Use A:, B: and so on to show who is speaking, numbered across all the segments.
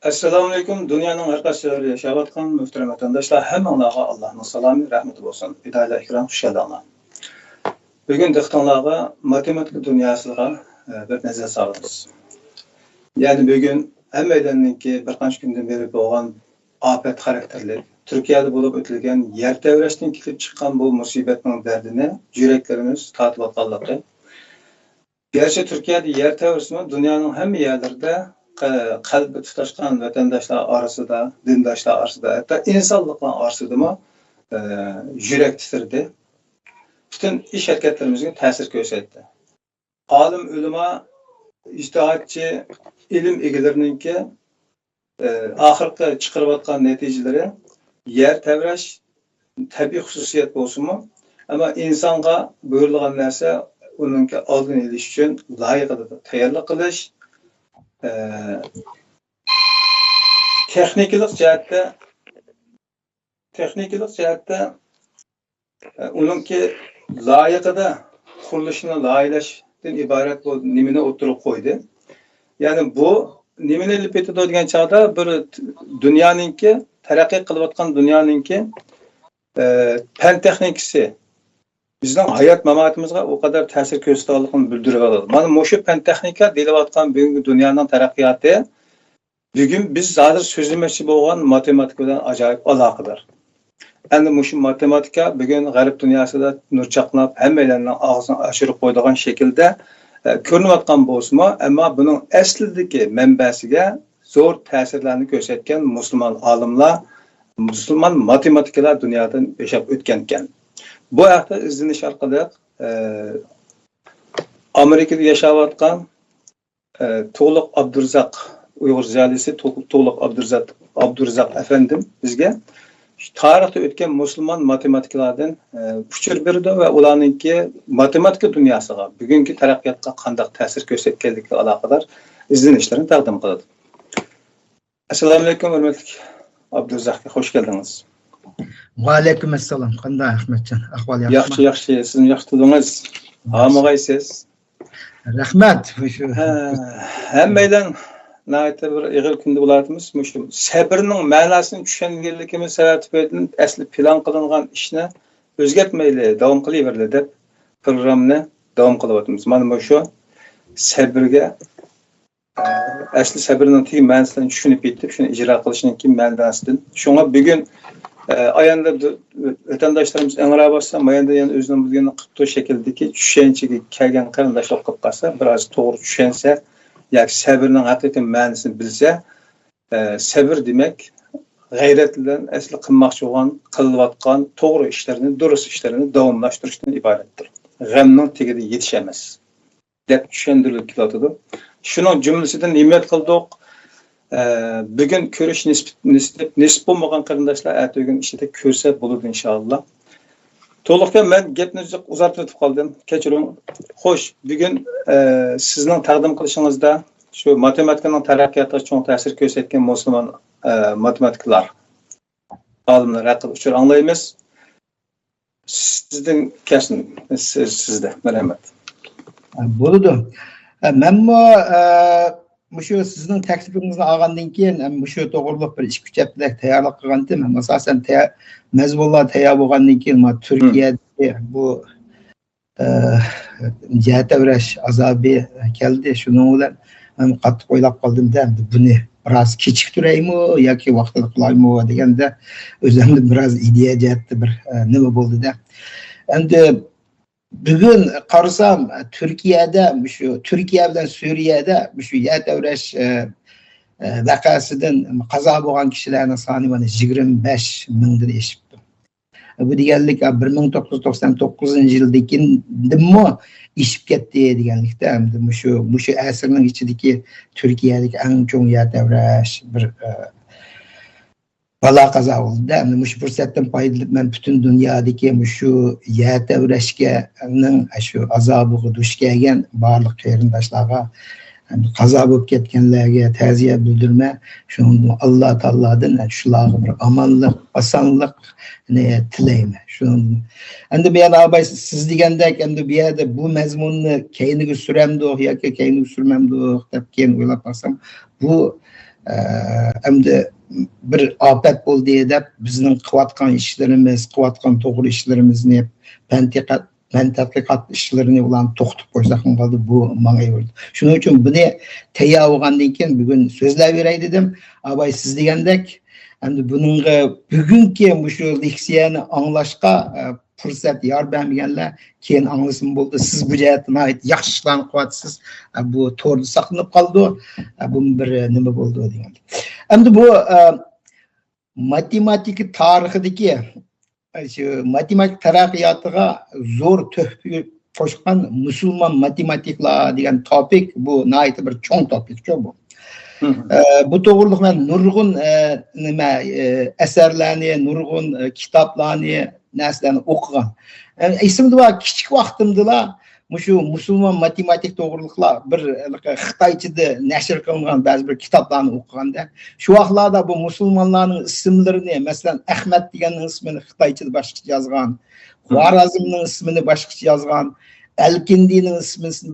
A: Assalomu alaykum. Dunyoning har qaysi joyida yashayotgan muhtaram vatandoshlar, hammanglarga Allohning salomi, rahmati bo'lsin. Fidoylar ikram, xush keldinglar. Bugun dehqonlarga matematika dunyosiga bir nazar solamiz. Ya'ni bugun hammalarninki bir qancha kundan beri bo'lgan ofat xarakterli Turkiyada bo'lib o'tilgan yer tevrashdan kelib chiqqan bu musibatning dardini yuraklarimiz tatib olganligi. Gerçi Türkiye'de yer tevrasimi dunyoning hamma yerlarida qalbi tutashgan vatandoshlar orasida, dindoshlar orasida, hatto insonliklar orasida yurak titrdi. Bütün ish harakatlarimizga ta'sir ko'rsatdi. Olim ulamo, ijtihodchi, ilm egalarininki oxirgi chiqarayotgan natijalari yer tevrash tabiiy xususiyat bo'lsa-mu, ammo insonga buyurilgan narsa uningki oldini olish uchun loyiqada tayyorlik qilish, texnikalik jihatda uningki loyiqada qurilishini loyihalashdan iborat bu nimani o'tirib qo'ydi. Ya'ni bu nimani ilib etadi degan chog'da bir dunyoninki taraqqiy qilayotgan dunyoninki fan texnikasi bizning hayot mamotimizga o kadar ta'sir ko'rsatganligini bildirib oladi. Mana mushu fan texnika deyiladigan bugungi dunyoning taraqqiyoti bugun biz hozir so'zlamoqchi bo'lgan matematika bilan ajoyib aloqador. Endi mushu matematika bugun g'arb dunyosida nur chaqnab, hammalarning og'zini ochirib qo'yadigan shaklda ko'rinayotgan bo'lsa-mu, ammo buning aslidagi manbasiga zo'r ta'sirlarni ko'rsatgan musulmon olimlar, musulmon matematikalar dunyodan yashab o'tgan ekan. Bu haqda izlanish orqali Amerikada yashayotgan To'liq Abdurazaq Uyg'ur ziyolisi To'liq Abdurazaq afandim bizga tarixda o'tgan musulmon matematikalardan uchur berdi va ularningki matematika dunyosiga, bugungi taraqqiyotga qanday ta'sir ko'rsatganligiga aloqador izlanishlarni taqdim qiladi. Assalomu alaykum, hurmatli Abdurazaqga xush keldingiz.
B: Va alaykum assalom. Qanday Ahmadjon? Ahvol
A: yaxshi? Yaxshi, siz yaxshi tudingiz. Hamag'aysiz.
B: Rahmat.
A: Hammaydan nayta bir ig'il kunda bo'ladimiz. Shu sabrning ma'nosini tushunganligimiz sababli asli plan qilingan ishni o'zgartmayli, davom qilaveradi deb programni davom qilyapmiz. Mana shu sabrga asli sabrning tegi ma'nosini tushunib yetib, shuni ijro qilishning kim ma'nosidan. Shunga bugun ayanda vatandoshlarimiz anglab olsa, mayanda yana o'zining bilganini qilib shakldagi tushunchaga kelgan qarindoshlar qilib qolsa, biroz to'g'ri tushunsa, yoki sabrning haqiqiy ma'nosini bilsa, sabr demak g'ayrat bilan asli qilmoqchi bo'lgan, qilayotgan to'g'ri ishlarni, durust ishlarni davomlashtirishdan iboratdir. G'amning tagida yetish emas deb tushuntirilib keladi. Shuning jumlasidan niyat qildik. Bugün ko'rish nisb bo'lmagan qarindoshlar bugun ishida ko'rsa bo'ladi inshaalloh. To'liqdan men gapni uzatib qoldim. Kechiring. Xo'sh, bugun sizning taqdim qilishingizda shu matematikaning taraqqiyotiga cho'ng ta'sir ko'rsatgan musulmon matematiklar, olimlar haqida uchur anglaymiz. Sizdan kesin sizda. Marhamat.
B: Bo'ldi. Men Muşu sizin taklifingizni olgandan keyin muşu to'g'riliq bir ish kuchaplik tayyorlik qilgandim. Asosan mazmunlar tayyor bo'lgandan keyin Turkiyada bu yer tevrash azobi keldi. Shuning bilan men qattiq o'ylab qoldim-da, buni biroz kechiktiraymi yoki vaqtida qilaymi deganda o'zimda biroz ideya jihatda bir nima bo'ldi-da. Endi bugün qarasam Turkiyada Türkiye bilan Suriyada shu yer tevrash vaqasidan qazo bo'lgan kishilarning soni mana 25 mingdan oshibdi. Bu deganlik 1999-yildagindimi ishib ketdi deganlikda, shu asrning ichidagi Turkiyadagi eng cho'ng yer tevrash bir balo qazo bo'ldi. Shu fursatdan foydalanib men butun dunyodagi shu yer tevrashganing shu azobiga duch kelgan barliq qarindoshlarga, qazo bo'lib ketganlarga ta'ziya bildirma, shuni Alloh taolodan shularga bir omonlik, osonlik tilayman. Shuni endi bu yerda abay siz degandek endi bu yerda bu mazmunni keyinga suramdi yoki keyinga surmamdi deb keyin o'ylab qolsam, bu Endi bir afet oldu deb bizning qilayotgan ishlarimiz, qilayotgan to'g'ri ishlarimizni tadqiqot ishlarini ulan to'xtatib qo'ysak bo'ldi, bu mangayverdi. Shuning uchun buni tayyor bo'lgandan keyin bugun so'zlab beray dedim. Abay siz degandek, endi buningga bugungi shu leksiyani anglashga fursat yor bermaganlar keyin anglasin bo'ldi. Siz bu jihatdan yaxshi ishlarni qilyapsiz. Bu to'g'ri saqlanib qoldi. Bu bir nima bo'ldi degan. Endi bu matematika tarixidagi shu matematik taraqqiyotiga zo'r tuhfa qo'shgan musulmon matematiklar degan topik, bu nihoyat bir cho'ng topik-ku bu. Bu to'g'riliq men nurg'un nima asarlarni, nurg'un kitoblarni, narsalarni o'qigan. Esimda bor, kichik vaqtimda shu musulmon matematik to'g'riliqlar bir Xitoychada nashr qilingan ba'zi bir kitoblarni o'qiganda, shu vaqtlarda bu musulmonlarning ismlarini, masalan, Ahmad deganning ismini Xitoychada boshqacha yozgan, Xorazmning ismini boshqacha yozgan, Al-Kindining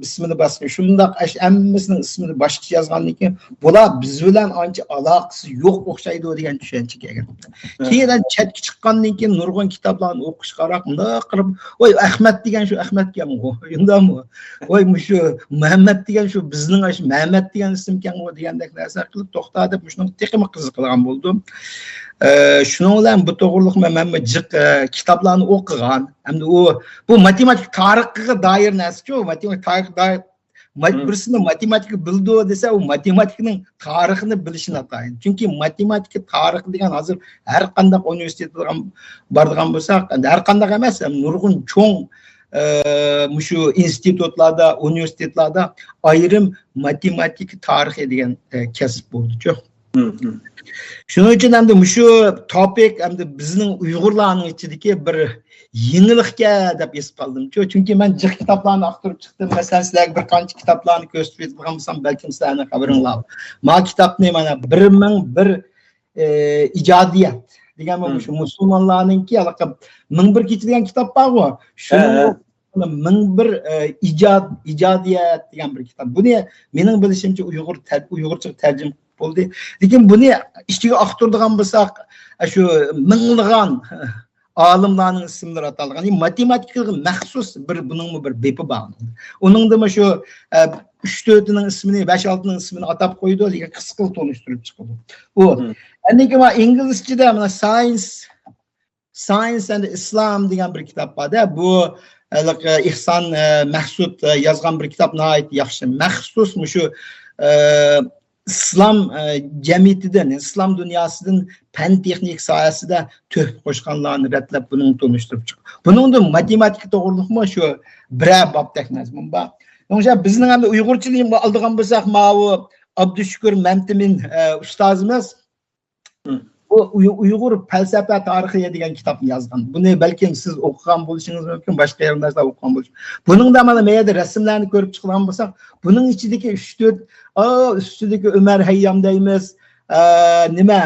B: ismini boshqa, shundoq hammasining ismini boshqacha yozgandan keyin bular biz bilan ancha aloqasi yo'q o'xshaydi degan tushuncha kelgan. Keyin chatga chiqqandan keyin nurg'un kitoblarni o'qish qarab, bunday qilib, voy Ahmad degan shu Ahmadkan u, undami? Voy shu Muhammad degan shu bizning Muhammad degan ismkan u degandek narsa qilib to'xtatib, shuni texnik qiziqilgan bo'ldim. Shuning bilan bu to'g'riliq men jiq kitoblarni o'qigan. Hamda bu matematik tarixiga doir narsa-ku, matematik tarixga doir birisini matematika bildi desa, u matematikning tarixini bilishini atayin. Chunki matematika tarixi degan hozir har qanday universitetga boradigan bo'lsak, har qanday emas, nurg'un cho'ng shu institutlarda, universitetlarda ayrim matematik tarixi degan kasb bo'ldi-ku. Shuning uchun hamda shu topik hamda bizning Uyg'urlarning ichidagi bir yenilikka deb his qildim-ku. Chunki men jiq kitoblarni aqtirib chiqdim. Masalan, sizlarga bir qancha kitoblarni ko'rsatib bo'lsam, balkim sizlarning xabaringlar bor. Men kitobni mana 1001 ijodiyat degan shu musulmonlarningki alaqab 1001 kecha degan kitob bor-ku. Shuni 1001 ijodiyat degan bir kitob. Buni mening bilishimcha Uyg'urcha tarjima bo'ldi. Lekin buni ichiga aqtirdigan bo'lsak, shu minglagan olimlarning ismlari atalgan. Matematikaga maxsus buning bir bepi bor. Uningda shu 3-4 ning ismini, 5-6 ning ismini atab qo'ydi, lekin qisqa tonishtirib chiqdi. U endi men inglizchada mana Science and Islam degan bir kitob bor-da. Bu Ihson Mahsud yozgan bir kitob, nihoyat yaxshi. Maxsus shu İslam cemiyetinden, İslam dünyasının fen texnik sayesinde tüh koşkanlarını redlep bunu tanıştırıp çıkıyor. Bunun da matematik doğruluk mu şu birer bab teknezmin var. Onun bizning ham Uyg'urchilik oldigan bo'lsak, Mavu Abdüşükür Memtimin ustozimiz bu Uyg'ur falsafa tarihi degan kitobni yozgan. Buni balkim siz o'qigan bo'lishingiz mumkin, boshqa yerlarda o'qigan bo'lish. Buning da mana meyada rasmlarni ko'rib chiqqan bo'lsak, buning ichidagi 3-4 ustidagi Umar Hayyam deymiz, nima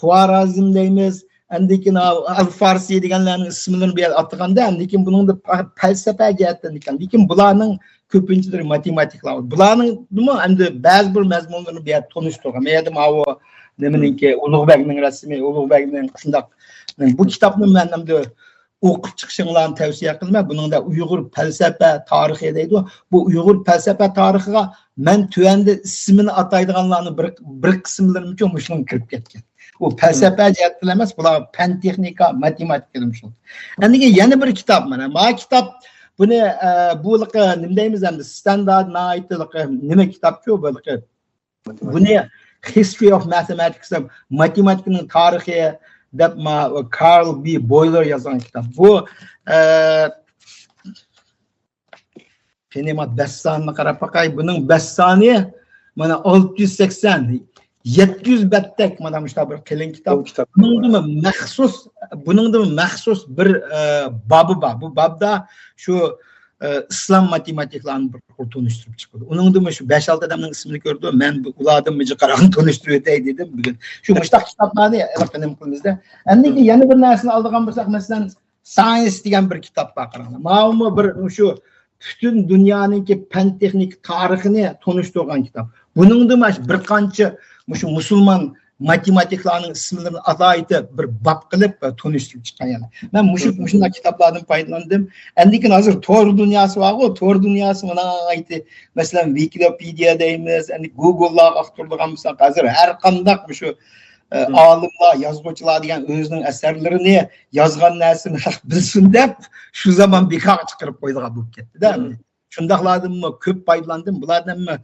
B: Xorazm deymiz, andikin Al-Farsi deganlarning ismlarini bu yerda atganda, andikin buning da falsafa jihatdan ekan. Lekin bularning ko'pinchilari matematiklar. Bularning nima endi ba'zi bir mazmunlarini bu yerda tanishtirgan. Meyada mavu nimaninki Ulug'bekning rasmi, Ulug'bekning shundoq. Bu kitobni men ham o'qib chiqishinglarni tavsiya qilaman. Buning da Uyg'ur falsafa tarixi deydi. Bu Uyg'ur falsafa tarixiga men tuvanda ismini ataydiganlarni bir qismlarim uchun shuni kirib ketgan. U falsafa jihatdan emas, bular fan texnika, matematika demiş oldu. Endi yana bir kitap mana. Ma kitap buni bu nima deymiz endi standart nima kitobku bu buni History of Mathematics, matematikning tarixi deb Carl B. Boiler yozgan kitap. Bu Fenemat Bessanni qarab baqay, buning Bessani mana 680 700 bettek mana shu bir qalin kitob. Buningda maxsus bir bobi bor. Bu bobda shu İslam matematiklarini bir tanıştırıp çıkıldı. Onun da şu 5-6 adamın ismini gördüm. Ben ulardan mıcı qaran tanıştırıyor dedim bugün. Şu müştak kitaplarını efendim kılımızda. Endiki yeni bir nersini aldığım bulsak mesela Science degan bir kitap var qarana. Ma'lum bir şu bütün dünyanınki fen texnik tarixini tanıştırgan kitap. Bunun da bir qancha şu musulman matematiklarning ismlarini alayda bir bab qilib tanıştırıp çıkan yani. Ben muşunda kitaplardan faydalandım. Endikin hazır Tor dünyası var o Tor dünyası bana ait. Mesela Wikipedia deymiz, Google'lar aktarılgan mesela hazır her kandak şu alimlar, yazgıçılar degan özünün eserlerini yazgan narsani bilsin deb şu zaman bir kağıt çıkarıp koyduğu bu ketdi da. Şundaqlardan mı köp faydalandım. Bulardan mı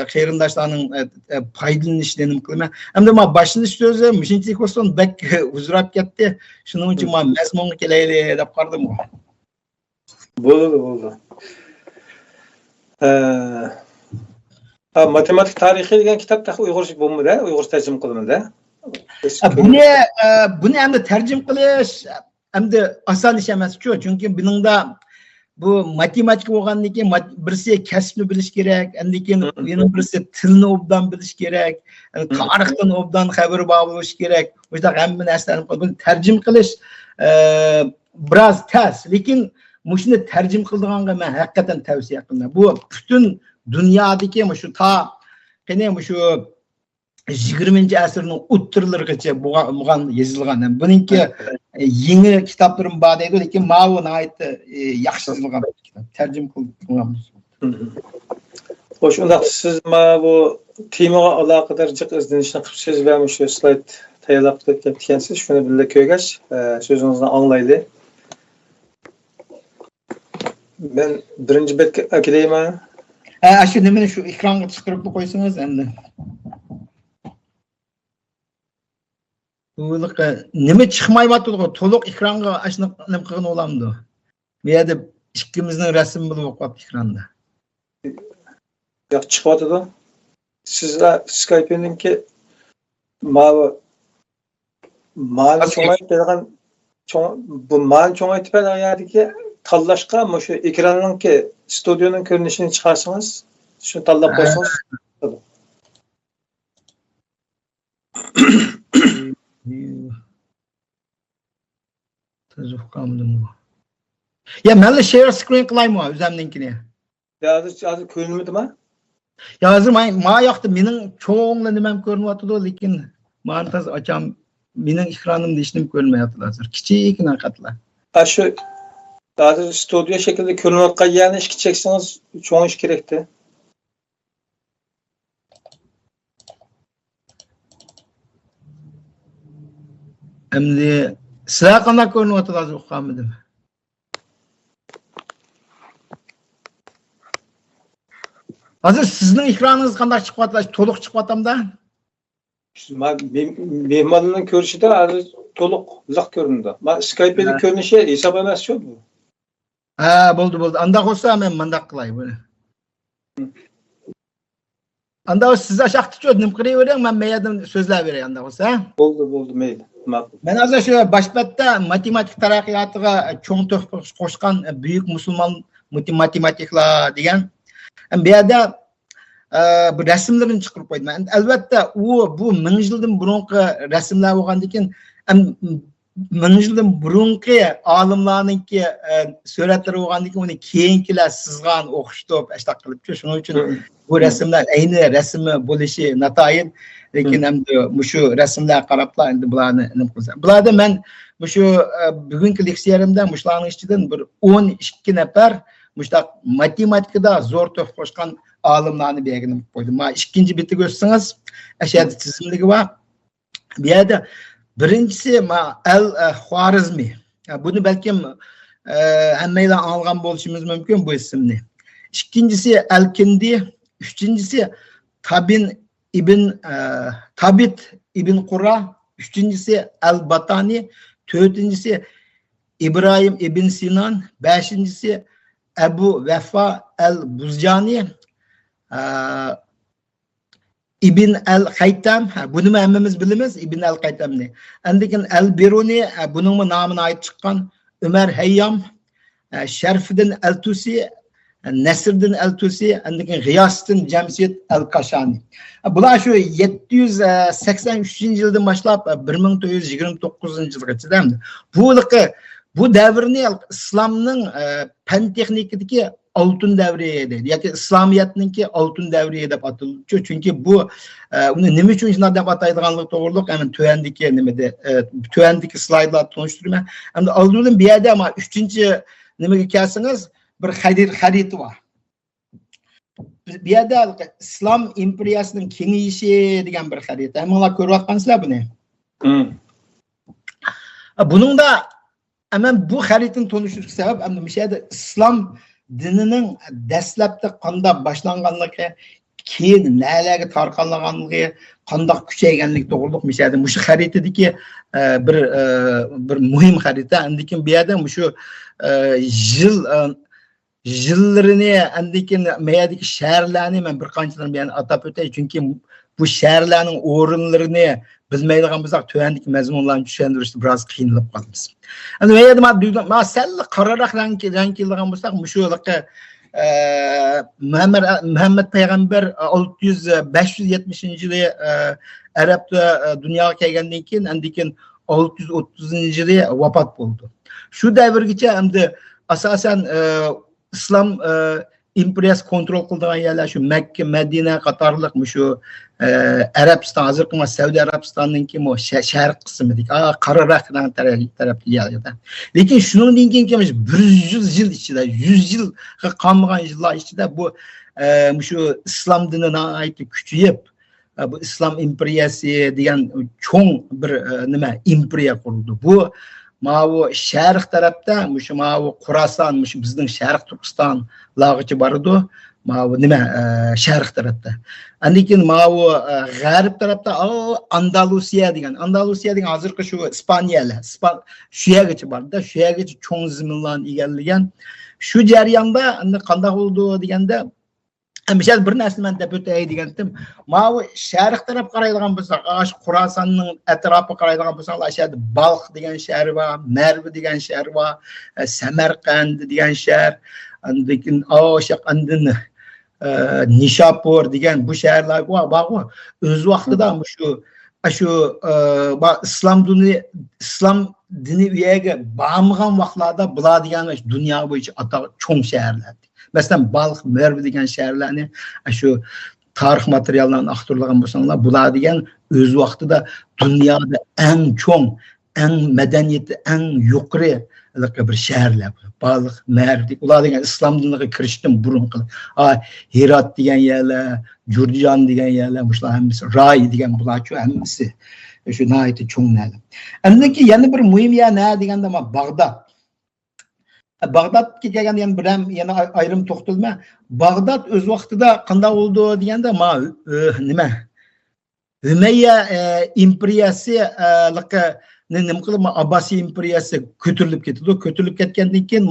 B: qeyrindaşlarning foydalanishini qilaman. Hamda men başlanish so'zi mushincha ko'rsin bek uzrab ketdi. Shuning uchun men mazmunga kelayli deb qaradim.
A: Bo'ldi. Matematik tarihi degan kitobda Uyg'urcha bo'lmadi, Uyg'urcha tarjima qilindi.
B: Buni hamda tarjima qilish hamda oson ish emas-ku, chunki buningda bu matematik bo'lgandan keyin birisi kasbni bilish kerak, endi keyin yana birisi tilni obdan bilish kerak, tarixdan obdan xabar bo'lish kerak. O'sha hamma narsani buni tarjima qilish biroz tez, lekin mushuni tarjima qildiganga men haqiqatan tavsiya qilaman. Bu butun dunyodagi shu ta qani shu 20-asrning o'ttirlarigacha bo'lgan yozilgan. Buningki yangi kitoblarim bor deydi, lekin ma'lum aytdi yaxshi yozilgan kitop. Tarjima qilganmiz.
A: Xo'sh, unda siz bu temaga aloqador jiq izlanishni qilibsiz va shu slayd tayyorlab ketgansiz. Shuni birga ko'rgach, so'zingizni anglaydi. Men birinchi betga akadeyman.
B: Shu nimani shu ekranga chiqarib qo'ysangiz endi. Nima chiqmayapti, to'liq ekranga ashuni nima qilgan bo'lamdi. Bu yerda ikkimizning rasmi bo'lib qo'yapti ekranda.
A: Yo'q, chiqyapti-da. Sizlar Skype'ninki ma'ni cho'ngaytirgan bu ma'ni cho'ngaytirgan yerdagi tanlashga shu ekranninki studioning ko'rinishini chiqarsangiz, shuni tanlab qo'ysangiz.
B: Ya menle share screen qilaymi o'zimninkini?
A: Hozir ko'rinmadimi?
B: Ya hozir ma yoqda mening cho'ngla nimam ko'rinyapti, lekin men tez ocham, mening ekranimda hech nima ko'rinmayapti hozir. Kichikgina xatlar.
A: Shu hozir studio shaklida ko'rinayotgan yerni ishga cheksangiz cho'ngish kerakda.
B: Endi sizlar qanday ko'rinyapti hozir uqamdim. Hozir sizning ekraningiz qanday chiqyapti? To'liq chiqyaptimi-da?
A: Mehmonning ko'rishida hozir to'liq liq ko'rindi. Men Skype'da ko'rinishi hisob emas-ku bu.
B: Bo'ldi. Anda bo'lsa men mundaq qilay buni. Anda siz ashaqtichi nima qilavering, men meyadan so'zlab beray anda bo'lsa.
A: Bo'ldi, mayli.
B: Men hozir shu başbatda matematik taraqqiyotiga cho'ng to'xtash qo'shgan buyuk musulmon matematiklar degan bu yerda bu rasmlarni chiqarib qo'ydim. Albatta bu 1000 yildan burungi rasmlar bo'lgandan keyin 1000 yildan burungi olimlarningki suratlari bo'lgandan keyin uni keyingilar sizgan o'qishtirib ashtaq qilibdi. Shuning uchun bu rasmlar ayni rasmi bo'lishi natoyin, lekin endi shu rasmlar qarablar endi bularni nima qilsam. Bularda men shu bugungi leksiyarimda shularning ichidan bir 12 nafar mushtaq matematikada zo'r to'p qo'shgan olimlarni belgilab qo'ydim. Men ikkinchi bitni ko'rsangiz, ashada tizimligi bor. Bu yerda birinchisi Al-Xorizmi. Buni balkim hammalar olgan bo'lishimiz mumkin bu ismni. Ikkinchisi Al-Kindi, uchinchisi Tabit ibn Qura, üçüncüsü Al-Batani, dördüncüsü İbrahim ibn Sinan, beşincisi Ebu Vefa el-Buzcani, İbn el-Haytam, bunu hemmimiz bilimiz İbn el-Haytam'ni. Endikin el-Biruni, bunun namına ait çıkan Ömer Hayyam, Şerfidin el-Tusi, Nesriddin el-Tusi, endikin Gıyastin Cemsiyet el-Kaşani. Bular şu 783 yıldan başlap 1929 yılgacha demdi. Bu davrni İslamning fen texnikidagi altın devriye deydi. Yoki İslamiyatninki altın devriye deb atildi. Çünkü bu uni nima uchun shunday deb ataydiganligi to'g'riliq ana tuvandagi nimada tuvandagi slaydlar tunishtirman. Endi oldindan bu yerda ama 3-chi nimaga kelsangiz bir xarita bor. Bu yerda İslam imperiyasining kengayishi degan bir xarita. Hammalar ko'ryapsizlar buni. Bunun da hemen bu xaritani tanıştırış sebep hem de şeyde İslam dininin dastlabda qanday boshlanganligi, keyin nelerga tarqalganligi, qanday kuchayganligi to'g'riliq mishada mushu xaritadagi bir muhim xarita. Andikin bu yerda shu yıllarini andikin meyadagi shaharlarni men bir qanchadan bilan atab o'tay, chunki bu shaharlarning o'rinlarini bilmaydigan bo'lsak, tuvandagi mazmunlarni tushuntirishda biroz qiynalib qolamiz. Endi men yerda masalan qararoq rang kelgan bo'lsak, mushularga Muhammed payg'ambar 570-yili Arabda dunyoga kelgandan keyin andikin 630-yili vafot bo'ldi. Shu davrgacha endi asosan islom imperiyasi kontrol qildigan yerlar shu Makka, Madina qatorliq shu Arabiston, hozirgi Saudiya Arabistonininki sharq qismidagi qararoq tarafli yerda. Lekin shuningdan keyin 100 yil ichida, 100 yilga qolmagan yillar ichida bu shu islom dinini aytib kuchayib, bu islom imperiyasi degan cho'ng bir nima imperiya qurildi. Bu Mavu sharq tarafda, shu mavu Qurason, shu bizning sharq Turkiston lag'ichi boridu. Mavu nima sharq tarafda. Andikin mavu g'arb tarafda Andalusiya degan hozirgi shu Ispaniyalar, shu yergacha borda, shu yergacha cho'ng zaminlarni egallagan. Shu jarayonda endi qanday bo'ldi deganda Misal bir narsa men deb o'tay degandim. Mavi sharq taraf qaraydigan bo'lsak, Qurasonning atrofi qaraydigan bo'lsak, ashada Balx degan shahar bor, Marv degan shahar bor, Samarqand degan shahar, lekin andin Nishapur degan bu shaharlar bor. O'z vaqtida shu islom dini uyaga bormagan vaqtlarda bular degan dunyo bo'yicha cho'ng shaharlar. Mesela Balx, Merv degan shaharlarni shu tarix materiallarni axtargan bo'lsanglar, bular degan o'z vaqtida dunyoda eng cho'ng, eng madaniyati eng yuqori bir shaharlar. Balx, Merv, ular degan islom diniga kirishdan burun qilib, Herat degan yerlar, Jurjan degan yerlar, shular hammasi, Ray degan bularchu hammasi shu nihoyatda cho'nglar. Endi yana bir muhim yer nima deganda Bag'dod. Bag'dodga kelganda ham biram yana ayrim to'xtalma. Bag'dod o'z vaqtida qanday bo'ldi deganda nima? Umayya imperiyasi nima qilib Abbosiy imperiyasi ko'tarilib ketdi. Ko'tarilib ketgandan keyin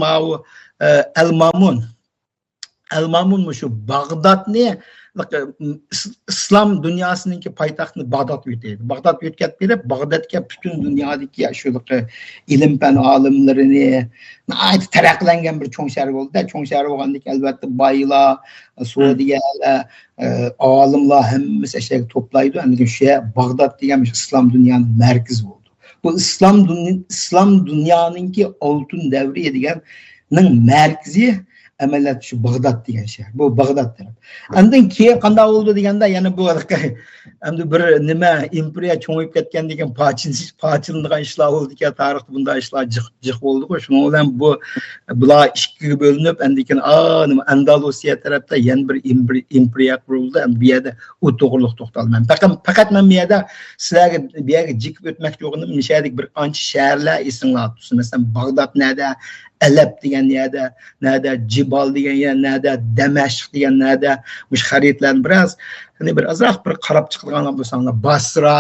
B: Al-Mamun shu Bag'dodni islom dunyosining poytaxtini Bag'dod yutadi. Bag'dod yutgan berib, Bag'dodga butun dunyodagi shunaqa ilm fan olimlarini taraqqiylangan bir cho'ng shahar bo'ldi. Cho'ng shahar bo'lgandan keyin albatta boylar, Saudiyalar, olimlar hammasi shaharga to'playdi. Endi shu Bag'dod degan islom dunyoning markazi bo'ldi. Bu islom dunyoninki oltin davri deganning markazi amaliyat shu Bag'dod degan shahar. Bu Bag'dod taraf. Undan keyin qanday bo'ldi deganda yana bu endi bir nima imperiya cho'ngib ketgandan keyin pochiladigan ishlar bo'ldi-ku, tarixda bunday ishlar jiq bo'ldi-ku. Shuning bilan bular ikkiga bo'linib, endi keyin nima Andalusiya tarafda yana bir imperiya qurildi. Bu yerda u to'g'riliq to'xtalman. Faqat men bu yerda sizlarga bu yerga jikib o'tmoqchi bo'lganim nishadek bir qancha shaharlar esinglar tutsin. Masalan, Bag'dod nada, Alep degan yerda, nada Jibal degan yer, nada Damashq degan nada mush xaritlarni bir azroq bir qarab chiqilgan bo'lsanglar, Basra,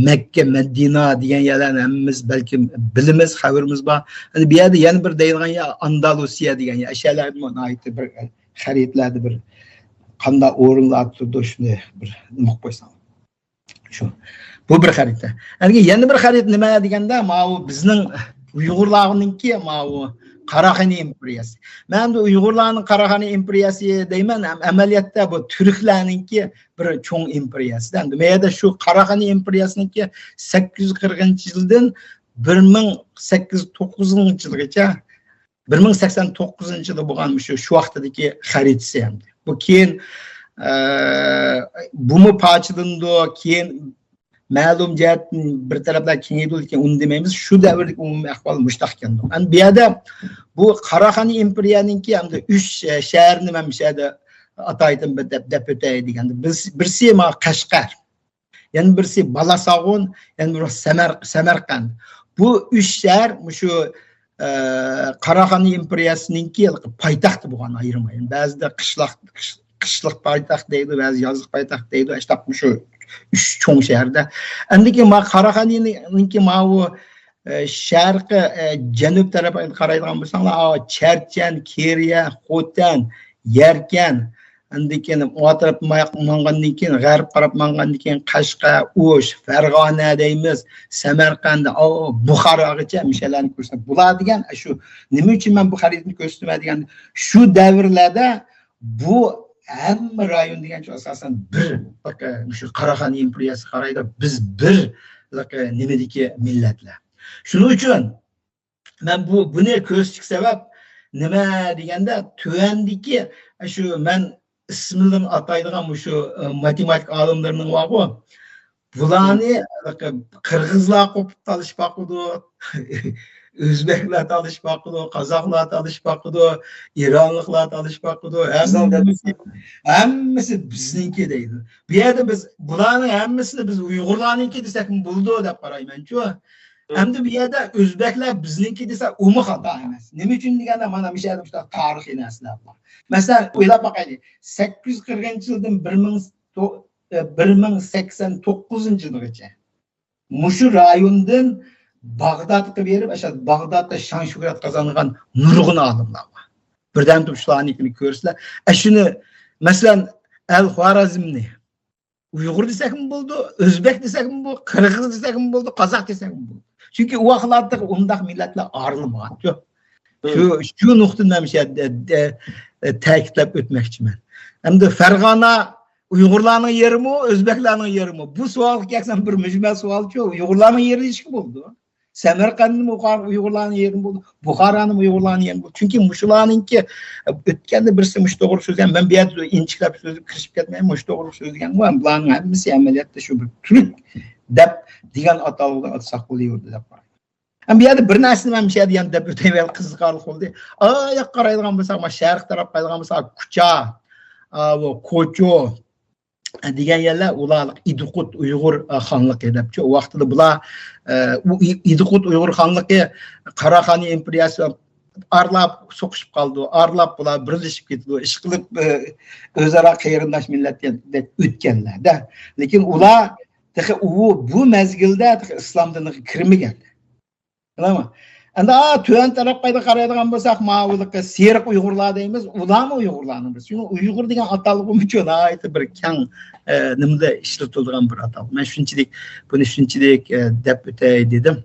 B: Makka, Madina degan yerlarni hammamiz balki bilamiz, xabarimiz bor. Endi bu yerda yana bir deyilgan yer Andalusiya degan yer. Ashyalarni aytib bir xaritlarda bir qanday o'rinlar turdi shuni bir nima qo'ysam. Shu. Bu bir xarita. Endi yana bir xarit nima deganda, bizning Uyg'urlarninki Qarag'ani imperiyasi. Men de Uyg'urlarning Qarag'ani imperiyasi deyman, amaliyotda bu turklarninki bir cho'ng imperiyasi. Endi bu yerda shu Qarag'ani imperiyasininki 840-yildan 1809-yilgacha 1089-yılı bo'lgan shu vaqtdagi xaritasi hamdi. Bu keyin bumi pochilindi, keyin ma'lum jihatdan bir tarafdan kengaydi ekan, uni demaymiz. Shu davrdagi umumiy ahvol mushtahkam. Ana bu yerda bu Qaraqani imperiyaninki hamda 3 shaharni men bu yerda ataydim deb o'tay deganda birsi ma Qashqar, yana birsi Balasag'on, yana bir Samarqand. Bu 3 shahar shu Qaraqani imperiyasininki poytaxti bo'lgan ayirmayın. Ba'zida qishliq poytaxt deydi, ba'zi yozliq poytaxt deydi. Ishtaq shu 3 cho'ng shaharda. Andiki ma Qaraqanininki ma bu sharqi janub tarafiga qaraydigan bo'lsanglar, Charchan, Keriya, Xotan, Yarkan, andikin o taraf mangandan keyin g'arb qarab mangandan keyin Qashqa, O'sh, Farg'ona deymiz, Samarqand, Buxorogacha mishalarni ko'rsatib bo'ladigan. Shu nima uchun men bu xaritani ko'rsatmaydigan? Shu davrlarda bu hamma rayon degancha asosan bir shu Qaraqani imperiyasi qaraydi. Biz bir nimadagi millatlar. Shuning uchun men buni ko'rsatish sabab nima deganda tuvandiki shu men ismini ataydigan shu matematik olimlarning vaqo bularni qirg'izlar qo'pib talishmoqdi, o'zbeklar talishmoqdi, qozoqlar talishmoqdi, eronliklar talishmoqdi, hammasi bizniki deydi. Bu yerda biz bularning hammasini biz Uyg'urlarniki desak bo'ldi deb qarayman-ku. Hamda bu yerda o'zbeklar bizniki desa umi xato emas. Nima uchun deganda mana bu yerda shunaqa tarixiy narsalar bor. Masalan, o'ylab boqaylik. 840-yildan 1089-yilgacha mushu rayondan Bag'dodga berib, o'sha Bag'dodda shon shuhrat qozongan nurg'un olimlar bor. Birdan turib shularnikini ko'rsizlar. Shuni masalan Al-Xorazmni Uyg'ur desakmi bo'ldi, o'zbek desakmi bo'ldi, qirg'iz desakmi bo'ldi, qozoq desakmi bo'ldi. Chunki u vaqtlarda undaq millatlar arilmagan. Shu nuqtadan ta'kidlab o'tmoqchiman. Hamda Farg'ona Uyg'urlarning yerimi, o'zbeklarning yerimi? Bu savolga kelsam bir mujmal savol-ku, Uyg'urlarning yeri ishki bo'ldi. Samarqandning Uyg'urlarning yeri bo'ldi, Buxoroning Uyg'urlarning yeri bo'ldi. Chunki mushularningki o'tganda birisi mush to'g'ri so'zlagan, men bu yerda inchiklab so'zib kirishib ketmayman, mush to'g'ri so'zlagan, bularning hammasi amaliyotda shu bir turk deb degan atalg'udan atsak bo'laverdi deb qarayman. Bu yerda bir narsani men bu yerda yana deb o'tayman, qiziqarli bo'ldi. Yoq qaraydigan bo'lsak, sharq taraf qaraydigan bo'lsak, Kucha, Ko'cho degan yerlar ular Idiqut Uyg'ur xonligi debchi. O vaqtida bular Idiqut Uyg'ur xonligi Qaraqani imperiyasi arlab so'qishib qoldi. Arlab bular birlashib ketdi. Ish qilib o'zaro qayrindosh millatga o'tganlarda. Lekin ular bu mezgilda islom diniga kirmagan. Bilaman. Anda tuyan tarafga qaraydigan bo'lsak, ma'lumki seriq Uyg'urlar deymiz. Ularmi Uyg'urlarning biz. Shuni Uyg'ur degan atalg'i uchun aytib bir keng nimada ishlatilgan bir atalg'i. Men buni shunchalik deb o'tay dedim.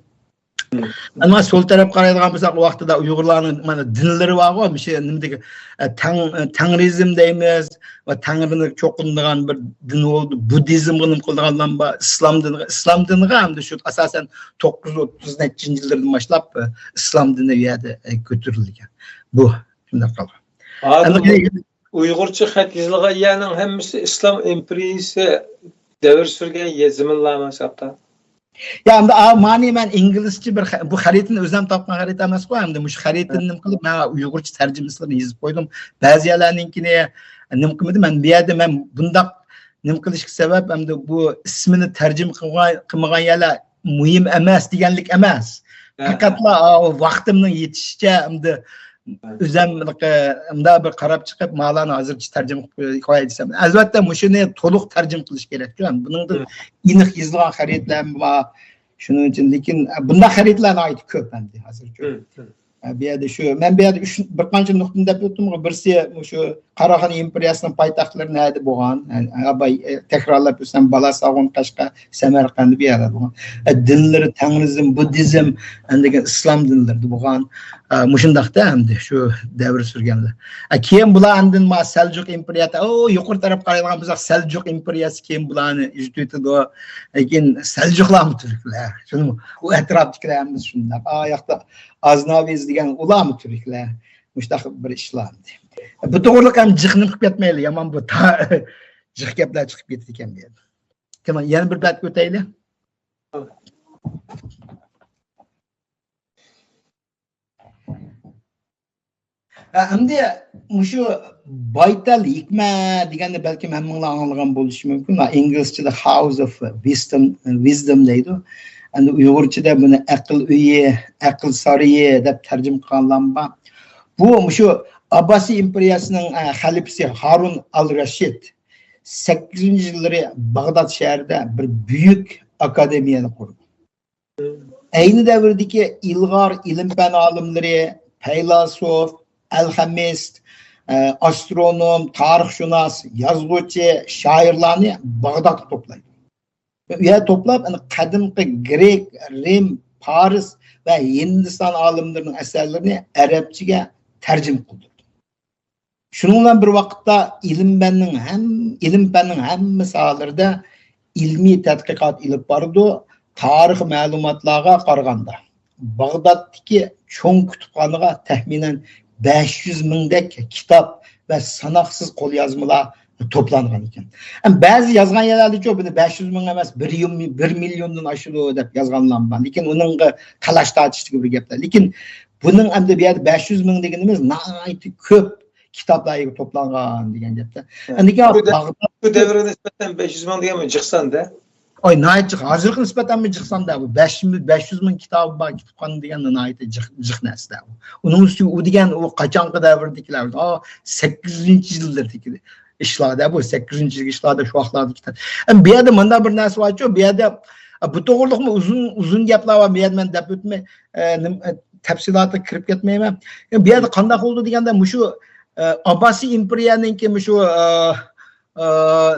B: Ama sol taraf qaraydigan bo'lsak, vaqtida Uyg'urlarning mana dinlari bor-ku, o'sha nimdagi Tangrizm deymiz va Tangrini cho'qindigan bir din bo'ldi. Buddizmga nim qilganlar bor, islom diniga hamda shu asosan 930-yillardan boshlab islom dini yerda ko'tarilgan. Bu shunday qoldi.
A: Uyg'urcha xat yozilganlarning hammasi islom imperiyasi davr surgan yazminlar hisobda.
B: Ya hamda ma'ni men inglizcha bir bu xaritani o'zim topgan xarita emas-ku, hamda mush xaritani nim qilib men Uyg'urcha tarjimasini yozib qo'ydim. Ba'zi yerlarninkini nim qilmadim. Men bu yerda men bundaq nim qilishga sabab hamda bu ismini tarjim qilmagan yerlar muhim emas deganlik emas. Faqatla vaqtimning yetishicha hamda o'zim bir qarab chiqib ma'lani hozircha tarjima qilib qo'yay desam, albatta shuni to'liq tarjima qilish kerak-ku. Buningda aniq yozilgan xaritlar bor. Shuning uchun lekin bunday xaritlarni aytib ko'p endi hozircha. Bu yerda shu men bu yerda bir qancha nuqtani deb o'tdim. Birisi shu Karahan İmperiyasının paytaxtları nerede boğan? Yani abay tekrarlap ötsem Balasagun, Kaşka, Semerkand'ı bir arada boğan. Dinleri Tanrızm, Budizm, endegen İslam dinleri boğan. Muşundaqda hem de şu devri sürgenler. Keyin bular andın ma Seljuk İmperiyatı. O yukarı taraf qaraydigan bolsak Seljuk İmperiyası keyin bularni ijtiydi o. Lekin Seljuklar mı Türkler? Şunu o etrafdakilerimiz şundaq. Ayaqda Aznaviz degan ular mı Türkler? Muştaq bir işlardi. Bu doğruluk hem cıkını kıp etmeyeli. Yaman bu ta cık gepler çıkıp getirken bir yerde. Tamam, yana bir bet öteyli. Şimdi şu baytal hikme degende belki hemminla anlayan buluşu mümkün. İngilizce'de House of Wisdom deydi. Yani Uygurca'da bunu akıl üye, akıl sarıye dep tercüm kılanlanma. Bu şu Abbasi İmperiyasının halifesi Harun al-Raşid 8. yılları Bağdat şehrinde bir büyük akademiyeni kurdu. Aynı devirdeki ilgar ilim-fen alimleri, feylasuf, alhemist, astronom, tarihşunas, yazgıcı, şairlarını Bağdat'a toplaydı. Ve toplap kadimki Grek, Rim, Paris ve Hindistan alimlerinin eserlerini Arapçaga tercüm kıldı. Şununla bir vakitte ilim-fanning hem sahalarida ilmi tadqiqot ilib bardı. Tarih ma'lumotlarga qaraganda Bag'doddagi cho'ng kutubxonaga taxminan 500 mingdek kitap ve sanoqsiz qo'lyozmalar toplangan ekan. Ba'zi yozgan yerlarda ko'p, 500 ming emas, 1 milyondan oshadi deb yozganlar. Lekin uning talash tortishdagi bir gaplar. Lekin buning endi bu yerda 500 ming deganimiz nihoyatda ko'p kitaplar toplangan degan gapda.
A: Bu devrine nisbeten 500 ming degan chiqsanda.
B: Oy nihoyat hozirgi nisbatan mi chiqsanda bu 500 ming kitob bor kitobxona degan nihoyat jiq narsa bu. Uning ustiga u degan u qachongi davrdagilar, 8-yillardagi ishlarda bu 8-yil ishlarda shu vaqtlarda kitoblar. Bu yerda menda bir narsa borku, bu yerda bu to'g'riliqmi uzun gaplar bor. Bu yerda men deb o'tmay tafsilotga kirib ketmayman. Bu yerda qanday bo'ldi deganda shu Abbasi İmperiyaniki shu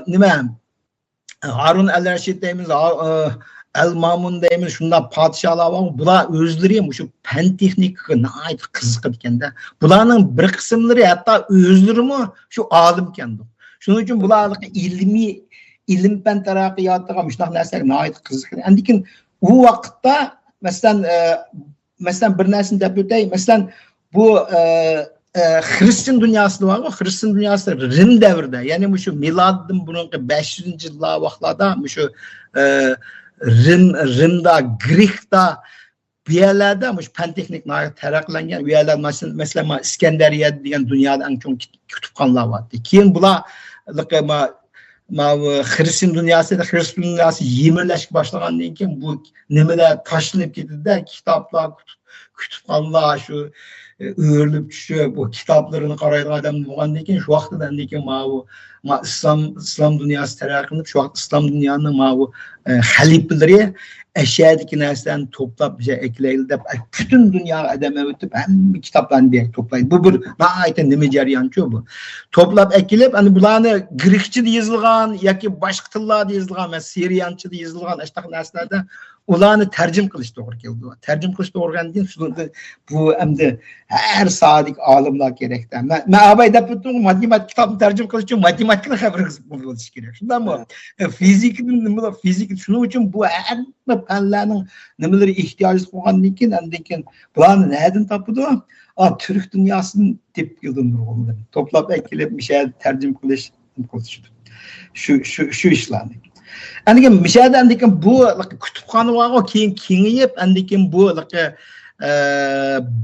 B: nima Harun al-Raşid deymiz, Al-Mamun deymiz, şundan padişahlar var. Bular özleri şu fen texnikaya nihoyat qiziqib ekanda. Bularning bir qismlari hatta özlerimi şu alim ekan. Shuning uchun bular ilim-fan taraqqiyotiga shunday narsalarga nihoyat qiziqgan. Lekin u vaqtda masalan bir narsani deb o'tay. Masalan bu Hristiyan dünyası var. Hristiyan dünyası Rim devrinde. Yani şu miladın bunun 500. yıllar vaxtlarda şu Rim'da, Grek'ta bir yerlerde şu fen teknik teraklangan bir yerler mesela İskenderiye diyen dünyada en çok kütüphaneler vardı. Keyin bular Hristiyan dünyası yemirleşik başlagandan keyin bu nimeler taşınıp ketdi, kitaplar, kütüphaneler şu öğürlüp düşüyor, bu kitaplarını qaraydigan adam bo'lgandan keyin shu vaqtdan keyin İslam dünyası taraqqiylanib, shu vaqt İslam dünyanın bu halifalari aşağıdaki narsalarni toplab bize ekleyildi deb bütün dünya adama o'tib hamma kitaplarni bir toplaydi. Bu bir nihoyatda nima jarayonku bu. Toplab ekleb, hani bularni Grekçada yozilgan yoki boshqa tillarda yozilgan, men Siriyanchada yozilgan ashtaqa narsalarda ularni tercüm qilish to'g'ri keldi. Tercüm qilish to'g'ridan keyin bu endi har soatlik olimlar kerakda. Men abay deb o'tdim, matematik kitobni tercüm qilish uchun matematikani xabar bo'lish kerak. Shundami? Fizik shuning uchun bu hamma fanlarning nimalarga ehtiyoji bo'lgandan keyin bularni nereden topdi? Türk dünyasının tip yıldırımları. Toplap ekleyip bir şey tercüm kılış şu işlerni. Yani müşahede bu kütüphane var o kengayip bu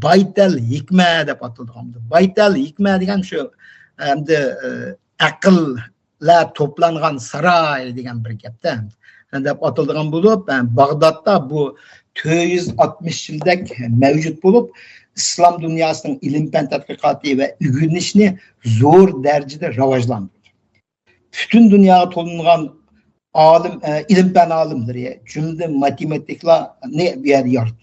B: baytal hikme deb atalgan. Baytal hikme degan şu akıllar toplangan saray degan bir gapda deb atalgan bo'lib, Bag'dodda bu 460 yildak mevcut bulup İslam dünyasının ilim-fen tadqiqoti ve ügünüşünü zor derecede rivojlandırdı. Bütün dünyaya to'lingan ilim-fen alimleri, cümle matematikler ne bir yer yarattı.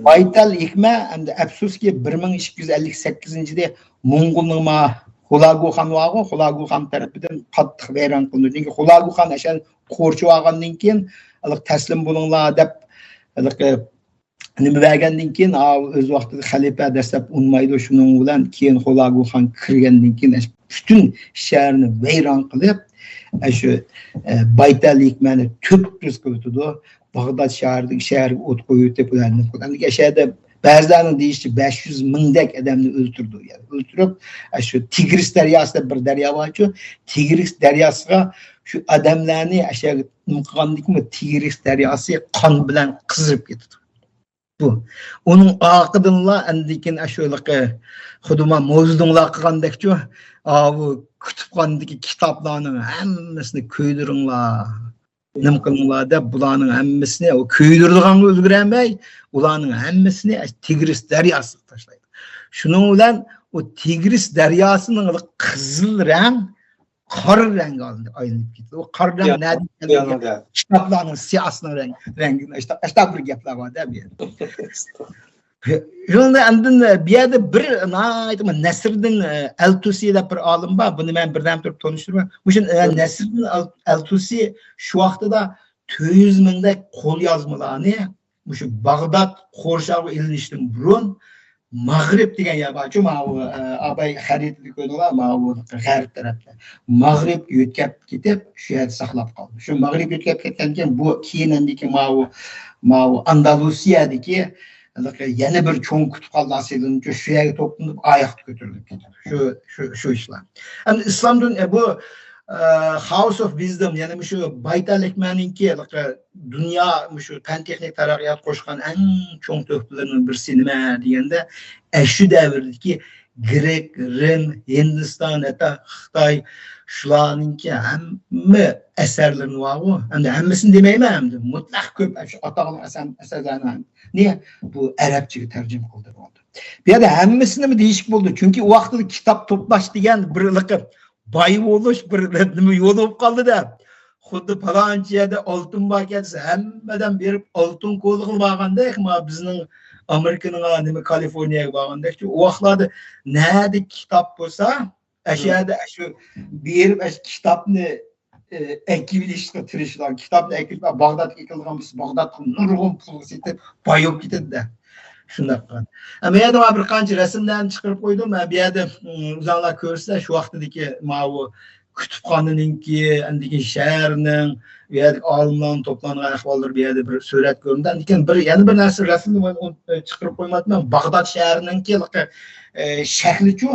B: Baytal hikme hem de afsuski 1258'de Moğol'un Hulaguhan var, Hulaguhan tarafından qattiq vayron qilindi. Çünki Hulaguhan aşan qo'rchib olgandan keyin taslim bo'linglar deb nima bergandan keyin o'z vaqtida xalifa dastlab unmaydi, shuning bilan keyin Hulaguhan kirgandan keyin butun shaharni vayron qilib, shu baytalliklarni to'p-to'z qildi. Bag'dod shaharga o't qo'yib deb ularni qildi. Shahada ba'zilarning deyishicha 500 mingdek odamni o'ldirdi. Yani o'ldirib, shu Tigris daryosi bir daryo bor-ku, Tigris daryosiga shu odamlarni ashyaga nima qilgandikmi, Tigris daryosi qon bilan qizib ketdi. Bu. Onun aqidinlar andikin ashulaqa xuduma mo'zdinglar qilgandekchu, bu kutubxonadagi kitoblarning hammasini ko'ydiringlar. Nim qilinglar deb bularning hammasini o ko'ydirdiganga o'zgarmay, ularning hammasini Tigris daryosiga tashlaydi. Shuning bilan o Tigris daryosining qizil rang qora rangga aylanib ketdi. O qora rang nima? Kitoblarning siyosining rangini ishta bir gaplar bor da bu yerda. Yolda andın bir yerde bir aytma Nasriddin Al-Tusi deb bir olim bor. Buni men birdan turib tanishtirman. O'sha Nasriddin Al-Tusi shu vaqtida 200 mingdek qo'lyozmalarni o'sha Bag'dod qo'rshovi ilinishdan burun Mag'rib degan yer bor. Mana bu abay xaritni ko'rdilar, mana bu g'arb tarafda. Mag'rib yo'tkab ketib, shu yerda saqlab qoldi. Shu Mag'rib yo'tkab ketgandan keyin bu keyinandagi mana bu Andalusiyadagi yana bir cho'ng kutubxonasidan shu yerga to'planib oyoqqa ko'tarilib ketadi. Shu ishlar. Endi islomdan bu House of Wisdom, ya'ni shu baytalliklarningki dunyo shu fan texnik taraqqiyot qo'shgan eng cho'ng to'plarning birisi nima deganda, shu davrdagi Grek, Rim, Hindiston, hatta Xitoy shularningki hamma asarlarini bor-ku. Endi hammasini demayman, endi mutlaq ko'p shu atoqli asarlarni niye bu Arabchaga tarjima qildirildi. Bu yerda hammasini mi deyishib bo'ldi? Chunki u vaqtda kitob to'plash degan bir boy bo'lish bir nima yo'l bo'lib qoldi-da. Xuddi palonchi yerda oltin bor ketsa, hammadan berib oltin qo'l qilib olgandek, bizning Amerikaning nima Kaliforniyaga borgandek, u vaqtlarda nada kitob bo'lsa, ashada shu berib kitobni ekilishga tirishlar, kitobni ekilib Bag'dodga ekilgan bo'lsa, Bag'dodga nurg'un pul setib boyib ketadi-da. Shunaqa. Ama yerda bir qancha rasmlarni chiqarib qo'ydim. Bu yerda o'zinglar ko'rsa, shu vaqtdagi mana kutubxonaninki, andagi shaharning, bu yerda olimlarning to'plangan ahvollar bu yerda bir surat ko'rindi. Lekin yana bir narsa rasmni chiqarib qo'ymadim. Bag'dod shaharininki shakli-ku,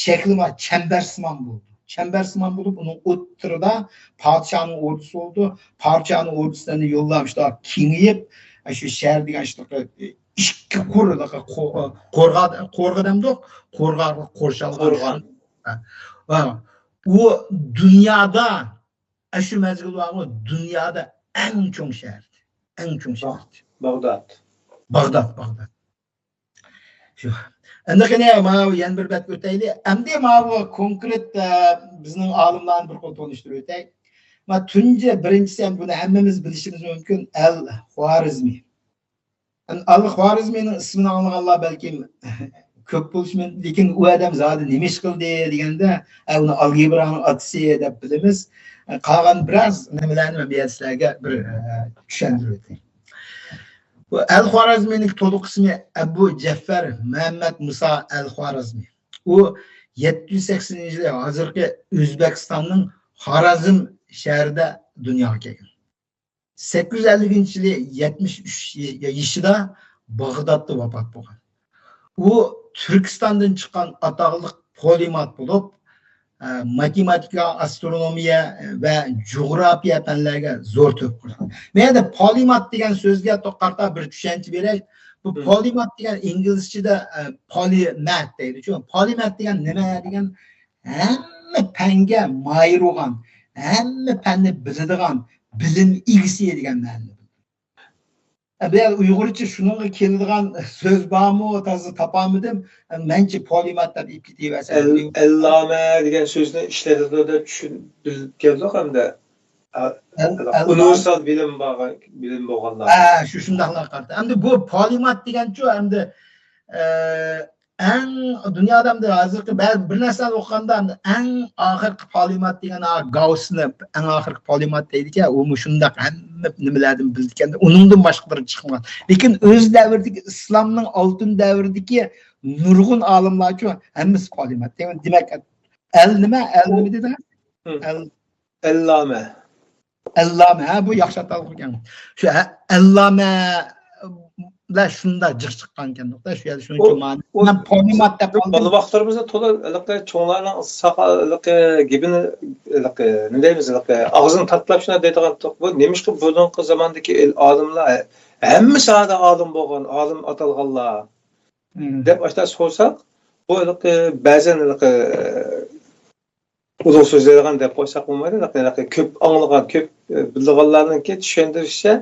B: shakli chambarsimon bo'ldi. Chambarsimon bo'lib, uning o'ttirida podshohning ordusi bo'ldi. Podshohning ordusini yo'llabishlar, kengayib, shu shahar degan ikki qo'rg'adamdoq qo'rshalgan. U dunyoda shu mazgil var, dunyoda eng cho'ng shahar. Eng cho'ng shahar. Bag'dod. Shu. Endi qani mana yana bir bet o'tayli. Endi mana bu konkret bizning olimlarni bir qo'l tanishtirib o'tay. Mana tunji birinchisi ham buni hammamiz bilishimiz mumkin, Al-Xorazmi. Al-Xorazmining ismini anglaganlar balki ko'p bo'lishmi, lekin u odam zodi nima ish qildi deganda, uni algebraning otasi deb bilamiz. Qolgan biroz nimalarni men sizlarga bir tushuntirib o'tay. Bu Al-Xorazmining to'liq ismi Abu Jaffar Muhammad Musa Al-Xorazmi. U 780-yil hozirgi O'zbekistonning Xorazm shahrida dunyoga kelgan. 850-yili 73 yoshida Bag'dodda vafot bo'lgan. U Turkistondan chiqqan atoqli polimat bo'lib, matematika, astronomiya va jo'g'rofiya fanlariga zo'r to'p qilgan. Menda polimat degan so'zga to'qarta bir tushuncha beray. Bu polimat degan inglizchada polymath deydi. Chunki polimat degan nima degan? Hamma fanga mayr bo'lgan, hamma fanni biladigan, bilim egisi degan ma'no. Ben Uygurca şununla keladigan söz bormi, to'g'ri topolmadim. Menchi polimatdan ipkiteversa.
A: Allama degan so'zni ishlatadi deb tushunib keldik hamda. Universal bilim bo'lganlar.
B: Shu shundaqlar qarta. Endi bu polimat deganchu endi dunyoda hozirgi bir narsani o'qiganda eng oxirgi polimat degan Gaussni eng oxirgi polimat deydi-ku, u shundaq hamma nimalardan bilgan, uningdan boshqalar chiqmagan. Lekin o'z davridagi islomning oltin davridagi nurg'un olimlar uchun hammasi polimat. Demak, nima dedi?
A: Allama.
B: Allama, bu yaxshi atalgan. Shu allama la shunda jiq chiqqan ekan-da, shu yerda shuning uchun men polimat deb qoldim.
A: Bolu vaqtlarimizda to'la cho'nglarning saqaliqi gibini nima deymiz, og'zini tatlab shuna deydigan bu nemishqi burunqi zamondagi olimlar hammasi olim bo'lgan, olim atalganlar deb ashta so'rsak, bu ba'zan uzun so'zlaydigan deb qo'ysak bo'lmaydi, ko'p anglagan, ko'p bilganlarningki tushuntirishcha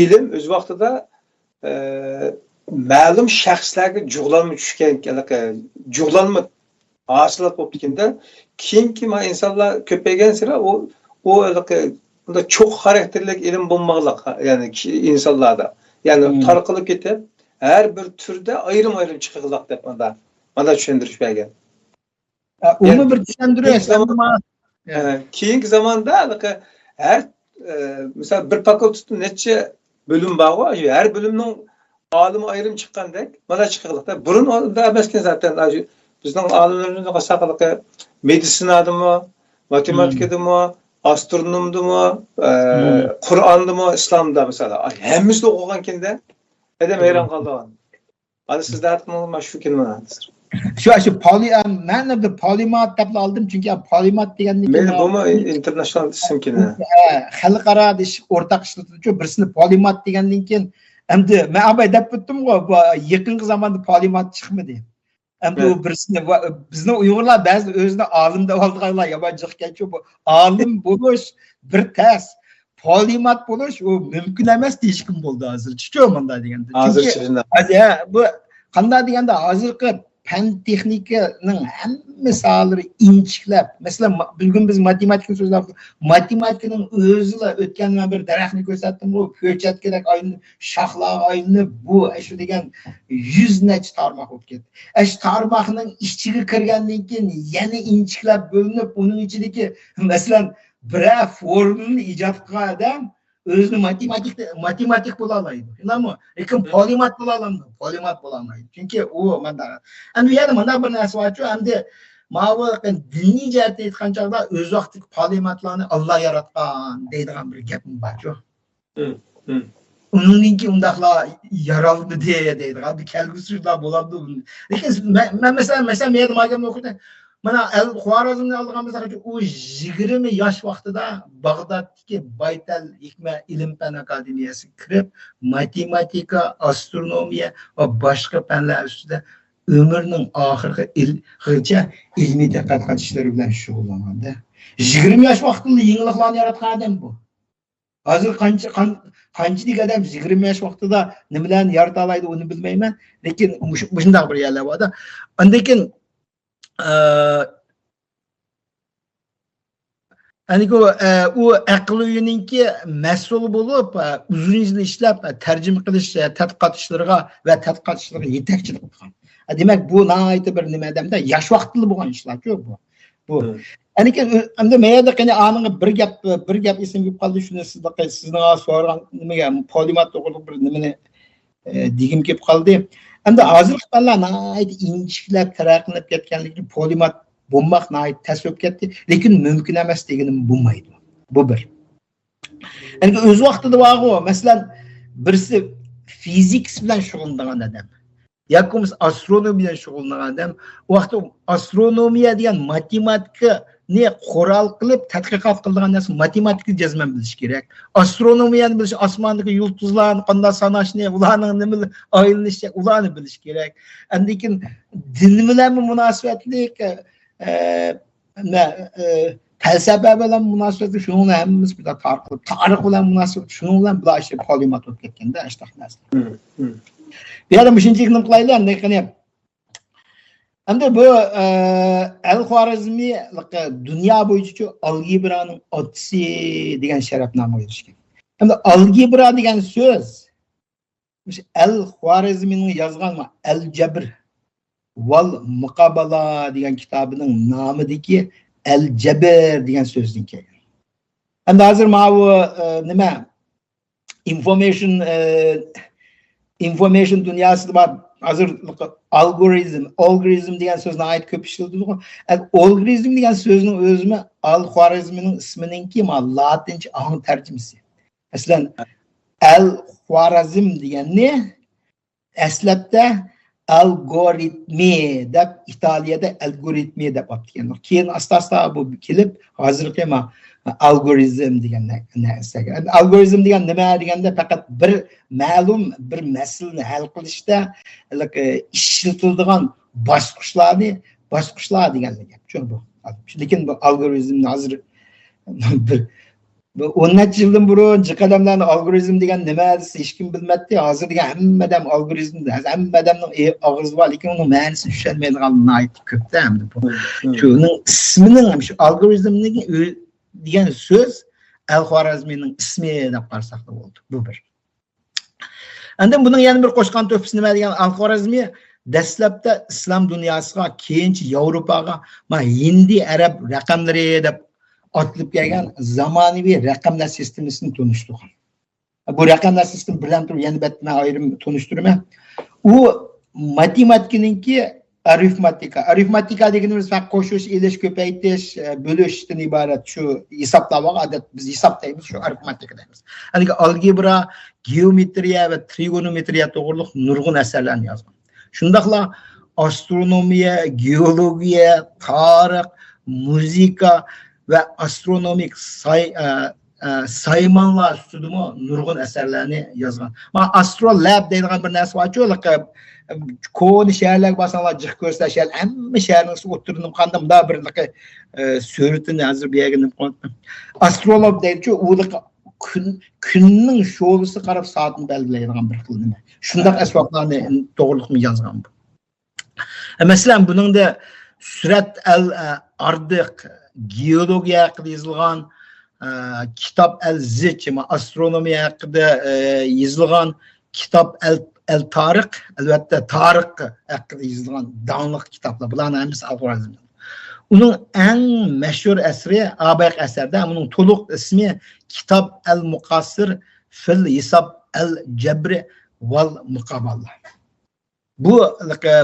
A: ilm o'z vaqtida ma'lum shaxslarga jug'lanma tushgan, jug'lanma hosil bo'lib ketganda, keyingi insonlar ko'paygan sira unda cho'q xarakterli ilm bo'lmoqlik, ya'ni insonlarda, ya'ni tarqalib ketib, har bir turda ayrim-ayrim chiqadilar deb mana tushuntirish bergan.
B: Uni bir tushundirish.
A: Keyingi zamonda har misol bir fakultetda necha bölüm bor, her bölümning olimi ayrim chiqqandek, mana chiqadilar. Burun unda emaskan zaten bizning olimlarimiz qasaqaligi meditsinadimi, matematikadimi, astronomdimi, Qur'ondimi, islomda mesela. Hammasi o'qigan kenda adam hayron qoldi. Ana sizlar aytmoqchi shu kelmayapti.
B: Shu men de polimat deb aldım çünkü polimat degandan
A: keyin bumi international ism keyin.
B: Xalqaro o'rtaq ishlatuvchi birisini polimat degandan keyin endi men abay deb bitdim-ku, yaqinqi zamonda polimat chiqmadi. Endi u birisini bizni Uyg'urlar ba'zi o'zini olim deb olganlar yabancıqkancha bu olim bo'lish bir tas. Polimat bo'lish u mumkin emas deyishkim bo'ldi hozircha menda deganda.
A: Hozircha.
B: Bu qanday deganda hozirgi fen texnikaning hamma sohalari inchiklab, masalan, bugun biz matematika so'zlab, matematikaning o'zida o'tgan bir daraxtni ko'rsatdim, bu ko'chat kerak aylanib, shoxlar aylanib, bu shu degan 100 necha tarmoq bo'lib ketdi. Shu tarmoqning ichiga kirgandan keyin yana inchiklab bo'linib, uning ichidagi masalan bir formulani ijod qilgan odam özünü matematik bo'laolmaydi. Shundaymi? Lekin polimat bo'laolmaydi. Polimat bo'laolmaydi. Chunki u menda. Endi yana mana bir narsa bor-ku, endi ma'vu diniy jihatdan aytgan chog'da o'z vaqtidagi polimatlarni Alloh yaratgan deydigan bir gapim bor-ku. Uningki undaqlar yaraldi deydigan bir kelgusilar bo'ladi. Lekin men mesela men nimaga o'qidim? Mana Xorazmni olganimizda u 20 yosh vaqtida Bag'doddagi Baytal Hikma ilm-fan akademiyasiga kirib, matematika, astronomiya va boshqa fanlar ustida umrining oxirigacha ilmiy tadqiqot ishlari bilan shug'ullanganda. 20 yosh vaqtida yangiliklarni yaratgan odam bu. Hozir qanchalik odam 20 yosh vaqtida nimalarni yarata oladi, uni bilmayman, lekin shunday bir yerlar bor-da. Undan keyin u aqliyoninki mas'ul bo'lib, uzun yil ishlab tarjima qilish tadqiqot ishlariga va tadqiqot ishlariga yetakchilik qilgan. Demak, bu nihoyatda bir nima demda yosh vaqtida bo'lgan ishlar-ku bu. Endi men yerda qani aning bir gap esimga qoldi, shuni sizning so'ragan nimaga polimat to'g'ri bir nimani degim kelib qoldi. Endi hozirgi fanlar nihoyat inchiklab taraqqiyot ketganligi polimat bo'lmoq nihoyat tas bo'lib ketdi, lekin mumkin emas deganim bo'lmaydi. Bu bir. Endi o'z vaqtida bor-ku, masalan, birisi fizik bilan shug'ullangan odam, yoki astronomiya bilan shug'ullangan odam, u vaqtda astronomiya degan matematika ne qo'ral qilib tadqiqot qilgan narsa matematika jazman bilish kerak. Astronomiyani bilish, osmondagi yulduzlarni qanday sanashni, ularning nima aylanishi, ularni bilish kerak. Lekin din bilan munosabatli falsafa bilan munosabatli shuni hammamiz bilan tarqib, tarix bilan munosabat shuni bilan bular polimat bo'lib ketganda ashtaq narsa. Bu yerda shunchalik nima qilaylar, lekin endi bu Al-Xorazmi dunyo bo'yicha algebraning otasi degan sharafnoma berishgan. Endi algebra degan so'z Al-Xorazmining yozgan al-jabr val muqabala degan kitobining nomidagi al jabr degan so'zdan kelgan. Endi hozir mana bu nima information dunyosida bor hozir algoritm degan so'zni ayt ko'p ishlatiladi. Algoritm degan so'zning o'zimi al-Xorazmiyning isminingki latincha ang tarjimasi. Aslan al-Xorazm deganni aslabda algoritmi deb Italiyada algoritmi deb atgan. Keyin asta-asta bu kelib hozirgi algoritm degan narsaga. Algoritm degan nima deganda faqat bir ma'lum bir masalani hal qilishda ishlatiladigan bosqichlar degan gap. Tushunib bu. Lekin bu algoritmni hozir bir 10 yildan burun jiqadamlarni algoritm degan nima desa hech kim bilmaydi. Hozir degan hammadam algoritm, hammadamning og'zi bor, lekin uning ma'nosini tushunmaydiganlarni aytib ko'pda hamda bu. Shuning ismining ham shu algoritmning degan so'z al-Xorazmiyning ismi deb qarsak da bo'ldi. Bu bir. Endi buning yana bir qo'shgan to'pisi nima degan al-Xorazmiy dastlabda islom dunyosiga, keyinchi Yevropaga hindi arab raqamlari deb atilib kelgan zamonaviy raqamlar sistemasini tunishtirgan. Bu raqamlar sistemi bilan turib yana batma ayrim tunishtirma. U matematikaninki arifmatika deganimiz faqat qo'shish, elish, ko'paytirish, bo'lishdan iborat shu hisoblarga odat biz hisoblaymiz, shu arifmatika deymiz. Ya'ni algebra, geometriya va trigonometriya to'g'riliq nurg'un asarlarni yozgan. Shundaqla astronomiya, geologiya, tarix, muzika ve astronomik saymanlar ustidimi nurg'un asarlarni yozgan. Mana astrolab deydigan bir narsa bor-ku, ko'ni shaharlarga borsanlar jiq ko'rsatsa shahar, hamma shaharning o'tirinib qanday bunda bir suratini hozir bu yerga nima qo'ydim. Astrolog deydi-ku, u kunning sho'lisi qarab soatni belgilaydigan bir xil nima. Shunday asboblarni to'g'riliqmi yozgan bu. Masalan, buningda surat al-ardiq geologiya haqida yozilgan, kitob al-zich, astronomiya haqida yozilgan, kitob al-tariq, albatta tariq haqida yozilgan donliq kitoblar. Bularning hammasi al-Xorazm. Uning eng mashhur asari, abayq asarda, uning to'liq ismi Kitob al-Muqassir fil hisob al-jabr val muqabala. Bu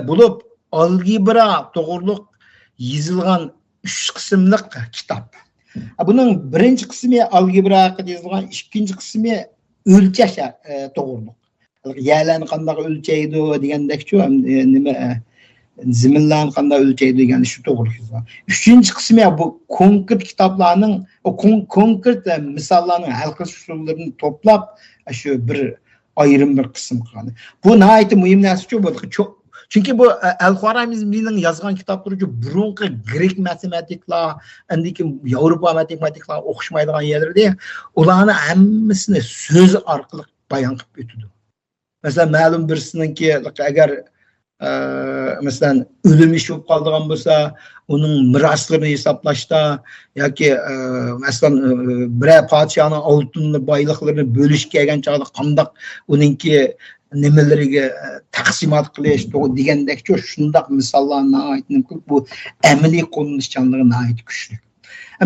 B: bo'lib algebra to'g'riliq yozilgan 3 qismliq kitob. Buning birinchi qismi algebra haqida yozilgan, ikkinchi qismi o'lchash to'g'riliq. Yerlarni qanday o'lchaydi degandek-ku, nima ziminlarni qanday o'lchaydi degan shu to'g'riliq yozilgan. Uchinchi qismi bu konkret kitoblarning, konkret misollarning hal qilish usullarini to'plab shu bir ayrim bir qism qilgan. Bu nihoyatda muhim narsa-ku, bu çünkü bu al-Xorazmiyning yozgan kitoblari burunqi grek matematiklar, indiki Yevropa matematiklar o'qishmaydigan yerlarda ularni hammasini so'z orqali bayon qilib o'tdi. Masalan, ma'lum birisininki agar masalan o'lim ish bo'lib qolgan bo'lsa, uning miroslarini hisoblashda yoki masalan bir podshohning oltin boyliqlarini bo'lish kelgan chog'da qanday uningki nimalariga taqsimot qilish degandek-ku shundoq misollarni aytib bu amaliy qo'llanishchanligi ayt kuchli.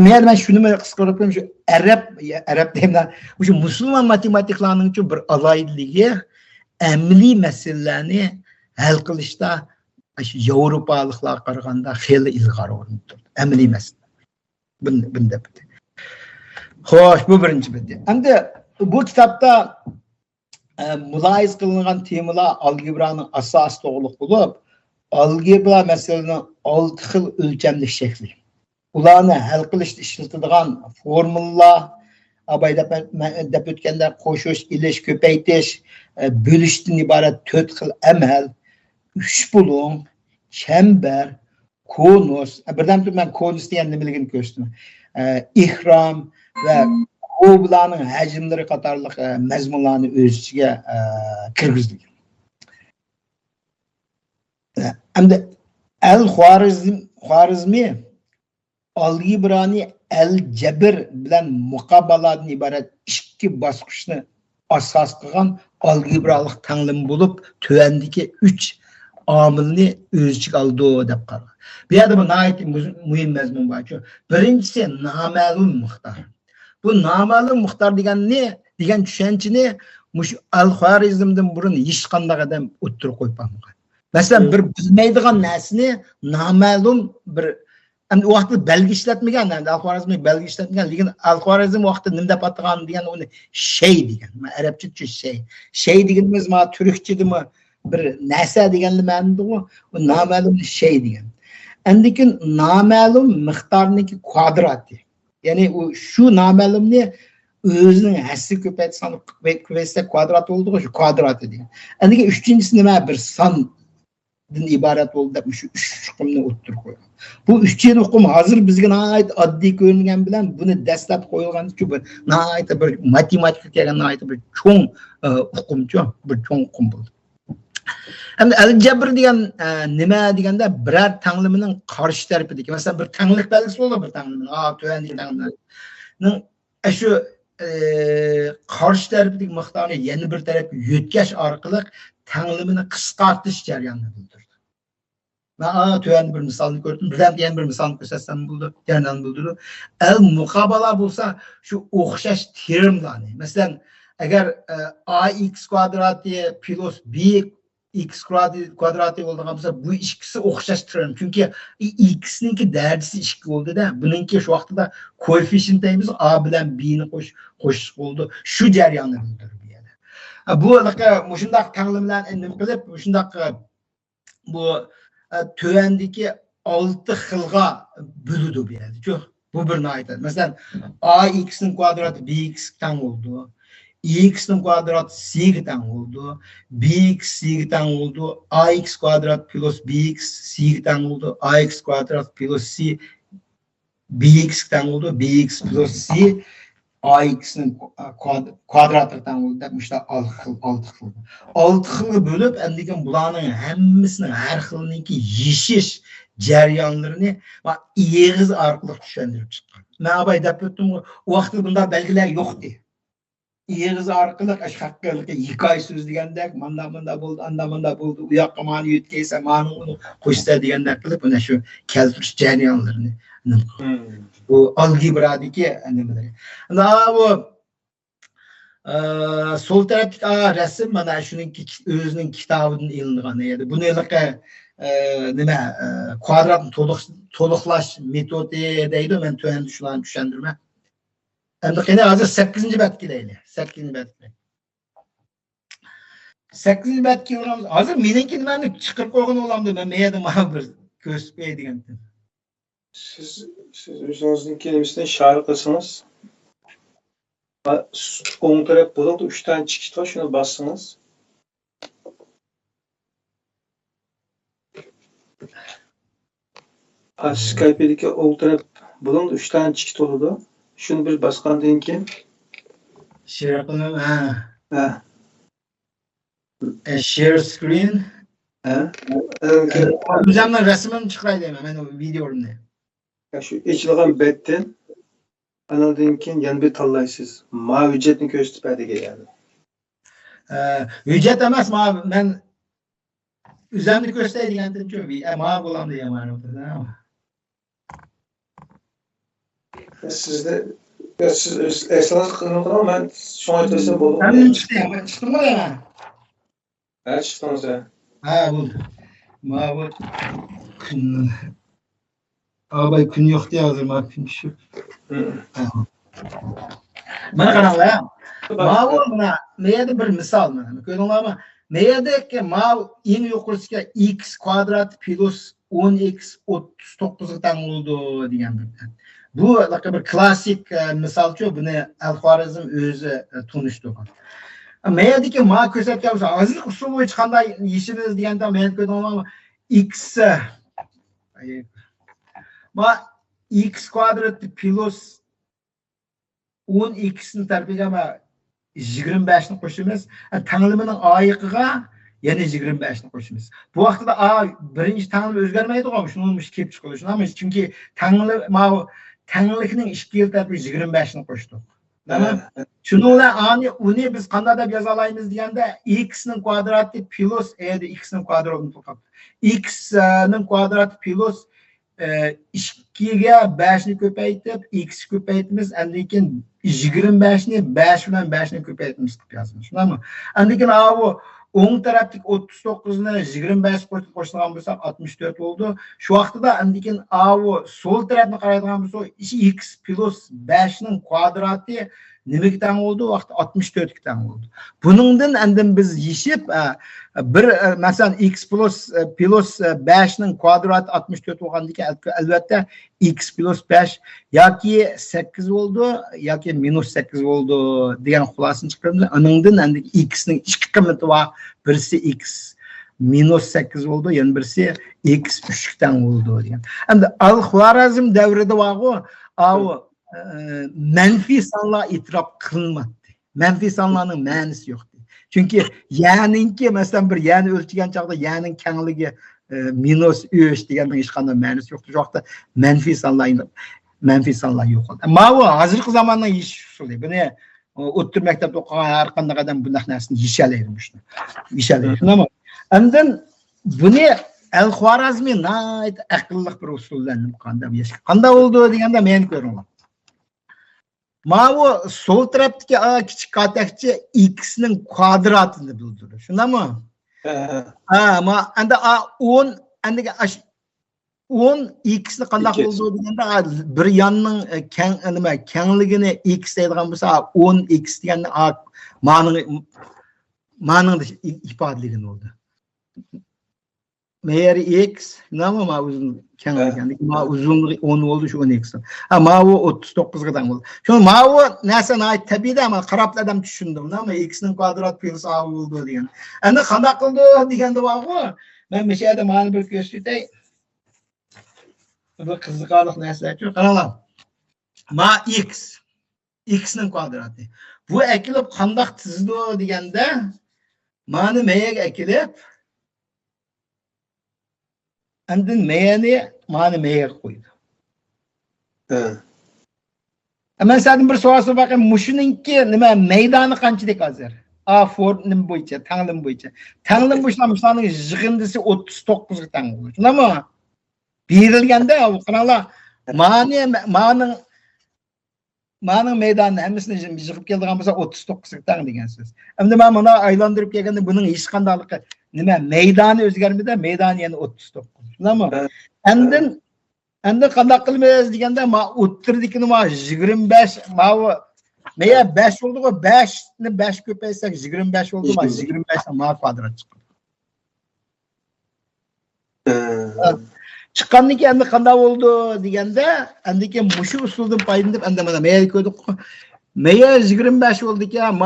B: Men shuni qisqartirib shu arab deyman, o'sha musulmon matematiklarning bir aloyidligi amaliy masalalarni hal qilishda Yevropaliklarga qaraganda xeyli ilg'or o'rin turdi. Amaliy masala. Bunda. Xo'sh, bu birinchi bitta. Endi bu kitobda muloyiz qilingan temalar algebraning asos to'g'riliq bo'lib, algebra masalaning 6 xil o'lchamli shakli. Ularni hal qilishda ishlatiladigan formulalar, abay deb o'tganda qo'shish, ilish, ko'paytirish, bo'lishdan iborat 4 xil amal, 3 bo'lum, chambar, konus. Birdan men konus degan nimaligini ko'rsataman. Ihrom va bularning hajmlari qatorliq mazmunlarni o'z ichiga kirgizgan. Endi al-Xorazmiy algebrani al-jabr bilan muqobaladan iborat 2 bosqichni asos qilgan algebralik tanglim bo'lib, tuvandagi 3 omilni o'z ichiga oldi deb qarang. Bu yerda bu nihoyatda muhim mazmun bor. Birinchisi noma'lum miqdor. Bu noma'lum miqdor degan tushunchani mush al-Xorizmdan burun hech qanday odam o'ttirib qo'ymagan. Masalan, bir bilmaydigan narsani noma'lum bir o vaqtda belgi ishlatmagan, al-Xorizmni belgi ishlatmagan, lekin al-Xorizm vaqtida nima deb atagan degan uni shay degan. Men arabcha tushunch shay. Shay deganimiz ma turkchadimi bir narsa deganli ma'noda u noma'lum shay degan. Andikin noma'lum miqdorniki kvadrati. Ya'ni u shu noma'lumni o'zining hassi ko'paytsa kvadrat bo'ldi, shu kvadrati degan. Andikin uchinchisi nima? Bir son iborat bo'ldi deb shu 3 raqamni o'ttirib qo'ygan. Bu 3 raqam hozir bizga nihoyat oddiy ko'ringan bilan buni dastlab qo'yilgan uchun bir nihoyat bir matematika degan nihoyat bir cho'ng uqumchi, bir cho'ng uqum bo'ldi. Endi al-jabr degan nima deganda biror tanglimining qarshi tarafidagi, masalan bir tanglik belgisi bo'ldi, bir tanglimin, tuvandagi tanglimin shu qarshi tarafidagi miqdorni yana bir tarafga yo'tkash orqali tanglimini qisqartish jarayonini bildirdi. Ben tüyen bir misalını gördüm. Birden diyen bir misalını göstersem buldu. Yerden buldu. El-mukabala bulsa şu okşaş terimlerini. Mesela eğer ax kvadratı plus bx kvadratı olduğunda mesela bu ikisi okşaş terim. Çünkü x'ninki derecesi 2 oldu da bununki şu vakti da koefficientimiz a bilen b'ni koşuş oldu. Şu jaryanı bildirir bir yere. Bu şundak tanımlar endim bilip şundak bu tövendeki 6 xilga bölüdü bir yerde. Çok bu bir naydı. Mesela ax'nin kvadratı bx tang oldu. X'nin kvadratı c'ga tang oldu. Bx c'ga tang oldu. Ax kvadrat plus bx c'ga tang oldu. Ax kvadrat plus c bx tang oldu. Bx plus c ax'nin kvadratı tang oldu. İşte 6 xil. 6 xilga bölüp endiken bularning hammasini har xilniki yeshish jarayonlarini va eg'iz orqali tushuntirib chiqqan. Men abay deb o'tdim, u vaqtda bunday belgilar yo'qdi. Eg'iz orqali shu haqiqatga hikoya so'zlagandek, manda bo'ldi, anda bo'ldi, u yoqqa mani yetkazsa, mani uni qo'shsa degandek qilib, mana shu keltirish jarayonlarini bu algebradagi nimalar. Bu sol taraftaki resim mana şunun özünün kitabının ilingan edi. Bunu nima kvadratni to'liqlash metodi deydi. Men to'yanda shularni tushundirman. Endi qani hozir 8-bet kelaylik. 8-bet. 8-bet kelamiz. Hozir meniki nimani chiqirib qo'ygan bo'lamdi. Men meyada mana bir ko'rsatmay degan.
A: Siz o'zingizniki nimasini ishora qilsangiz o'ng taraf bo'ladi, 3 tane chikit var, shuni bossangiz. Skype'deki o'ng taraf bo'ladi, 3 tane chikit bo'ladi. Shuni bir bosgandan keyin
B: share qilaman. Share screen. O'zimning rasmimni chiqaray deyman, men videomni.
A: Shu ichilgan betdan anadan keyin yana bir tanlaysiz. Ma hujjatni ko'rsatadiga yani.
B: Hujjat emas, men o'zimni ko'rsatadigandim-ku. Ma bo'lam deyman.
A: Siz esas qilgan men shuni aytsam bo'ladi.
B: Men chiqdimmi deyman.
A: Chiqdingiz.
B: Bo'ldi. Ma bu kun abay kun yo'q deyapti, men kun shu. Mana qaranglar. Ma'lum mana meyada bir misol mana. Ko'rdinglarmi? Meyadagi mal eng yuqorisiga x kvadrat plus 10x 39 ga teng bo'ldi degan bir. Bu bir klassik misolchi, buni al-Xorizm o'zi tunishtirgan. Meyadagi ma ko'rsatgan bo'lsa, hozir usul bo'yicha qanday yeshimiz deganda men ko'rdinglarmi? X ma x kvadrat plus 10x'ni tarbiyaga 25 ni qo'shamiz. Tanglimining oyiqiga yana 25 ni qo'shamiz. Bu vaqtda birinchi tanglim o'zgarmaydi-ku, shuni kelib chiqadi. Chunki tanglikning 2 yil tarbiya 25 ni qo'shdik. Tamam. Şununla ani uni biz qanday deb yoza olamiz deganda x'ning kvadrati plus x'ning kvadratini to'qib. X'ning kvadrati plus 2'ga 5'ni ko'paytib, x ko'paytimiz, lekin 25'ni 5 bilan 5'ni ko'paytimiz deb yozamiz. Shundaymi? Lekin bu o'ng tarafdagi 39'ni 25 qo'shib qo'shilgan bo'lsa 64 bo'ldi. Shu vaqtida lekin bu sol tarafni qaraydigan bo'lsa x plus 5'ning kvadrati nimaga teng bo'ldi? Vaqt 64 ga teng bo'ldi. Buningdan endi biz yishib bir masalan x plus 5'ning kvadrati 64 bo'lgandan albatta x plus 5 yoki 8 bo'ldi yoki minus 8 bo'ldi degan xulosani chiqaramiz. Uningdan endi x'ning ikki qiymati bor. Birisi x minus 8 bo'ldi, yana birisi x 3 ga teng bo'ldi degan. Endi Al-Xorazm davrida bor-ku, manfiy sonlar e'tirof qilinmadi. Manfiy sonlarning ma'nosi yo'q. Chunki ya'ninki masalan bir ya'ni o'lchagan chaqda ya'ning kengligi minus 3 deganning hech qanday ma'nosi yo'q. Shu vaqtda manfiy sonlar yo'q. Bu hozirgi zamonning ish usuli. Buni o'ttir maktabda o'qigan har qanday odam bunday narsani yeshalaydi shuni. Shunami? Undan buni Al-Xorazmi nayt aqlli bir usullanib qanday bo'ldi deganda men ko'raman. Bu sol tarafdagi kichik katakchi x'ning kvadratini bildiradi. Shundami? Endi 10 endiga 10 x'ni qanday bo'ldi deganda bir yonning kengligini x deydigan bo'lsa 10 x deganni ma'noda ifodalangan bo'ldi. Meğer x nima uzun kengligi, uzunluğu 10 oldu şu 10 x. Bu 39 ga teng bo'ldi. Shuni bu narsa tabiiy ama qarab adam tushundim, nima x'ning kvadrat plus a bo'ldi degan. Endi qanday qildi deganda bor-ku, men bu yerda ma'ni bir ko'rsatay. Bu qiziqarli narsa-ku. Qaranglar. X'ning kvadrati. Bu ekilib qanday tizdi deganda ma'ni mega ekilib endi ma'ni mega qo'ydi. Men sizdan bir savol so'rayman. Mushuninki nima maydoni qanchalik hozir? Form bo'yicha, tanglim bo'yicha. Tanglim bo'yicha yig'indisi 39 ga teng bo'ldi. Shundami? Berilganda qaranglar, ma'ning maydonni hammasini yig'ib keladigan bo'lsa 39 ga teng degan so'z. Endi men buni aylantirib kelganda buning hech qandayligi nima maydoni o'zgarmadi, maydoni yana 39. Shundami? Endi qanday qilmaymiz deganda o'ttirdikini 25 meya 5 bo'ldi-ku, 5 ni 5 ko'paysak 25 bo'ldi, 25 dan kvadrat chiqdi. Chiqqandan keyin endi qanday bo'ldi deganda, endi keyin mushu usuldan foydalanib endi mana meya ko'rdik. Meya 25 bo'ldi ekan,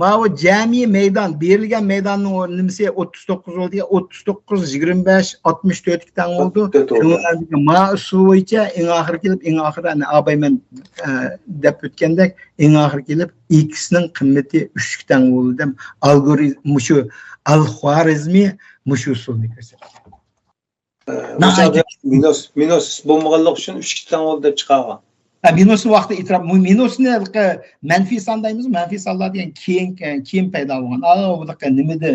B: bu jami maydon, berilgan maydonning o'rnimisi 39 bo'ldi. 39 25 64 ga teng bo'ldi. Ma usul bo'yicha eng oxir kelib, eng oxirda abayman deb o'tgandek, eng oxir kelib x'ning qiymati 3 ga teng bo'ldi deb algoritm mushu Al-Xorazmi mushu usulni ko'rsatdi.
A: Minus bo'lmaganlik uchun 3 ga teng bo'ldi deb chiqargan.
B: Minus vaqti e'tirof, minusni manfiy son deymiz, manfiy sonlar degan keyin paydo bo'lgan. Bu nimada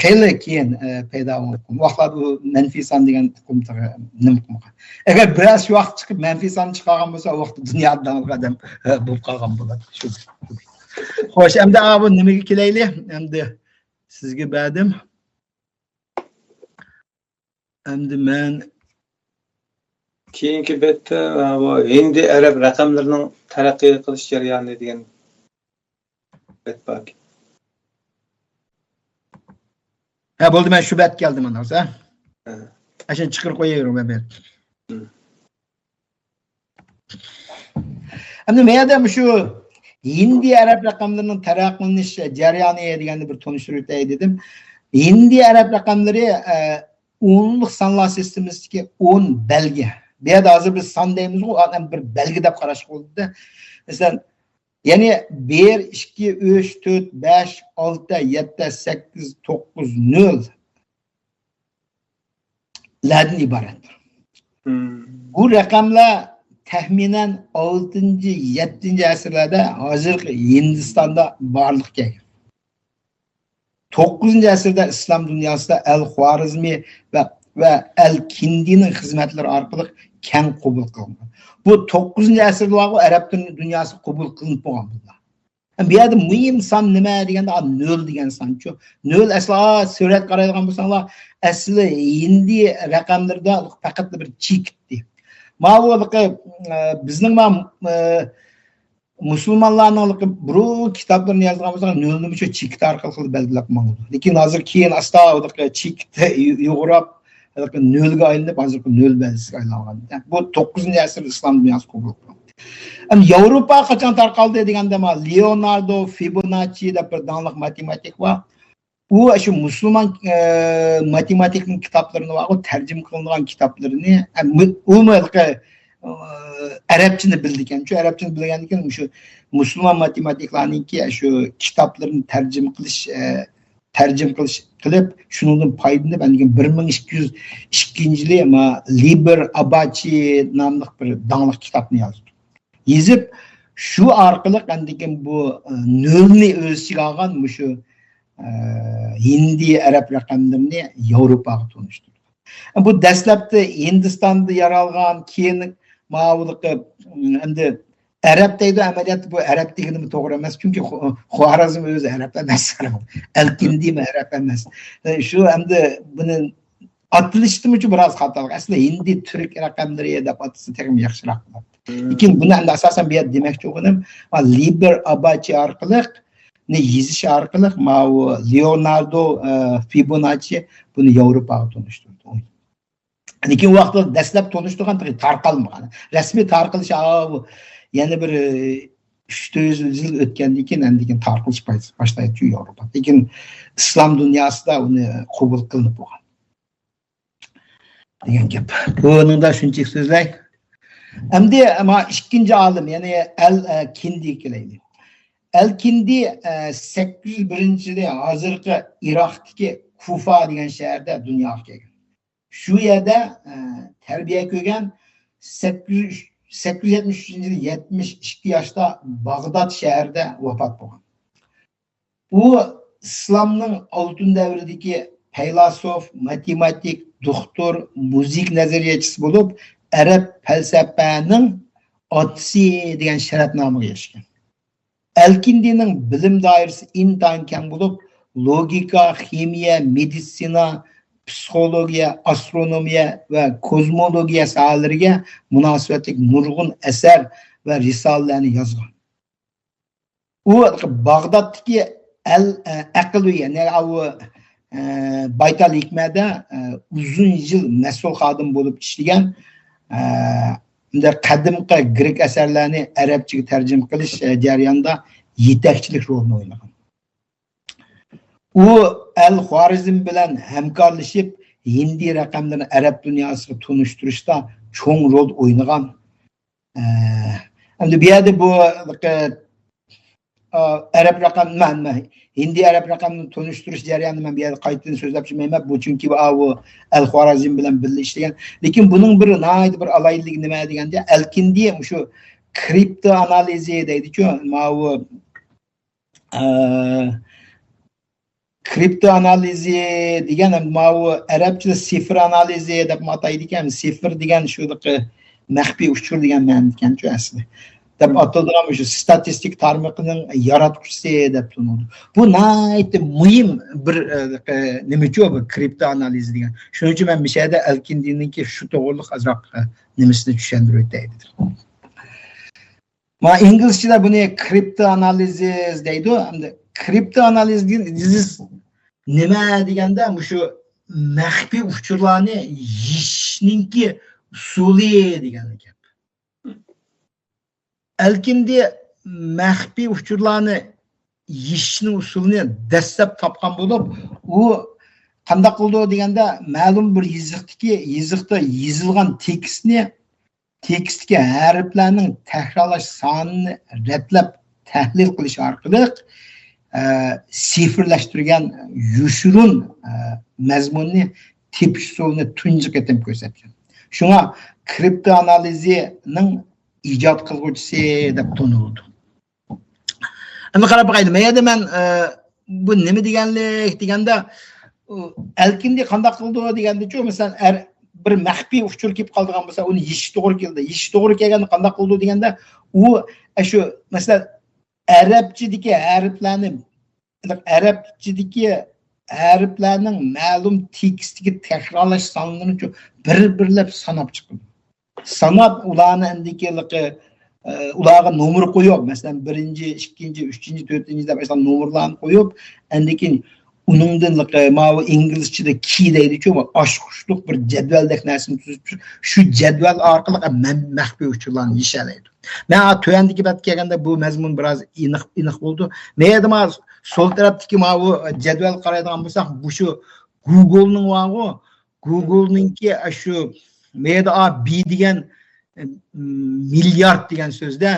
B: xeyli keyin paydo bo'lgan. Vaqtlarda u manfiy son degan qumtig'i nima qilgan. Agar biroz vaqt chiqib manfiy son chiqargan bo'lsa, u vaqtda dunyodan odam bo'lib qolgan bo'ladi. Xo'sh, endi bu nimaga kelaylik? Endi sizga berdim. Endi men
A: keyingi betda hindi arab raqamlarining taraqqiy qilish jarayoni degan bet bor.
B: Bo'ldi, men shu bet keldim mana hozir. Ashun chiqirib qo'yaveraman men. Endi men ham shu hindi arab raqamlarining taraqqiyinish jarayoni deganni bir tunishtirib o'tay dedim. Hindi arab raqamlari 10'lik sonlar sistemasidagi 10 belgi. Bu yerda hozir biz son deymiz, u bir belgi deb qarash bo'ldi. Masalan, ya'ni 1 2 3 4 5 6 7 8 9 0 lardan iborat. Bu raqamlar təxminən 6-cı, 7-ci əsrlərdə hazırki Hindistanda barlıq gəlgan. 9-cu əsrdə İslam dünyasında Əl-Xvarizmi və Əl-Kindi'nin xizmətləri arqılıq kən qəbul qılınған. Bu 9-cu əsrdə Ərəb dünyası qəbul qılınıb bolğan bunlar. Bu yerdə mühim san nima deganda nol degan san şu. Nol asla surat qaraydigan bolsanglar, asli hindi raqamlarda faqat bir chekdi. Ma'lumki bizning musulmonlarning bu kitoblarni yozgan bo'lsa, nolni shu chekda orqali belgilab qo'ygan. Lekin hozir keyin asta chekda yo'g'irab nolga aylanib, hozir nol belgisiga aylangan. Bu 9-asr islom dunyosi qabul qilgan. Yevropa qachon tarqaldi deganda Leonardo Fibonacci deb bir donliq matematik bor. U shu musulmon matematikning kitoblarini va tarjima qilingan kitoblarini umumiy arabchani bildi ekan. Shu arabchani bilgan ekan, shu musulmon matematiklarningki shu kitoblarini tarjima qilib, shundan foydalanib, andigan 1202-yili Liber Abaci nomli bir donliq kitobni yozdi. Yezib shu orqali andigan bu nolni o'z ichiga olgan shu hindi arab raqamlarini Yevropaga tunishtirdi. Bu dastlabda Hindistonda yaralgan, keyin ma'lumki endi arab deydi, amaliyotda bu arab degani to'g'ri emas, chunki Xorazm o'zi arab emas, Al-Kindi arab emas. Shu endi buni atilishdi uchun biroz xatolik. Aslida hindi turk raqamlari deb atsa ham yaxshiroq bo'ladi. Lekin buni endi asosan bu yerda demoqchi bo'lganim, Liber Abaci orqali yezish orqali Leonardo Fibonacci buni Yevropaga tunishtirdi. Lekin vaqtda dastlab tunishtirgan tarqalmagan. Rasmiy tarqalish yana bir 300 yil o'tgandan keyin andigan tarqalish boshlaydi Yevropa. Lekin islom dunyosida uni qabul qilinib bo'lgan. Degan gap. Buningda shunchalik so'zlay. Endi ikkinchi olim, ya'ni Al-Kindi kelaylik. Al-Kindi 801-yili hozirgi Iroqdagi Kufa degan shaharda dunyoga kelgan. Shu yerda tarbiya ko'rgan, 873-yili 72 yoshda Bag'dod shahrida vafot bo'lgan. U islomning oltin davridagi faylasuf, matematik, doktor, muzik nazariyachisi bo'lib, arab falsafaning otasi degan sharafnomiga erishgan. Al-Kindining bilim doirasi intayin keng bo'lib, logika, ximiya, meditsina, psixologiya, astronomiya va kozmologiya sohalariga munosabatli nurg'un asar va risolalarni yozgan. U Bag'doddagi Al-Aqliya, Baytal Hikmada uzun yil mas'ul xodim bo'lib ishlagan, qadimgi grek asarlarni arabchaga tarjima qilish jarayonida yetakchilik rolini o'ynagan. U Al-Xvarizm bilan hamkorlashib, hindi raqamlarini arab dunyosiga tunishtirishda cho'ng rol o'ynagan. Endi bu yerda bu arab raqamlarni, hindi arab raqamini tunishtirish jarayonini men bu yerda qaytadan so'zlab chiqmayman, bu chunki bu Al-Xvarizm bilan birga ishlagan. Lekin buning bir naydi bir alayligi nima deganda, Al-Kindi shu kripto analizi deydi-ku, kripto analizi degan arabchada sifr analizi deb ataydi ekan. Sifr degan shu maxfiy uchur degan ma'no ekan-ku asli. Deb atalgan shu statistik tarmoqning yaratuvchisi deb tushunadi. Bu nayt muhim bir nimachu bu kripto analiz degan. Shuning uchun men mishada Al-Kindiningki shu to'g'riliq azroq nimasini tushuntirib o'taydi. Ma inglizchada buni kripto analiz deydi. Endi kripto analiz nima deganda shu maxfiy uchurlarni yechishninki usuli degan gap. Al-Kindi maxfiy uchurlarni yechishning usulini dastlab topgan bo'lib, u qanday qildi deganda, ma'lum bir yozishda yozilgan tekstdagi harflarning takrorlash sonini ratlab tahlil qilish orqali sifirlashtirgan yushurun mazmunni tepish usulini tunji qatim ko'rsatgan. Shunga kripto analizining ijod qilguvchisi deb tanildi. Endi qarab boqaylik. Meyda men bu nima deganlik deganda Elkindi qanday qildi deganda-chi, masalan, bir maxfiy uchur kelib qoldigan bo'lsa, uni yeyish to'g'ri keldi. Yeyish to'g'ri kelganda qanday qildi deganda, u shu masalan arabchidagi harflarni harflarning ma'lum tekstga takrorlash sonlarini bir-birlab sanab chiqdi. Sanab ularni endikiligi ularga nomer qo'yib, masalan 1-chi, 2-chi, 3-chi, 4-chi deb masalan nomerlarni qo'yib, endikin uningdan ma'lum inglizchada key deydi-ku, oshqushliq bir jadvaldek narsani tuzib, shu jadval orqali maxfiy uchurlarni yishalaydi. Men to'yandagi bat kelganda bu mazmun biroz aniq bo'ldi. Men edim sol tarafdagi ma'lum jadval qaraydigan bo'lsak, bu shu Google'ning vaqo, Google'ningki shu meyda B degan milyard degan so'zda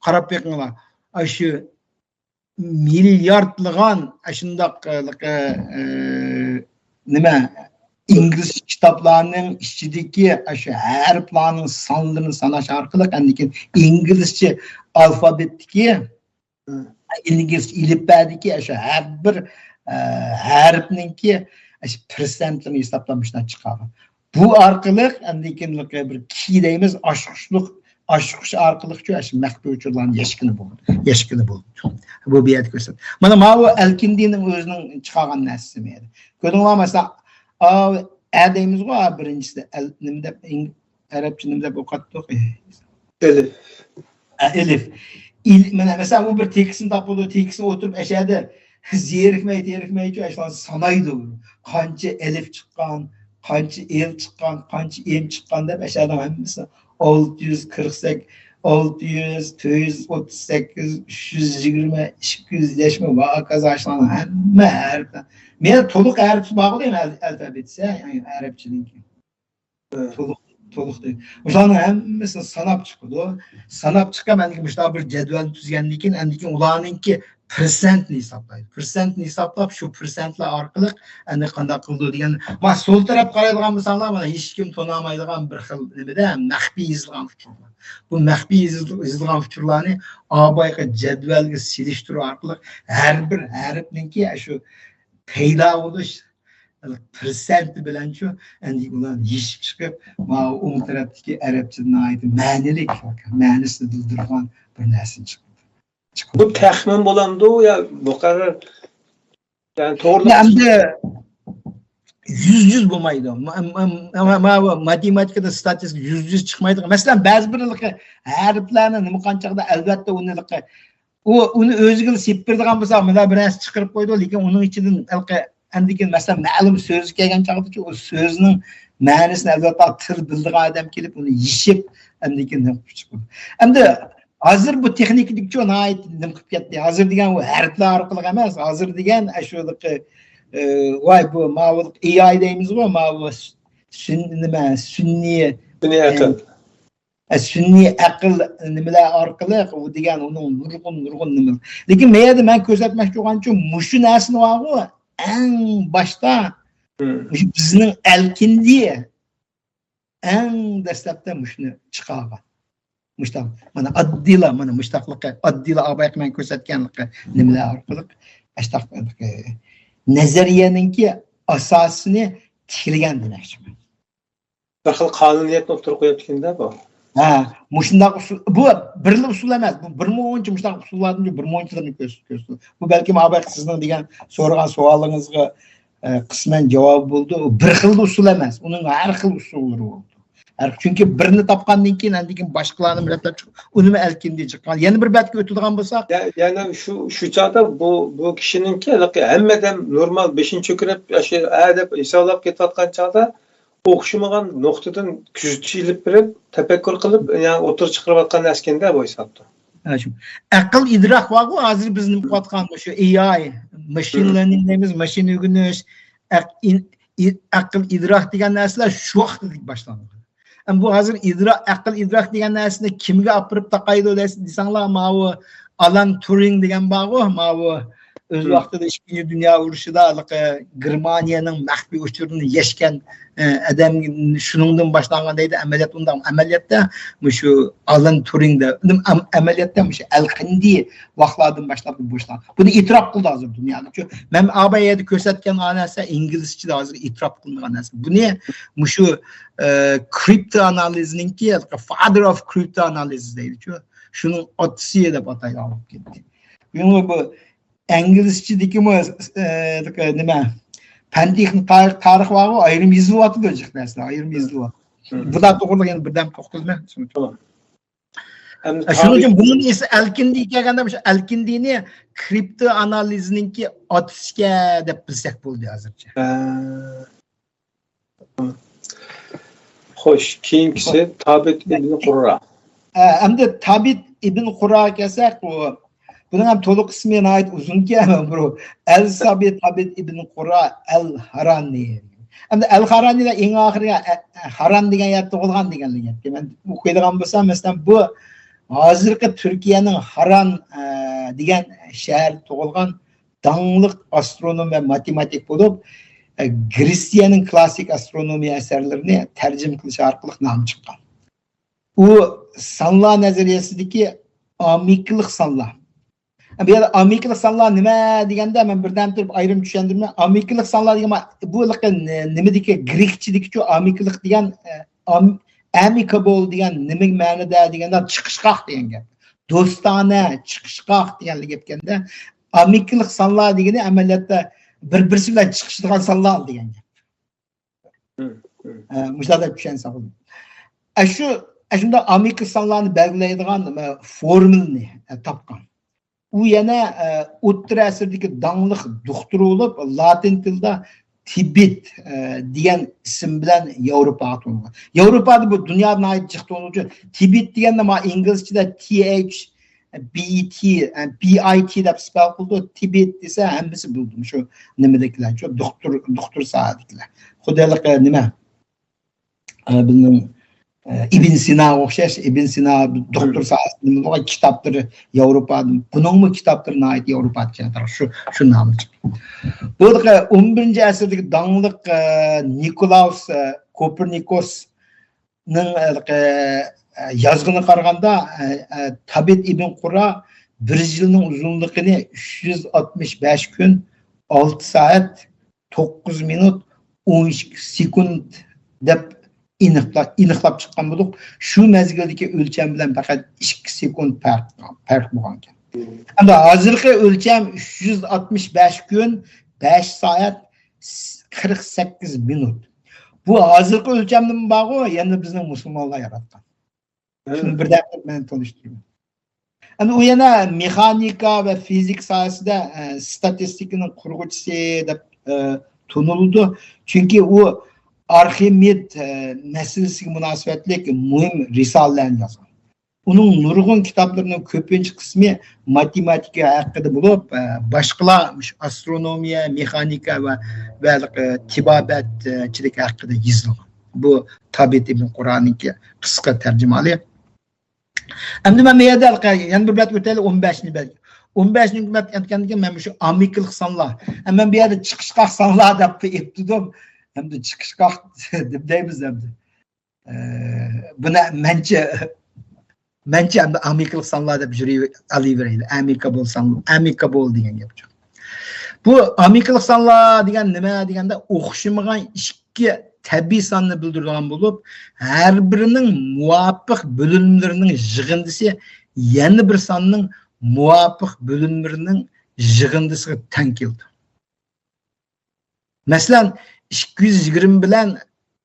B: qarab beqinglar. Shu milyardlagan shundaq nima ingliz kitoblarning ichidagi shu harflarning sonlarini sanash orqali andikin inglizcha alfabetdagi ingliz ilifbadagi shu har bir harfningki shu persentini hisoblamishdan chiqadi. Bu orqali andikin bir key deymiz, oshqush orqali shu maxfiy uchurlarni yashkini bo'ldi. Bu biyat ko'rsat. Mana bu Elkindining o'zining chiqargan narsasi edi. Ko'rdinglar masalan, deymiz-ku birinchisi nimda arabcha nimda o'qatdik. Elif. Mana masalan bu bir tekstni topildi, tekstni o'tirib ashada zerikmay ashlar sanaydi. Qancha elif chiqqan, qancha el chiqqan, qancha em chiqqan deb ashada hammasi 648, 600, 438, 320, 220 va kazashlarning hamma harfi. Men to'liq harf bor deyman alfabetsi, ya'ni arabchininki. To'liq deydi. Ularning hammasini sanab chiqdi. Sanab chiqqan shunaqa bir jadval tuzgandan keyin, andikin ularningki persentni hisoblaydi. Persentni hisoblab, shu persentlar orqali endi qanday qildi degan. Mana sol taraf qaraydigan bo'lsanglar, mana hech kim to'namaydigan bir xil nimada maxfiy yozilgan uchurlar. Bu maxfiy yozilgan uchurlarni obayga jadvalga silishtirish orqali har bir harfningki shu paydo bo'lish persenti bilan shu endi ular yeshib chiqib, mana u tarafdagi arabchadan aytib ma'nisini bildirgan bir narsa chiqdi.
A: Bu taxmin bo'lamdi ya muqarrar. Yani to'g'ri.
B: Endi 100 bo'lmaydi. Matematikada statistik 100 chiqmaydi. Masalan, ba'zi bir harflarni nima qanchaqda albatta uni o'ziga sepirdigan bo'lsa, mana bir narsa chiqarib qo'ydi, lekin uning ichidan andikin masalan ma'lum so'z kelgan chog'da o so'zning ma'nosini albatta til bildigan odam kelib uni yishib andikin chiqdi. Endi hozir bu texniklikcha nima qilib ketdi. Hozir degan u harflar orqali emas, hozir degan shu voy bu ma'lum AI deymiz-ku, ma'lum sunniy aql nimalar orqali u degan uning nurg'un nima. Lekin men ko'rsatmoqchi bo'lgancha mushu narsani vaqo eng boshda bizning Elkindi eng dastlabda mushuni chiqargan. Mushtaq mana addila mana mushtaqlikqa addila obayq men ko'rsatganlikqa nimalar orqali ashtaq nazariyaninki asosini tikilgan demoqchiman.
A: Bir xil qonuniyatni o'tirib qo'yayotganda bu.
B: Mushundaq usul bu birli usul emas. Bu 1000 mushtaq usullardan 1000-chilarni ko'rsatdi. Bu balki obayq sizning degan so'ragan savolingizga qisman javob bo'ldi. Bir xil usul emas. Uning har xil usullari bo'ldi. Çünkü birini topgandan keyin andikin boshqalarni bilatlab chiqib, uni Elkindi chiqqan. Yana bir batga o'tadigan bo'lsak,
A: yani shu chog'da bu kishininki hammadan normal 5-ko'rib deb hisoblab ketayotgan chog'da o'xshamagan nuqtadan kuzatib berib, tafakkur qilib, yani o'tir chiqarayotgan naskenda bu hisobda.
B: Aql idrok va hozir bizni qilayotgan shu AI, machine learning deymiz, machine o'rganish, aql idrok degan narsalar shu vaqtda boshlandi. Bu hozir aql idrok degan narsani kimga olib borib taqaydi desanglar, mana Alan Turing degan bor-ku, mana öz vaqtida 2. Dünya urushida Germaniyaning maxfiy uchurini yashgan adam shuningdan boshlangan deydi amaliyot undan amaliyotda shu Alan Turingda amaliyotda shu Al-Qindi vaqtlardan boshlab boshlangan. Buni e'tirof qildi hozir dunyoda. Men AB'da ko'rsatgan narsa inglizchada hozir e'tirof qilingan narsa. Buni shu kripto analizningki father of crypto analysis deydi. Shuning otasi deb ataydi olib ketdi. Bu İngilizce'deki nima Pan-texnik tarix var o ayrım yazılıvatı diyecek mesela ayrım yazılıvatı. Bu da doğru yani birden toxtalma.
A: Tamam.
B: Şunun için bunun ise Al-Kindi kelganda şu Al-Kindini kripto analizininki atışga deb bilsak bo'ldi hozircha.
A: Xo'sh, keyingisi Tabit ibn Qurra.
B: Endi Tabit ibn Qurra kelsak o bunun ham to'liq ismi ait uzunki bu Al-Sabit Tabit ibn Qurra Al-Harani. Endi Al-Harani eng oxirgi Haran degan yerda tug'ilgan deganligi. Men o'qiydigan bo'lsam, masalan bu hozirgi Turkiyaning Haran degan shahar tug'ilgan dangliq astronom va matematik bo'lib, Gretsiyaning klassik astronomiya asarlarini tarjim qilish orqali nom chiqqan. U sonlar nazariyasidagi amiklik sonlar. Bu yerda amiklik sonlar nima deganda men birdan turib ayrim tushundirman. Amiklik sonlar degan bu nimadagi grekchidagi amiklik degan amicable degan nima ma'noda deganda chiqishqoq degan gap. Do'stona chiqishqoq deganlik aytganda amiklik sonlar degani amaliyotda bir-birisi bilan chiqishadigan sonlar degan gap. Mushlarda tushunsa bo'ladi. Shunda amiklik sonlarni belgilaydigan formulni topgan. U yana o'rta asrdagi dangliq doktor bo'lib, latin tilida Tibet degan ism bilan Yevropaga to'lgan. Yevropada bu dunyoda ait jiqto'nuvchi Tibet deganda ma inglizchada BIT deb spell qildi. Tibet desa hammasi bildim. Shu nimadagilar, shu doktor saatliklar. Xudolik nima? Bilmem Ibn Sina o'xshash Ibn Sina doktor saatning kitoblari Yevropada, buning kitoblariga ait Yevropada shu nom chiqdi. Bu 11-asrdagi dangliq Nikolaus Kopernikusning yozg'ini qaraganda Tabit ibn Qurra 1 yilning uzunligini 365 kun 6 soat 9 minut 12 sekund deb iniqlab chiqqan bo'lib, shu mezgildagi o'lcham bilan faqat 2 sekund farq bo'lgan ekan. Endi hozirgi o'lcham 365 kun 5 soat 48 minut. Bu hozirgi o'lchamdan bog'i yana bizning musulmonlar yaratgan. Shuni birdan men to'lishtiraman. Endi u yana mexanika va fizik sohasida statistikaning qurg'uvchisi deb tanildi. Chunki u Arximed meselesiga munosabatli muhim risolalarni yozgan. Uning nurg'un kitoblarining ko'pincha qismi matematika haqida bo'lib, boshqalar astronomiya, mexanika va tibobatchilik haqida yozilgan. Bu Tabit ibn Qur'oniki qisqa tarjimali. Endi men yerda yana bir bilan o'taylik 15-ni. 15-ni bilan aytganimda men shu amiklik sonlar. Men bu yerda chiqishqoq sonlar deb aytdim. Hem de çıkışqoq deb deymiz endi. Buni mencha endi amiklik sonlar deb yuraverayli. Amicable degan gap. Bu amiklik sonlar degan nima deganda o'xshamagan ikki tabiiy sonni bildirgan bo'lib, har birining muvofiq bo'linmalarining yig'indisi yana bir sonning muvofiq bo'linmalarining yig'indisiga teng keldi. Masalan 220 bilan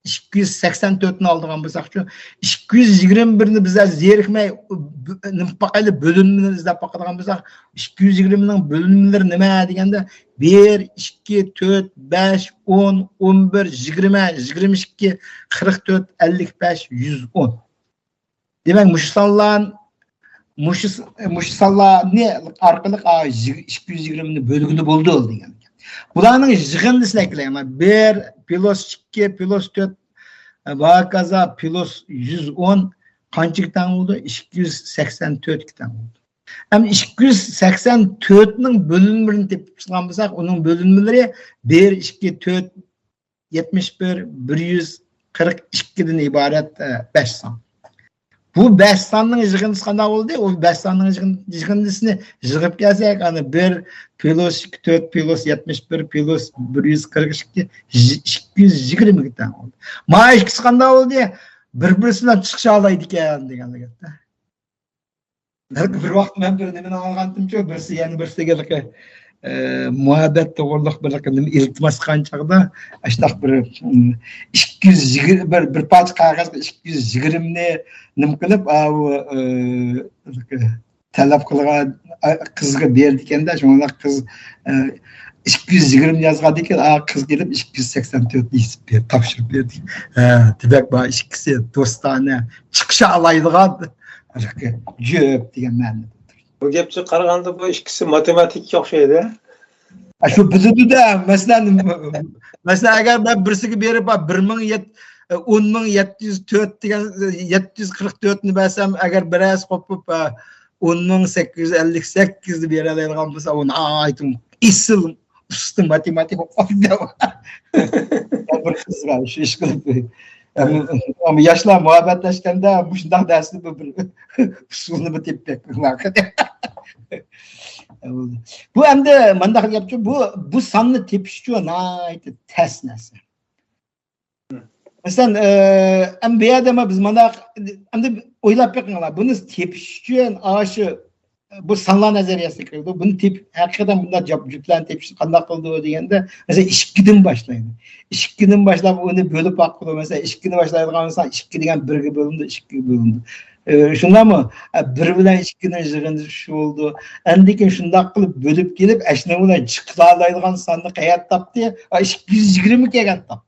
B: 284 ni oldigan bo'lsak-chi, 221 ni bizlar zerikmay nimaqayli bo'linmani izlab boqadigan bo'lsak, 220 ning bo'linmalari nima deganda 1, 2, 4, 5, 10, 11, 20, 22, 44, 55, 110. Demak, mush sonlarni orqali 220 ni bo'lgili bo'ldi degan. Bularning yig'indisilar ama 1 plus 2 plus 4 va kaza plus 110 qancha tang bo'ldi? 284 tang bo'ldi. Hem 284'ning bölünmelerini tepip çıkan bolsak, onun bölünmeleri 1, 2, 4, 71, 142'den ibaret 5 san. Bu 5 sanның yığıntısı qanday oldu? O 5 sanның yığıntısını yığıp gelsak, hani 1 plus 2, 4 plus 71 plus 142, 220 tane oldu. Ma ikisi qanday oldu? Bir-birisinden çıkışa alaydı ekan degan gapda. Bir vaqt men bir nimani olgandim-ku, birisi yana birisiga muhabbet to'g'riliq bir iltimos qilgan chog'da ashtaq bir 220 bir parcha qog'ozga 220 ni nim qilib talab qilgan qizga berdi ekanda, shunda qiz 220 yozgan ekan, qiz kelib 284 yozib berdi, topshirib berdi. Demak, bu ikkisi do'stona chiqisha oladigan jo'p degan ma'noda.
A: Bu gapga qaraganda bu ikkisi matematikka o'xshaydi.
B: Shu bizda masalan agar men birisiga berib 10.704 degan 744 ni bersam, agar biroz qo'pib 10.858 ni bera oladigan bo'lsa, uni aytim isil usta matematik o'qiydi. Bir qizga shu ish qilib. Ama yoshlar muhabbatlashganda bu shunday darsni bir usulni bitib bu endi manda gapchi, bu sanni tepish uchun aytib tez narsa. Masalan, bu yerda biz mana endi o'ylab beqinglar, buni tepish uchun shu bu sanlar nazariyasiga kirdi. Buni haqiqatan bunday juplarni tepish qanday qildi deganda, masalan 2 dan boshlaydi. 2 dan boshlab uni bo'lib boqdi. Masalan 2 ni boshlaydigan bo'lsa, 2 degan 1 ga bo'lindi, 2 ga bo'lindi. Shundami? 1 bilan 2 ning yig'ini shu bo'ldi. Endi keyin shunday qilib bo'lib kelib, ashna bilan chiqalaydigan sanni qayerda topdi? 220 kelgan topdi.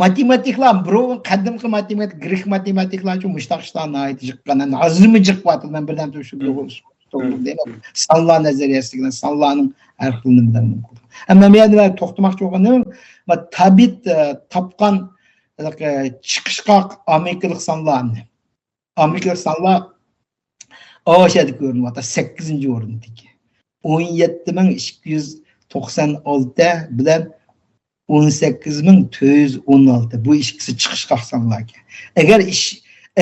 B: Matematiklar, birov qadimgi matematik, grek matematiklar uchun mushtaqishlarni aytib chiqqan. Hozirmi chiqyapti, men birdan shu to'g'ri sanlar nazariyasiga, sanlarning har xil nimalarni. Ammo men yana to'xtamoqchi bo'lganim, tabiat topgan chiqishqoq amerikalik sanlarni. Amerikalik sanlar o'shada ko'rinyapti, 8-o'rindagi. 17.296 bilan 18.416 bu ikkisi chiqishqoq sanlar.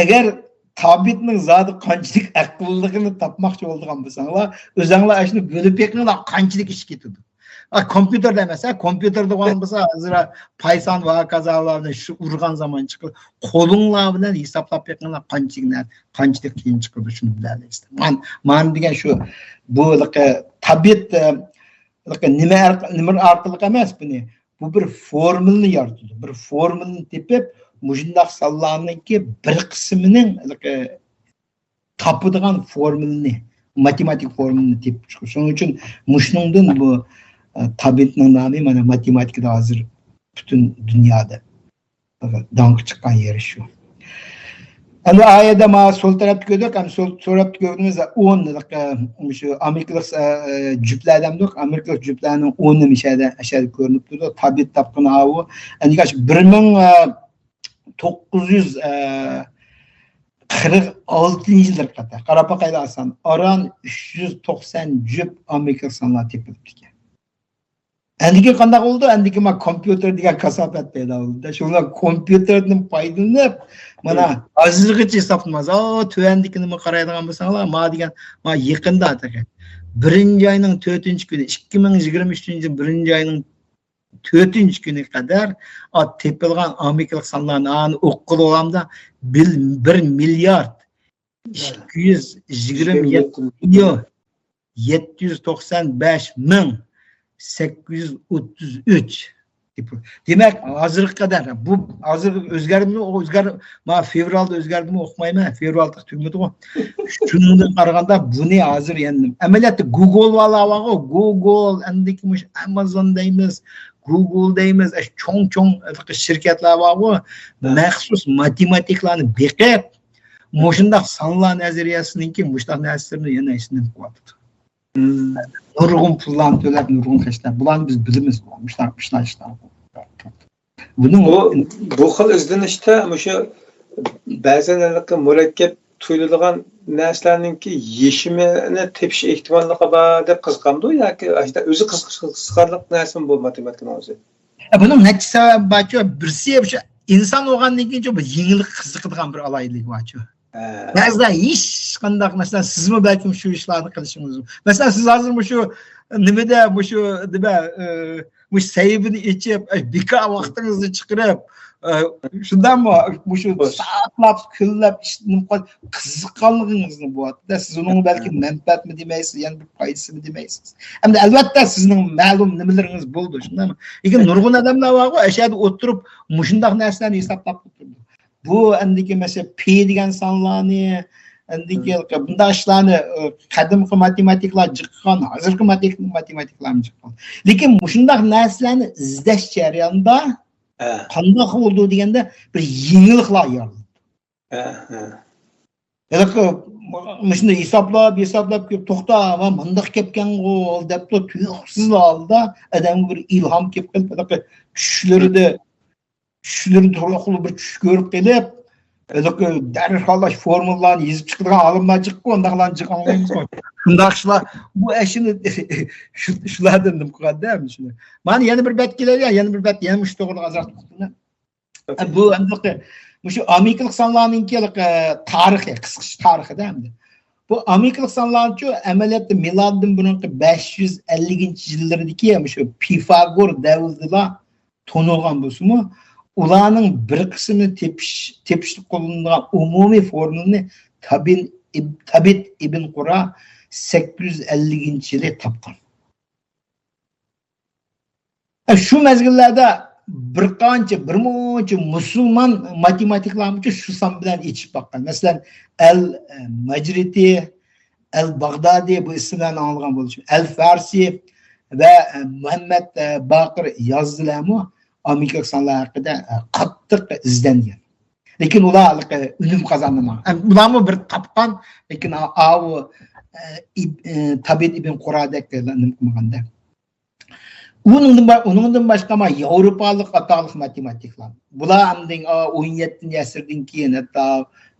B: Agar tabiatning zoti qanchalik aqlligini topmoqchi bo'lgan bo'lsanglar, o'zinglar shuni bo'lib beqinglar qanchalik ish ketadi. Kompyuterda emas, kompyuterda bo'lgan bo'lsa, hozir Python va kazalarni shu urgan zaman chiqib, qo'linglar bilan hisoblab beqinglar qanchalik qiyin chiqadi, shuni bilasizlar. Men degan shu bu tabiat nima orqali emas buni. Bu bir formulni yaratdi. Bir formulni tepib, mujindaq sanlarniki bir qismining topadigan formulni, matematik formulni tepib chiqdi. Shuning uchun mushningdan bu tabiatning nomi mana matematikada hozir butun dunyoda danq chiqqan yeri shu. Endi ayada ma sol tarafda ko'rdik, ham sol tarafda ko'rdingiz 10 shu amerikalik juplardan yo'q, amerikalik juplarning 10 mishada ashada ko'rinib turdi. Tabiat topqini avu. Endi 1946-yillar qata. Qarab qaydasan. Oran 390 jup amerikalik sanlar tepildi ekan. Endiki qanday oldu? Endiki ma kompüter degan kasofat paydo bo'ldi. Shunlar kompüterdan foydalanib, mana hozirgacha hisoblamaz. Tuvandiki nima qaraydigan bo'lsanglar, ma degan, ma yaqinda ekan. 1-oyning 4-kuni, 2023-yil 1-oyning 4-kuni qadar tepilgan amerikalik sanlarni o'qib olamda 1 milliard 227 milyon 795 ming 833. Demek hazırlık kadar. Bu hazırlık ma fevralda özgerdimi okumayman. Fevralda tügmedi o. Şundan qaraganda bu ne hazır yendim. Ameliyatı Google var. Google endikmiş Amazon deymiz. Google deymiz. Çoğun şirketler var o. Məxsus matematiklarni beqib moşundaq sanlar nazariyasininki muştaq nəsrini yana isinden qoydu. Nurgun pullan töləb, nurgun xəşlər. Bulan biz bilimiz olmuşlar, işlər.
A: Bu xil izlenişte şu ba'zan murakkab tuyuladigan narsalarninki yeshimini tepish ehtimolliqi bor deb qiziqamdi yoki o'zi qiziqarli narsa bu matematikning o'zi.
B: Bunun neçə səbəbi var ki, birisi şu insan olğandan keyin bu yenilik qiziqadigan bir alaylık var ki. Mesela hiç qandaq mesela sizmi belki şu işlarni qilishimiz. Mesela siz hazır şu nimada şu deba bu seyibini içib, bika vaqtingizni chiqirib, shundanmi şu saatlab, kunlab qiziqqanligingizni bo'lyapti. Siz uning balki manfaatmi demaysiz, yana bir foydasimi demaysiz. Hamda albatta sizning ma'lum nimalaringiz bo'ldi, shundami? Lekin nurg'un odamlar bor, ashada o'tirib, mushundaq narsalarni hisoblab turdi. Bu andiki mesela P degan sonlarni, andiki bunday ishlarni qadimgi matematiklar jiqqan, hozirgi matematiklar jiqqan. Lekin mushundaq narsalarni izlash jarayonida qanday bo'ldi deganda bir yengilliklar yo'qoldi. Shunday hisoblab kelib to'xta, va bundoq ketgan-ku deb tuyuqsiz holda odamga bir ilhom kelib qolib, tushlarida turli bir tush ko'rib kelib, darhol formulalarni yozib chiqadigan olimlar chiqib, undaqlarni chiqarmaymiz. Shundaq ishlar bu ashini shulardan nim qiladi shuni. Mana yana bir bet keladi, yana bir bet yana mush to'g'ri azroq tutdi. Bu andiq shu amiklik sonlarninki tarixi, qisqacha tarixida hamda. Bu amiklik sonlarchi amaliyotda miloddan burungi 550-yillardagi shu Pifagor davrida to'nilgan bo'lsa-mu, ularning bir qismini tepishlik qo'llanilgan umumiy formulani Tabit ibn Qura 850-yili topgan. Shu mezgillarda bir muncha musulmon matematiklarchi shu son bilan yechib boqqan. Masalan, Al-Majriti, Al-Baghdadi bu ismlarni olgan bo'lishi. Al-Farsi va Muhammad Baqir yozdilarmi? Amiklik sonlar haqida qattiq izlangan. Lekin ular unum qozonmagan. Ularni bir topgan, lekin Tabit ibn Quradek nim qilmaganda. Uningdan boshqa Yevropalik ataliq matematiklar. Bular hamding 17-asrdan keyin hatto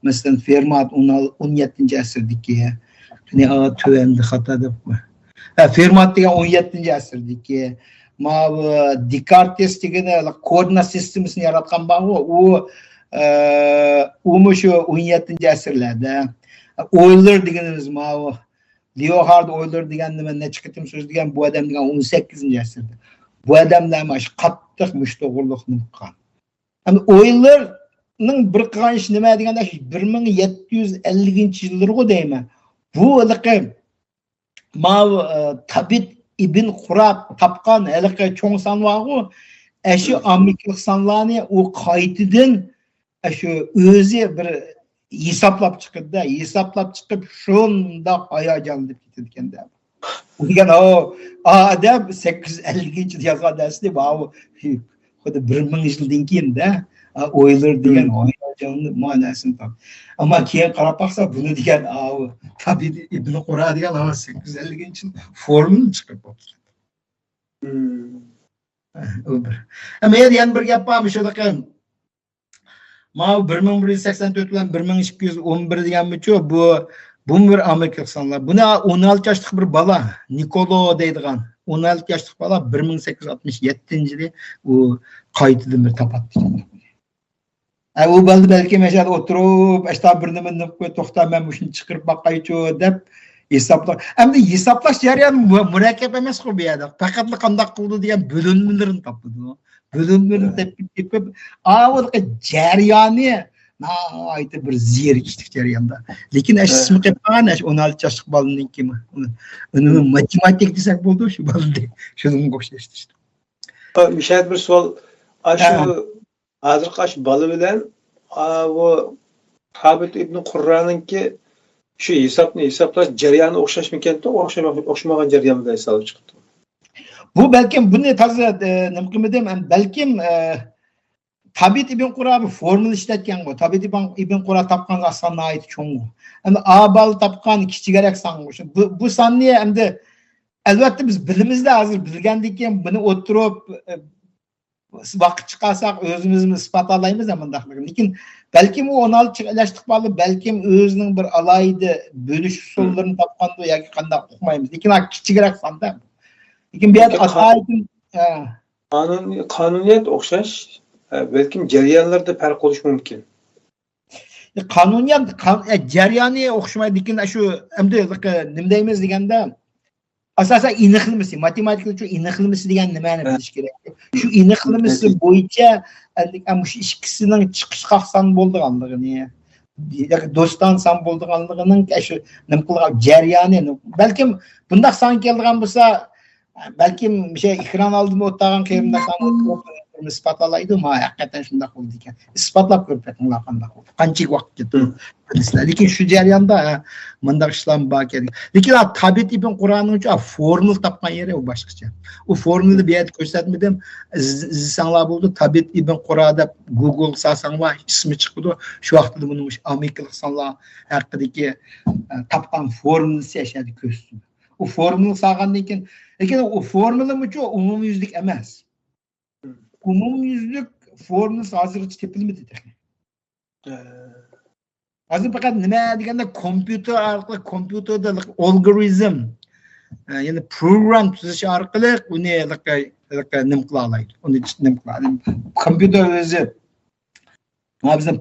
B: masalan Fermat 17-asrdagi, ya'ni tövəndi xata deb. Fermat degan 17-asrdagi, Descartes degan koordinat sistemasini yaratgan bor, u shu 17-asrlarda. Euler deganimiz Leonhard Euler degan nima nechiqitim so'zlagan bu odam degan 18-asrda. Bu odamlar mana shu qattiq mushto'g'irlikni qilgan. Eulerning bir qilgan ishi nima deganda 1750-yillarga deyman. Bu Tabit ibn Qura topgan haliqi cho'ng son bor-ku, shu amiklik sonlarni u qaytadan shu o'zi bir hisoblab chiqdi, shunda hayajonlanib ketdi. Degan odam 850-yilda yozgan darsni xuddi 1000 yildan keyin-da o'ylar degan hayajonli ma'nosini topdi. Ammo keyin qarab baqsa buni degan Tabit ibn Qura degan 850-yil formula chiqib qoldi. Ammo yana bir gap bormi shunaqa 1184 bilan 1211 deganmi-ku, bu bir amiklik sonlar. Buni 16 yoshlik bir bola, Nikolo deydigan 16 yoshlik bola 1867-yili u qaytadan bir topadi. U baldi balki mashada o'tirib, ashta bir nima to'xtab men shuni chiqirib boqaychu deb hisoblab. Endi hisoblash jarayoni murakkab emas-ku bu yerda. Faqat qanday qildi degan bo'linmalarni topdi. Bölümlerini tepip jarayoni aytib bir zerikishlik jarayonda. Lekin ismi qilgan 16 yoshlik bolaning kimi. Uni matematik desak bo'ldi shu bolada. Shunga o'xshashdi.
A: Mishad bir savol. Hozir bola bilan bu Tabit ibn Qurraninki shu hisoblash jarayoni o'xshashmikan-da, o'xshamagan jarayonda hisoblab chiqdi.
B: Bu belki bunu taze nimkimidem belki Tabit ibn Qura bir formül işletken bu. Tabit ibn Qura tapkan aslanına ait çoğunluğu. Hem abal tapkan kiçigerek sanmış. Bu sanniye hem de elbette biz bilimizde hazır bilgendik ki bunu oturup vakit çıkarsak özümüzü ispat alayımız ama da. Lakin Belki o 16 yaşlık balı belki özünün bir alaydı bölüş usullarını tapkandı ya ki kanda okumayımız. Lekin kiçikrak sanda. Lekin bir ataydım
A: kanuniyet okşaş belki jarayonlarda fark bo'lishi mumkin.
B: Kanuniyat jarayoni o'xshamaydi. Lekin shu endi nima deymiz deganda asosan iniqlimisi, matematikada shu iniqlimisi degan nimani bilish kerak. Shu iniqlimisi bo'yicha shu ikkisining chiqish qahsan bo'lganligini, yoki do'ston san bo'lganligining shu nima qilgan jarayoni, balkim bundaq san kelgan bo'lsa, balkim o'sha ekran oldida o'tirgan qarindoshlarni isbotlaydi, ma haqiqatan shunday bo'ldi ekan. Isbotlab ko'rib betinglar qanday bo'ldi. Qancha vaqt ketdi. Lekin shu jarayonda bunday ishlar bor kerak. Lekin Tabit ibn Qur'onning uchun formula topgan yeri u boshqacha. U formulani bu yerda ko'rsatmadim. Izlasanglar bo'ldi. Tabit ibn Qur'on deb Google sasanglar ismi chiqdi. Shu vaqtda buni amerikalik sanlar haqidagi topgan formulasi yashadi ko'rsatdi. U formula sağandan keyin, lekin u formula uchun umumyuzlik emas. Umumyuzlik formulasi hozirgacha topilmadi. Hozir faqat nima deganda kompyuter orqali kompyuterda algoritm, ya'ni program tuzish orqali uni nima qila oladi. Uni nima qiladi? Kompyuter o'zi bizning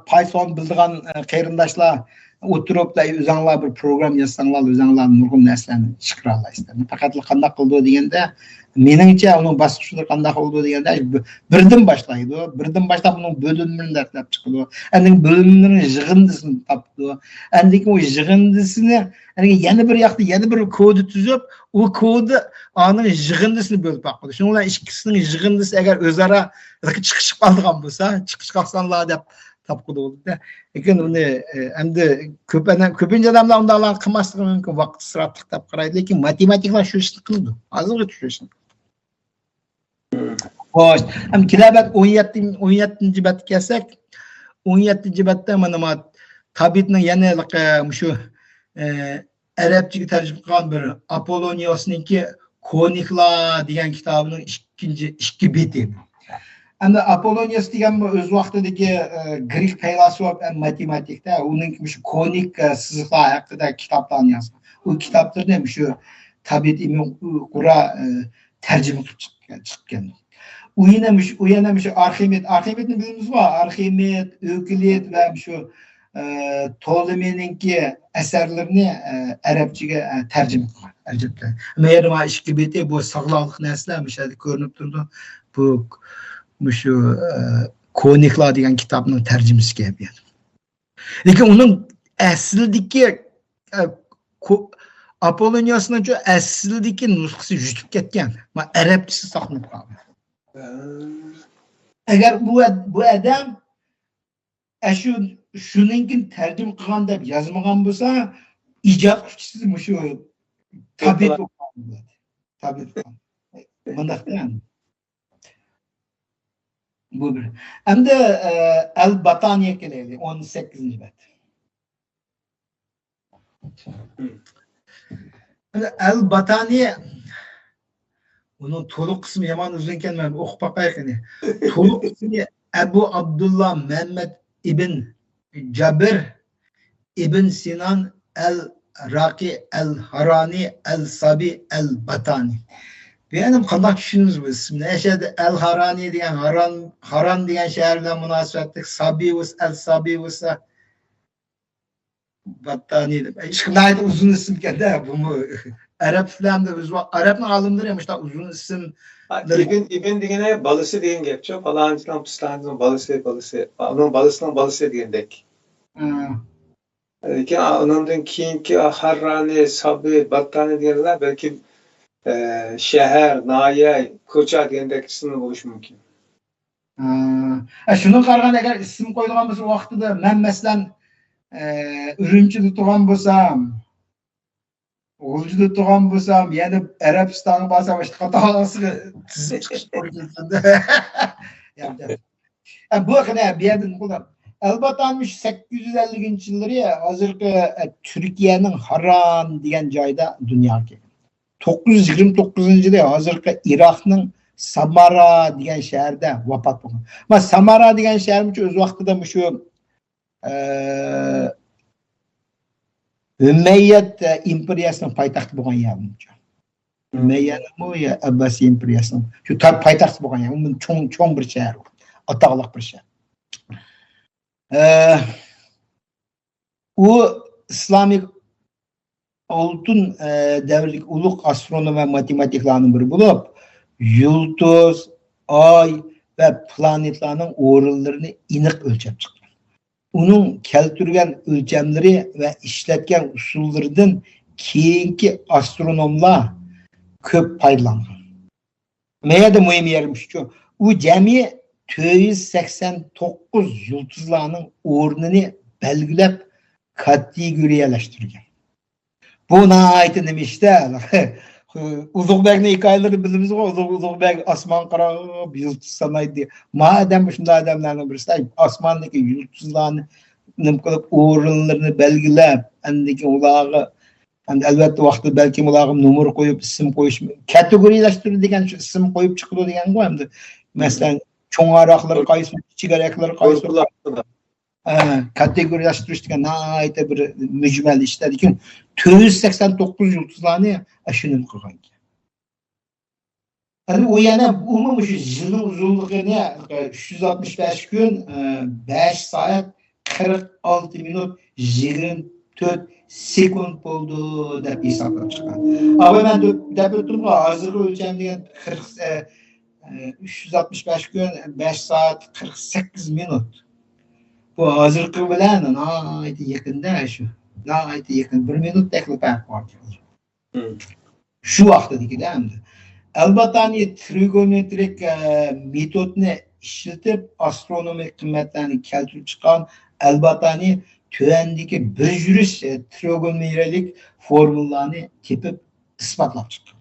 B: Python bildigan qarindoshlar o'tiribda o'zinglar bir program yozsanglar, o'zinglar nurg'un narsani chiqara olasizlar. Faqat qanday qildi deganda, meningcha uning bosqichi qanday qildi deganda birdan boshlaydi. Birdan boshlab uning bo'limlarini dastlab chiqadi. Endi bo'limlarning yig'indisini topdi. Endi u yig'indisini yana bir yoqda yana bir kod tuzib, u kodni aning yig'indisini bo'lib qo'ydi. Shuning bilan ikkisining yig'indisi agar o'zaro chiqishib qolgan bo'lsa, chiqish qolsanlar deb tapqıda oldu da. Lekin uni endi ko'pincha odamlar undoqlarni qilmasligi mumkin, vaqt isroflik deb qaraydi, lekin matematiklar shu ishni qildi. Hozirgacha shu ishni. Xo'sh, ham kitabat 17-betga kelsak, 17-betda mana Tabitning yana shu arabchaga tarjima qilgan bir Apolloniosniki Koniklar degan kitobining ikki beti. Endi Apollonius degan o'z vaqtidagi Grek faylasuf va matematikda uning shu konik siziqlar haqida kitoblarni yozgan. U kitoblarni shu Tabit ibn Qur'on tarjima qilib chiqqan. U yana shu Arximetni bilamizmi? Arximet, Euklid va shu Ptolemiyninki asarlarini arabchaga tarjima qilgan. Me'rima ikki beti bu sog'lomlik narsalar mishada ko'rinib turdi. Bu shu Koniklar degan kitobning tarjimasiga yapyapti. Lekin uning aslidagi Apolloniosning aslidagi nusxasi yutib ketgan. Men arabchasi saqlanib qolgan. Agar bu odam shuningkin tarjima qilgan deb yozmagan bo'lsa, ijod kuchsiz shu Tabit bo'ladi. Tabit. Bundaqdan bu bir. Endi Al-Bataniya kelaylik, 18-bet. Al-Bataniya bunun to'liq qismi yomon uzun ekan, men o'qib boqaylik. To'liq qismi Abu Abdullah Muhammad ibn Jabir ibn Sinan al-Raqi al-Harani al-Sabi al-Batani. Benim qanday tushunimiz bu ismni? Yashadi al-Harani degan Haran degan shahar bilan munosabatlik Sabius al-Sabius Battani deb. Shunday uzun ism ekan-da, bu Arab filanida Arabning olimlari ham shunday uzun ism.
A: İbn degani balisi degan gapchi, falonchidan pistonchidan balisi, uning balisining balisi degandek. Lekin undan keyingi Harrani, Sabi, Battani deganlar balki shahar, noya, ko'cha degandek ism bo'lishi mumkin.
B: Shuni qaragan agar ism qo'yilgan bo'lsa vaqtida men masalan Urumchida turgan bo'lsam, G'uljida turgan bo'lsam, yana Arabistonga borsam, shu qatorasiga tizib chiqish qo'yilganda. Bu qana bu yerdan qo'lab. Albatta 850-yillari hozirgi Turkiyaning Haran degan joyda dunyoga kelgan. 929-yilda hozirgi Iroqning Samara degan shaharda vafot bo'lgan. Mana Samara degan shaharning o'z vaqtida shu Umayyad imperiyasining poytaxti bo'lgan yer. Umayyadmi yo Abbasiy imperiyasining shu poytaxti bo'lgan yer. U cho'ng bir shahar, atoqli bir shahar. U islomiy oltin davrlik ulug' astronom va matematiklarning biri bo'lib, yulduz, oy va planetlarning o'rinlarini aniq o'lchab chiqqan. Uning keltirgan o'lchamlari va ishlatgan usullaridan keyingi astronomlar ko'p foydalangan. Meyada muhim yerim shu. U jami 489 yulduzlarning o'rnini belgilab kategoriyalashtirgan. Bu nayet nima işte? Ulug'bekning hikoyalari bilamiz ku, Ulug'bek osmon qarab yulduz sanaydi. Madem shunday odamlarning birisi osmondagi yulduzlarni nim qilib o'rinlarini belgilab, andiki ularga albatta vaqtida balki ularga nomer qo'yib, ism qo'yish, kategoriyalashtirib degan shu ism qo'yib chiqdi degan-ku endi. Masalan, cho'ng'aroqlar qaysi, kichikroqlar qaysi kategoriyalashtirish degan nayet bir mujmal ishlar ekan. 489 yulduzlarni ashuni qilgan. Hani o yana umumiy shu yil uzunligini 365 kun 5 soat 46 minut 24 sekund bo'ldi deb hisoblab chiqqan. Ama men deb o'tdim, hozirgi o'lcham degan 365 kun 5 soat 48 minut. Bu hozirgi bilan nayet yaqinda shu. Nayet yaqin 1 minut farq bor. Shu vaqtdagida endi. Albatta trigonometrik metodni ishlatib astronomik qiymatlarni keltirib chiqqan albatta tuvandagi bir yurish trigonometrik formulalarni tepib isbotlab chiqqan.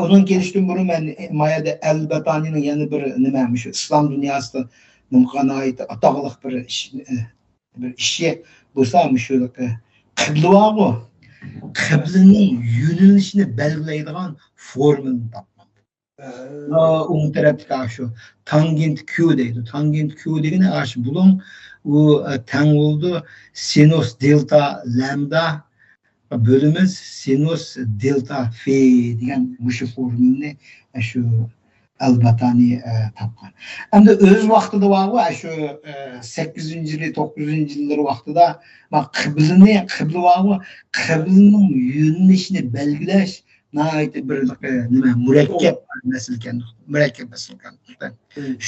B: Undan kelishdan burun men mayada albatta'ning yana bir nima shu islom dunyosida nimqanayt atoqliq bir ishi bo'lsa shu qibla va qiblaning yo'nalishini belgilaydigan formulani topgan. O'ng tarafga shu tangent Q deydi. Tangent Q degani shu bulun u tang bo'ldi sinus delta lambda bölümümüz sinus delta phi degan shu formulani shu albattani topgan. Endi o'z vaqtida var shu 8-yil, 9-yillar vaqtida qibla var, qiblaning yo'nalishini belgilash nayet bir nima murakkab masala ekan. Murakkab masala ekan.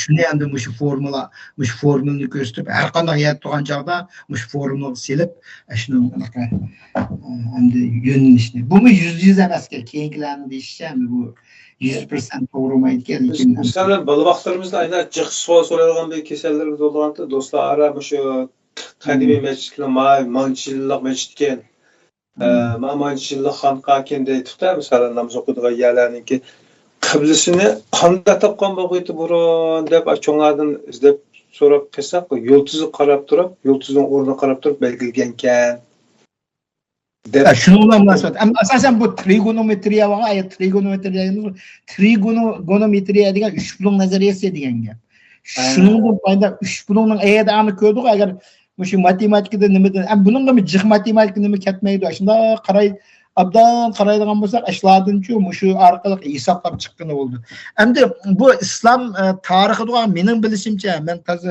B: Shuni endi shu formulani ko'rsatib, har qanday yer turgan chog'da shu formulani silib, shuni endi yo'nalishni. Bu 100 emas, keyingilarni deyishim bu 100% to'g'rimaydigan lekin
A: masalan bola vaqtlarimizda aynan jiq savol so'raydigan bir kasallar bo'lganda do'stlar shu qadimiy masjidlar manchillik masjid ekan. Manchillik xonqa ekan deydi-da, masalan namoz o'qiydigan yerlarniki qiblasini qanday topgan bo'lg'iti burun deb cho'nglardan izlab so'rab qilsak, yulduzga qarab turib, yulduzning o'rniga qarab turib belgilagan ekan.
B: Şunu munosabat. Asosan bu trigonometriya va trigonometriya degan uch bulung nazariyasi degan gap. Shuning payda uch bulungning ayada aniq ko'rdik agar shu matematikada nimadan buningga jiq matematika nima ketmaydi. Shunda abdan qaraydigan bo'lsak, ashlardan-chu shu orqali hisoblab chiqqani bo'ldi. Endi bu islom tarixida mening bilishimcha, men toza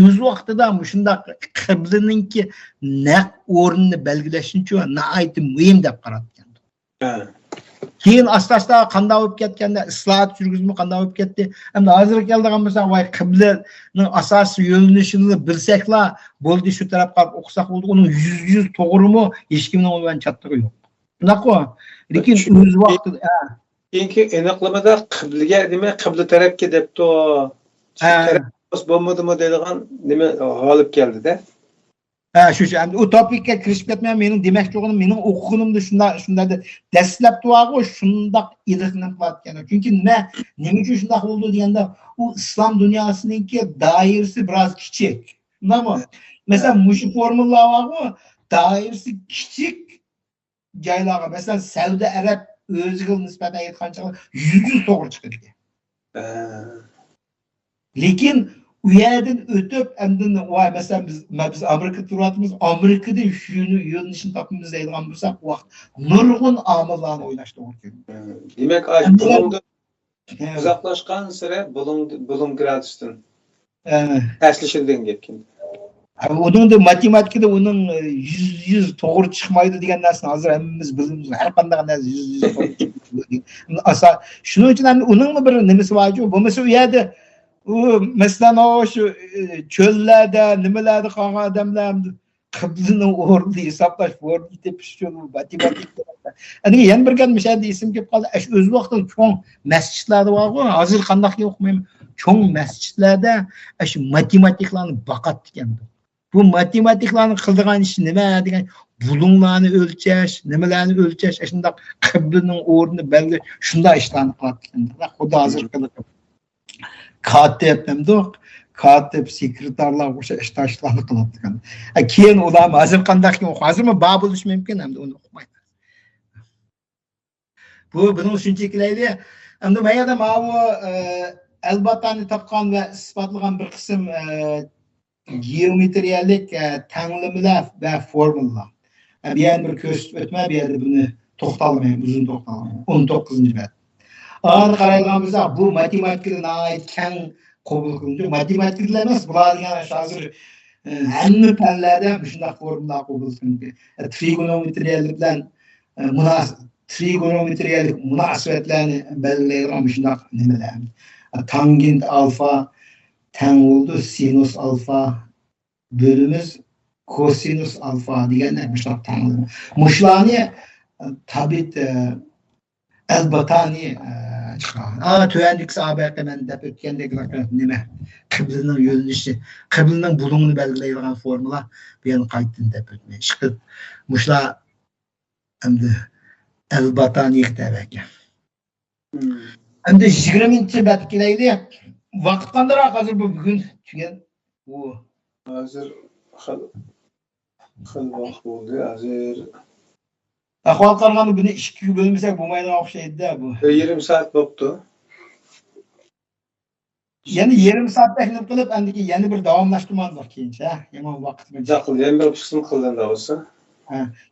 B: o'z vaqtida shunday qiblaninki naq o'rnini belgilash uchun nayet muhim deb qaratgan. Keyin asta-asta qanday bo'lib ketganda islohot yurgizma qanday bo'lib ketdi. Endi hozir keldigan bo'lsak, voy qiblaning asosiy yo'nalishini bilsaklar, bo'ldi shu tarafga o'qisak bo'ldi. Uning 100% to'g'rimi? Hech kimning undan chattig'i yo'q. Shunaqmi? Lekin o'z vaqtida
A: keyingi aniqlamada qiblaga demay qibla tarafga debdi. Bo'lmadimi deydigan nima g'olib keldi-da.
B: Shu endi u topikka kirishib ketmay, mening demoqchig'im, mening o'qiganimda shunday dastlab turadi, shundoq iliqlanib qolgan. Chunki nima uchun shunday bo'ldi deganda, u islom dunyosiningki doirasi biroz kichik. Shundaymi? Masalan, shu formulalar bor, doirasi kichik joylarga, masalan, Saudiya Arab özüge nisbeten aytkancha %100 to'g'ri chiqadi. Lekin u yerdan o'tib endi voy masalan biz Amerikada turyapmiz, Amerikada shuni yo'lnishini topamiz deydigan bo'lsak, vaqt nurg'un omillarni o'ylash to'g'ri keladi.
A: Demak, bulungda uzoqlashgan sira bulung gradusdan taslishilgan gapkin.
B: Onun matematikada onun %100 to'g'ri chiqmaydi degan narsani hozir hammamiz bilamiz. Har qanday narsa %100 to'g'ri chiqmaydi. Asa shuning uchun ham uning bir nimasi bor-ku, bo'lmasa u yerda u masalan o'sha cho'llarda, nimalarda qolgan odamlar qiblani o'rni hisoblash, o'rni tepish uchun matematik. Ani yana bir gap mishada esim kelib qoldi. Shu o'z vaqtida cho'ng masjidlarda bor-ku, hozir qanday o'qimayman. Cho'ng masjidlarda shu matematiklarni baqat ekan. Bu matematiklarni qildigan ish nima degan bulunglarni o'lchash, nimalarni o'lchash, shunday qiblaning o'rnini belgilash, shunday ishlarni qiladi. Xudo hozir qilib. Katib demdik, katib sekretarlar o'sha ishlarni qiladi ekan. Keyin ular hozir qanday hozirmi bab bo'lish mumkin, hamda uni o'qimaydi. Buning shunchaki endi mayada ma'vu albattani topgan va isbotlagan bir qism geometriyalik tanlimlar va formulalar. Bu yerda bir ko'rsatib o'tmay, bu yerda buni to'xtalmayman, uzun to'xtalmayman. 19-bet. Ana qaraydigan bo'lsak, bu matematikada keng qabul qilinadi. Matematiklar emas, bular degan hozir hamma fanlarda shunday formulalar qabul qilinadi. Trigonometriyalik bilan trigonometriyalik munosabatlarni belgilaydigan shunday nimalar. Tangent alfa teng bo'ldi sinus alfa bölümüz kosinus alfa deganlar mushlar tanladi. Mushlarni tabit albatani chiqadi. Tuyanlik sabiqi men deb o'tgandeklar nima? Qiblaning yo'linishi, qiblaning bulungini belgilaydigan formula bu yerni qaytdan deb o'tmay. Chiqib mushlar endi albatani deb ekan. Endi 20-bet kelaydi. Vaqt qandaroq hozir bu bugun tugan. Bu
A: hozir xil vaqt bo'ldi. Hozir
B: ahvol qaraganda buni 2 ga bo'lmasak bo'lmaydigan o'xshaydi-da bu.
A: 20 soat bo'libdi.
B: Yani 20 soat taklif qilib, endi yana bir davomlashtirmoqlar keyincha. Yomon vaqt
A: jaqil, yana bir qism qilganda bo'lsa.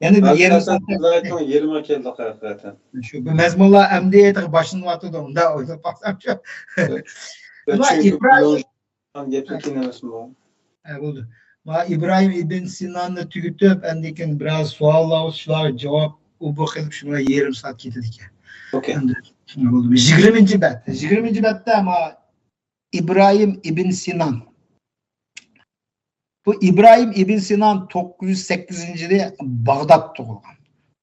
B: Yani bir 20 soat
A: 20 keldi haqiqatan.
B: Shu bu mazmunlar endi boshini otdi unda o'ylab baqsam shu. İbrahim ibn Sinan'ı tüketip endikin biraz suallar, cevap bu kılıp şuna yarım saat getirdik.
A: Okay.
B: 20. bet. 20. bette ama İbrahim ibn Sinan. Bu İbrahim ibn Sinan 908-de Bağdat doğulgan.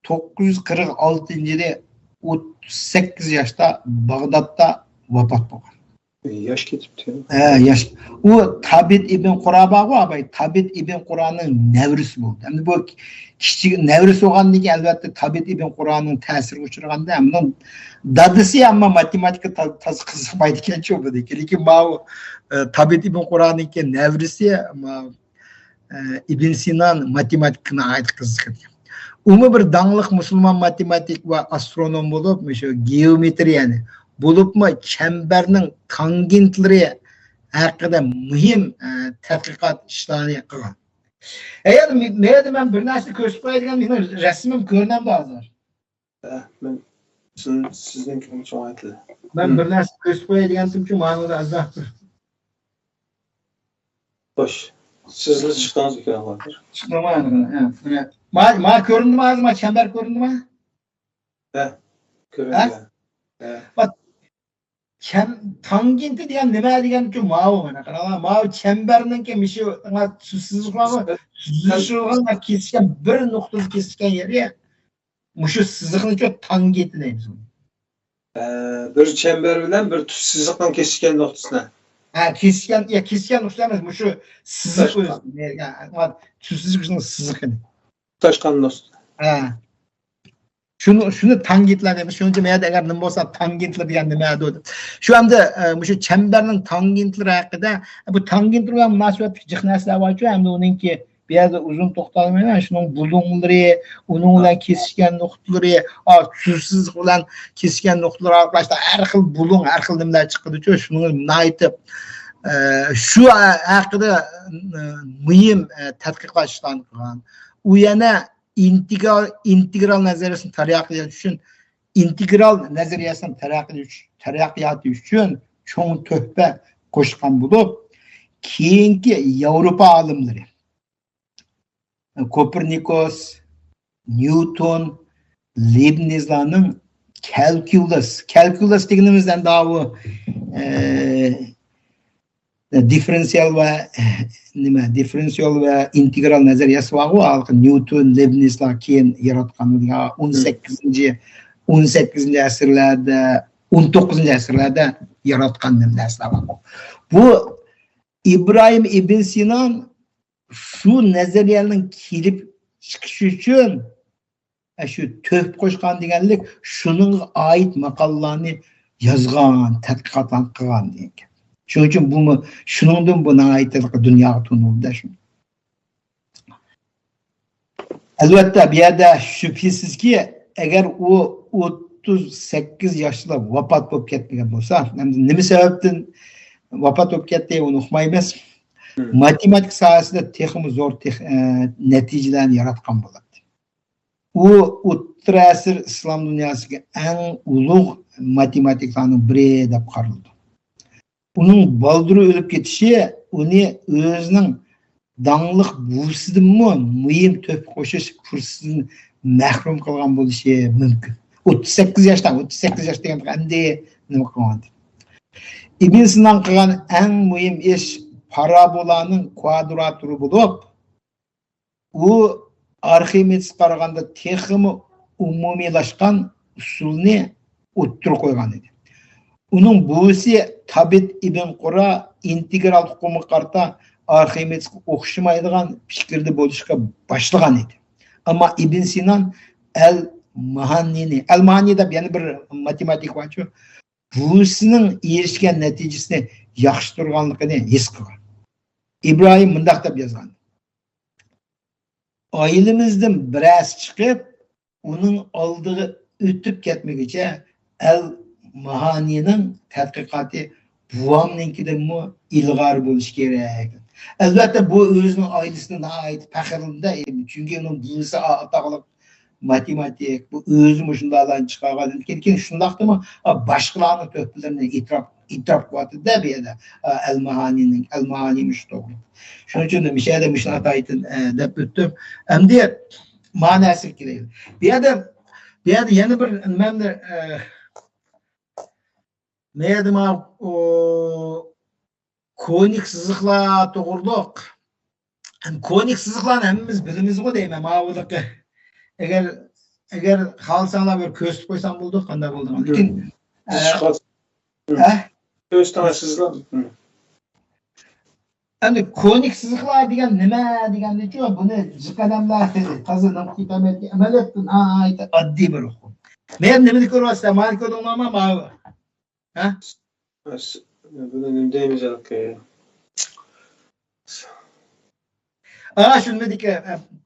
B: 946-de 38 yaşta Bağdat'ta vefat olgan.
A: Yaş ketipti.
B: Yaş. O Tabit ibn Quraba var, Tabit ibn Qur'anın nevrisi bo'ldi. Endi bu kichik nevrisi bo'lgandan keyin albatta Tabit ibn Qur'anın ta'siriga uchraganda hamda dadisi hamma matematika toz qiziqmaydi ekan-ku bu. Lekin bu Tabit ibn Qur'anning nevrisi ibn Sinan matematikani ayt qiziqdi. Umi bir dangliq musulmon matematik va astronom bo'lib, shu geometriyani bo'libmi çemberning tangentlari haqida muhim tadqiqot ishlarini qilgan. Eğer men bir narsa ko'rsatib qo'yadigan mening rasmim ko'rinadi hozir.
A: Men sizning cho'ng aytdi.
B: Men bir narsa ko'rsatib qo'yadiganim-ku, ma'noda azabdir.
A: Xo'sh, sizlar chiqdingiz ekan hozir.
B: Chiqmadim. Ma ko'rindimi hozir? Ma çember ko'rindimi?
A: Ko'rindi.
B: Tangenti degan nima degan-ku ma'u mana qarang. Ma'u çemberning kemishi sizishgan kesishgan bir nuqtada kesishgan yeri mushu siziqni tangenti deymiz.
A: Bir çember bilan bir tuz siziqdan kesishgan nuqtasini.
B: Kesishgan nuqta emas, mushu siziq o'zi. Tuz siziqning siziqini.
A: Tutashgan nuqta.
B: Şunu tangentler demiş. Şunun için eğer ne olsa tangentler degan nima dedi. Şu anda şu çemberning tangentleri hakkında bu tangentler bilan munosabatli jiq narsalar bor-ku, hamda uningki bu yerda uzun to'xtalmayman. Shuning bulung'lari, uning bilan kesishgan nuqtalari, tuzsizlik bilan kesishgan nuqtalar orqali har xil bulung, har xil nimalar chiqadi-ku. Shuni aytib, shu haqida muhim tadqiqot ishlarni qilgan. U yana integral nazariyasini taraqqiyot uchun integral nazariyasini taraqqiyoti uchun cho'ng to'hfa qo'shgan bo'lib, keyingi Yevropa olimlari Kopernikus, Newton, Leibnizlarning calculus deganimizdan davu differensial va integral nazariyasi var o. Newton, Leibnizlar keyin yaratgan 18. asrlarda, 19. asrlarda yaratgan narsalar var. Bu İbrahim ibn Sinan şu nazariyaning kelib chiqishi uchun shu to'p qo'shgan deganlik shuning oid maqolalarni yozgan, tadqiqotlar qilgan degan. Shuning uchun buni shuningdan buni aytadiq dunyoga tunildi shu. Albatta bu yerda shubhisizki agar u 38 yoshda vafot bo'lib ketgan bo'lsa, nima sababdan vafot bo'lib ketdi uni uqmaymiz. Matematik sohasida texnik zo'r natijalarni yaratgan bo'ladi. U o'rta asr islom dunyosiga eng ulug' matematiklarning biri deb qaraldi. Uning baldiri o'lib ketishi uni o'zining dangliq buvisidanmi muhim to'p qo'shish fursatidan mahrum qilgan bo'lishi mumkin. 38 yoshda degan qanday nima qilgan? Ibn Sinan qilgan eng muhim ish parabolaning kvadraturi bo'lib, u Arximedes qaraganda texmi umumiylashgan usulni o'ttirib qo'ygan edi. Uning buvisi Tabit ibn Qura integral hukmi qarta Arximedesga o'xshamaydigan fikrda bo'lishga boshlagan edi. Ammo Ibn Sinan al-Mahani deb yana bir matematik var-ku, buvisining erishgan natijasini yaxshi turganligini his qilgan. İbrahim mundaq deb yozgan. Ailemizden biraz chiqib, uning oldiga o'tib ketmaguncha al-Mahanining tadqiqoti buvamninkidanmi ilg'or bo'lishi kerak. Albatta bu o'zining oilasining nihoyat faxrida, chunki uning buvisi ataqliq matematik, bu o'zi shundalarni chiqargan. Lekin shundaqdimi boshqalarning to'plarini e'tirof qildi bu yerda al-Mahani'miş to'g'ri. Shuning uchun mishada mishnat aytin deb o'tdim. Endi ma'nosi kerak. Bu yerda yana bir nimani konik siziqlar to'g'riliq. Konik siziqlarni hammamiz bilamiz-ku deyman. Ma'lumotga agar xohlasanglar bir ko'rsatib qo'ysam bo'ldi, qanday bo'ldi? Lekin
A: Göstermezsizler.
B: Endi konik siziqlar degan nima degandiku, buni jiqadamlar hozir nima kitametga amaliyotdan oddiy bir hukm. Men nimani ko'ryapsam, ma'ni ko'rdingmi? Ha?
A: Buni nima deymiz yoki?
B: Shuni deyki,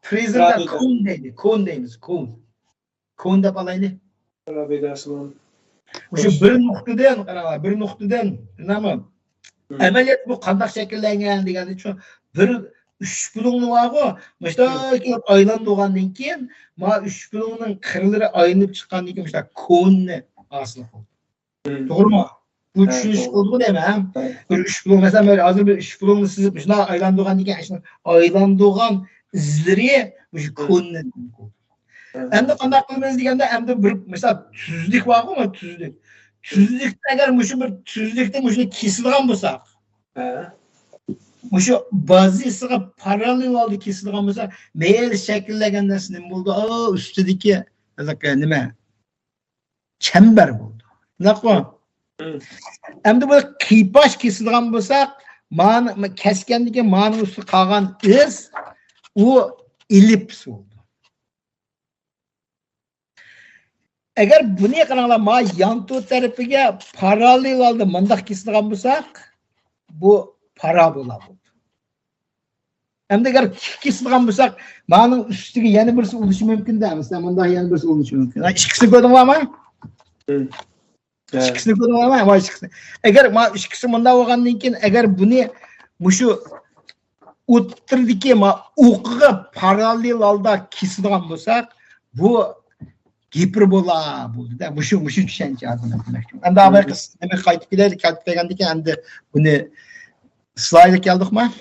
B: prezident kon deymiz, kon deb olaylik.
A: Rabidasman.
B: O'sha bir nuqtadan nima amaliyot bu qanday shakllangan degani uchun bir 3 bulungni var-ku, mesela kelib aylangandan keyin ma 3 bulungning qirlari aylanib chiqqandan keyin mesela konni asli bo'ldi. To'g'rimi? Bu tushunish bo'ldi deyman. Bir 3 bulung mesela böyle hozir bir 3 bulungni sizib shuna aylangandan keyin shuna aylangan izlari o'sha konni. Endi qanday qilamiz deganda endi bir mesela tuzlik var-ku, tuzlik. Tuzlikda agar mushu bir tuzlikda mushuni kesilgan bo'lsak, mushu bazasiga parallel oldi kesilgan bo'lsa, mayli shakllagan narsa nima bo'ldi? Ustidagi nima? Chamber bo'ldi. Naqo? Endi bu qiypash kesilgan bo'lsak, ma'ni kesgandagi ma'ni ustida qolgan iz u ellips bo'ldi. Agar buni qaranglar, ma yantu tarafiga parallel oldi mundaq kesilgan bo'lsak, bu parabola bo'ldi. Hem de eğer kesilgan bulsak, manın üstüge yeni birisi oluşu mümkün değil. Mesela bunda yeni birisi oluşu mümkün. İkisini gördün mü? İkisini gördün mü? Ama ikisini. Eğer ikisi bunda olgandan keyin, eğer bunu muşu o'tirdiki o'qiga parallel alda kesilgan bulsak, bu hiperbola bo'ldi-da. Muşu tushuncha demoqchiman. Endi avval nima qaytib kelgandan keyin endi buni slaydga keldikmi?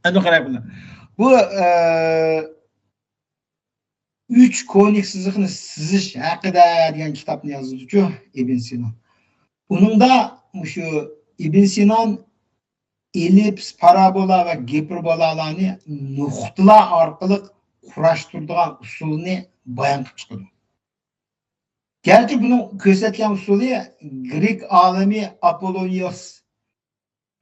B: Endi qarang buni. Bu 3 konik siziqni sizish haqida degan kitobni yozuvchi Ibn Sino. Buningda shu Ibn Sino elips, parabola va giperbolalarni nuqtalar orqali kurashtiradigan usulni bayon qilib chiqadi. Gerçi bunu ko'rsatgan usuli Grek alimi Apollonios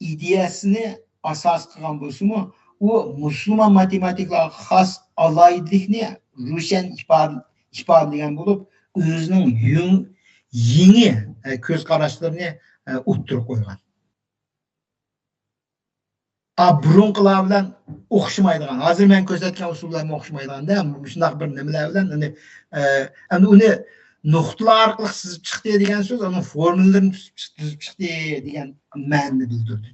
B: ideyasini asas qilgan bo'lsa-mu, u musulmon matematiklarga xos alayidlikni ro'shan ifodalagan bo'lib, o'zining yangi ko'z qarashlarini o'ttirib qo'ygan. Burunqilar bilan o'xshamaydigan, hozir men ko'rsatgan usullarga o'xshamaydiganda, shunday bir nimalar bilan endi uni nuqtalar orqali sizib chiqdi degan so'z, uni formulalarni tuzib chiqdi degan ma'noni bildirdi.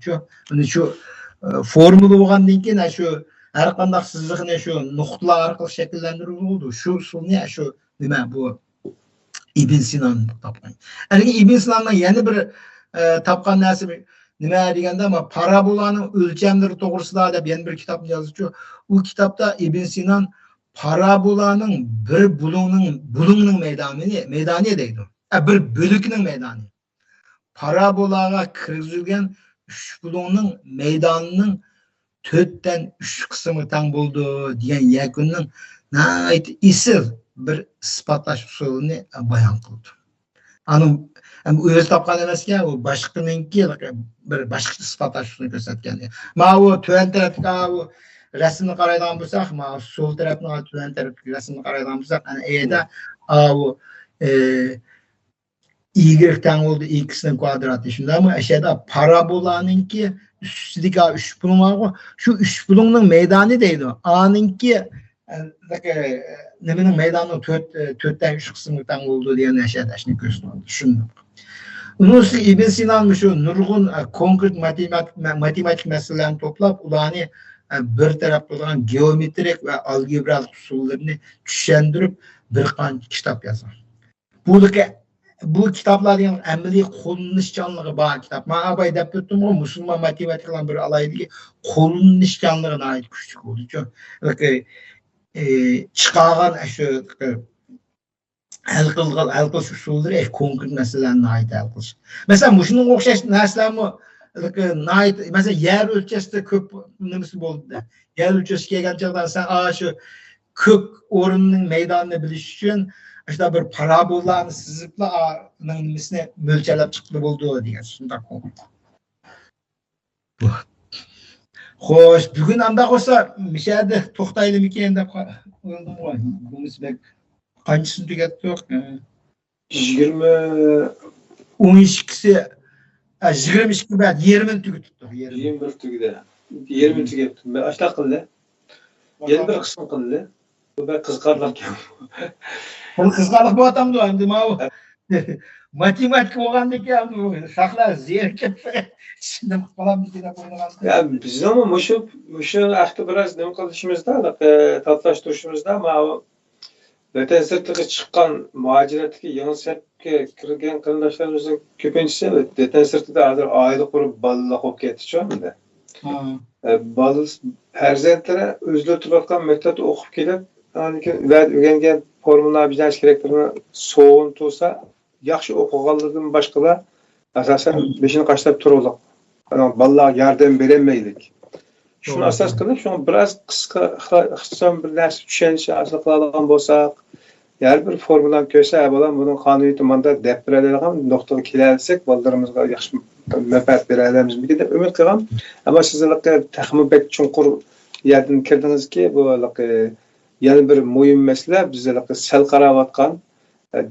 B: Uni shu formula bo'lgandan keyin shu har qanday siziqni shu nuqtalar orqali shakllantirib bo'ldi. Shu usulni shu nima bu Ibn Sino topgan. Endi Ibn Sinoning yana bir topgan narsa nima deganda, parabolaning o'lchamlari to'g'risida deb yana bir kitobni yozuvchi. U kitobda Ibn Sino parabolaning bir bulungning maydoni deydi. Bir bo'lakning maydoni. Parabolaga kirgizilgan 3 bulungning maydonining 4 dan 3 qismi teng bo'ldi degan yakunning nəhayət isil bir isbotlash usulini bayon qildi. O'zi topgan emaskan, u boshqaninki bir boshqa isbotlash usulini ko'rsatgan. Mana u tuvan tarafga u rasmni qaraydigan bo'lsak, mana sol tarafning tuvan tarafga rasmni qaraydigan bo'lsak, ana yerda u y teng bo'ldi x'ning kvadrati. Shundami? Ashada parabolaninki ustidagi 3 bulung var. Şu 3 bulungning maydoni deydi. A'ninki nimaning maydoni 4 dan 3 qismi teng bo'ldi degan ashadashni ko'rsatadi. Shunday. Unusi Ibn Sino shu nurg'un konkret matematik masalalarni to'plab, ularni bir taraf bo'lgan geometrik va algebrik usullarni tushuntirib bir qancha kitob yozgan. Bu kitoblarning amaliy qo'llanishchanligi bor kitob. Men abay deb o'tdim, musulmon matematiklarning bir alayidagi qo'llanishchanligini ayt kuchli bo'ldi. Chiqargan shu hal qilish usullari konkret masalalarni ayt hal qilish. Masalan, shunga o'xshash narsalarni mesela yer ölçüsü köp nimasi bo'ldi. Yer ölçüsü kelgan chog'da sen shu ko'k o'rinning maydonini bilish uchun işte bir parabollarni siziblar nimasini mo'ljallab chiqdi bo'ldi degan shunday qo'ydi. Xo'sh, bugun anda bo'lsa, mishada to'xtaylikmi deb o'yladim qo'y. Bunisi qanchasini tugatdik?
A: 20
B: 12si 22 bad 20 tugatdik.
A: 21 tugdi. 20 tugatdim. Ben aşağı qildi. 21 qism qildi. Bu ben qiziqarli ekan.
B: Bu qiziqarli bo'tamdi endi mana matematik bo'lgandan keyin saqlar zerikib shunday qolamiz deb o'ylagandim.
A: Ya biz ama mushu haqda biroz nima qilishimizda, tatlashtirishimizda mana vatan sirtiga chiqqan muajiratga yangi sapga kirgan qarindoshlarimizning ko'pinchisi vatan sirtida hozir oila qurib bolalar bo'lib ketdi-ku endi. Bola farzandlari o'zlari turayotgan maktabda o'qib kelib, o'rgangan formulalar bijanish kerakligini so'g'in tursa, yaxshi o'qiganlardan boshqalar asosan beshini qashlab turadilar. Bolalarga yordam berolmaylik. Shuni asos qilib, shuni biroz qisqa ixtisom bir narsa tushunishi asl qiladigan bo'lsak, har bir formulani ko'rsa, bolam buni qonuniy tomonda deb beradigan nuqtaga kelsak, bolalarimizga yaxshi manfaat beradimizmi deb umid qilgan. Ammo sizlarga taxminbek chunqur yerdan kirdingizki, bu yana bir muhim masala bizlarga sal qarayotgan,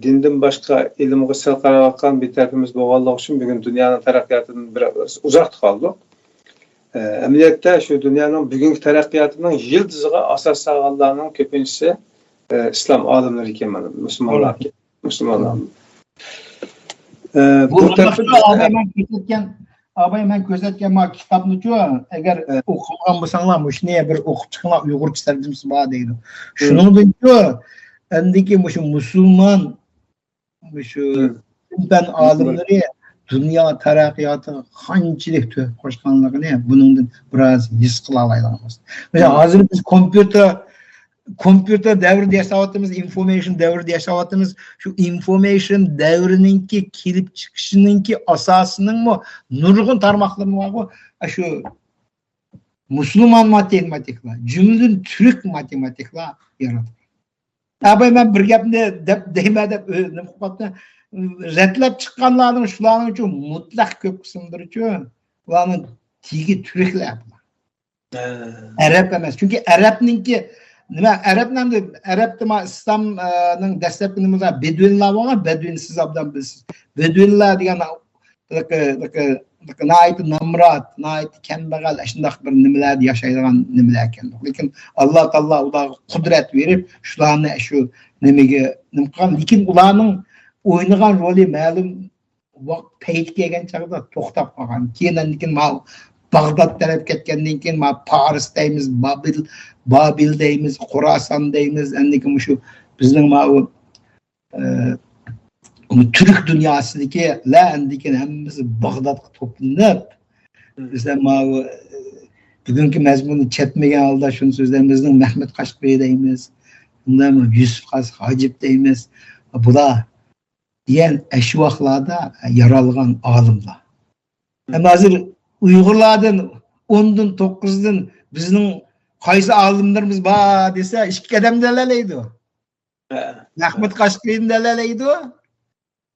A: dindan boshqa ilmga sal qarayotgan bir tarafimiz bo'lganligi uchun bugun dunyoning taraqqiyotidan biroz uzoq qoldik. Amaliyotda shu dunyoning bugungi taraqqiyotining yildiziga asos solganlarning ko'pinchisi islom olimlari ekan, mana musulmonlar.
B: Bu ben ko'rsatgan ma kitobni-ku agar o'qigan bo'lsanglar, shuni bir o'qib chiqinglar, uyg'urcha tarjimasi bor deydi. Shuningdek-ku endiki shu musulmon shu ben olimlari dunyo taraqqiyotiga qanchalik to'p qo'shganligini buningdan biroz his qila olamiz. Mesela hozir biz kompüter davrida yashayapmiz, information davrida yashayapmiz. Shu information davrininki kelib chiqishininki asosining nurg'un tarmoqlari bor. Shu musulmon matematiklar, jumladan turk matematiklar yaratdi. Abay men bir gapni deyman deb nima qilibdi? Ratlab chiqqanlarning shularning uchun mutlaq ko'p qismlari-ku ularning tigi turklar. Arab emas. Chunki arabninki nima arabda islomning dastlabki nimasi beduinlar bor, beduin siz obdan bilsiz. Beduinlar degan nayt namrat, nayt kambag'al shunday bir nimalarda yashaydigan nimalar ekan. Lekin Alloh taolo ularga qudrat berib, shularni shu nimaga nima qilgan, lekin ularning o'ynagan roli ma'lum vaqt payt kelgan chog'da to'xtab qolgan. Keyin Bag'dod taraf ketgandan keyin Paris deymiz, Babil deymiz, Xorason deymiz. Endi shu bizning Türk dunyosidagi endi hammasi Bag'dodga to'planib, bizlar bugungi mazmunni chetmagan holda shuni so'zlarimizning Mahmud Qashqari deymiz, undami Yusuf Hojib deymiz. Bular degan ashvoqlarda yaralgan olimlar. Ama hozir Uyg'urlardan 10dan 9dan bizning qaysi olimlarimiz bor desa, ikki odam dalalaydi. Mahmud Qashqariy dalalaydi.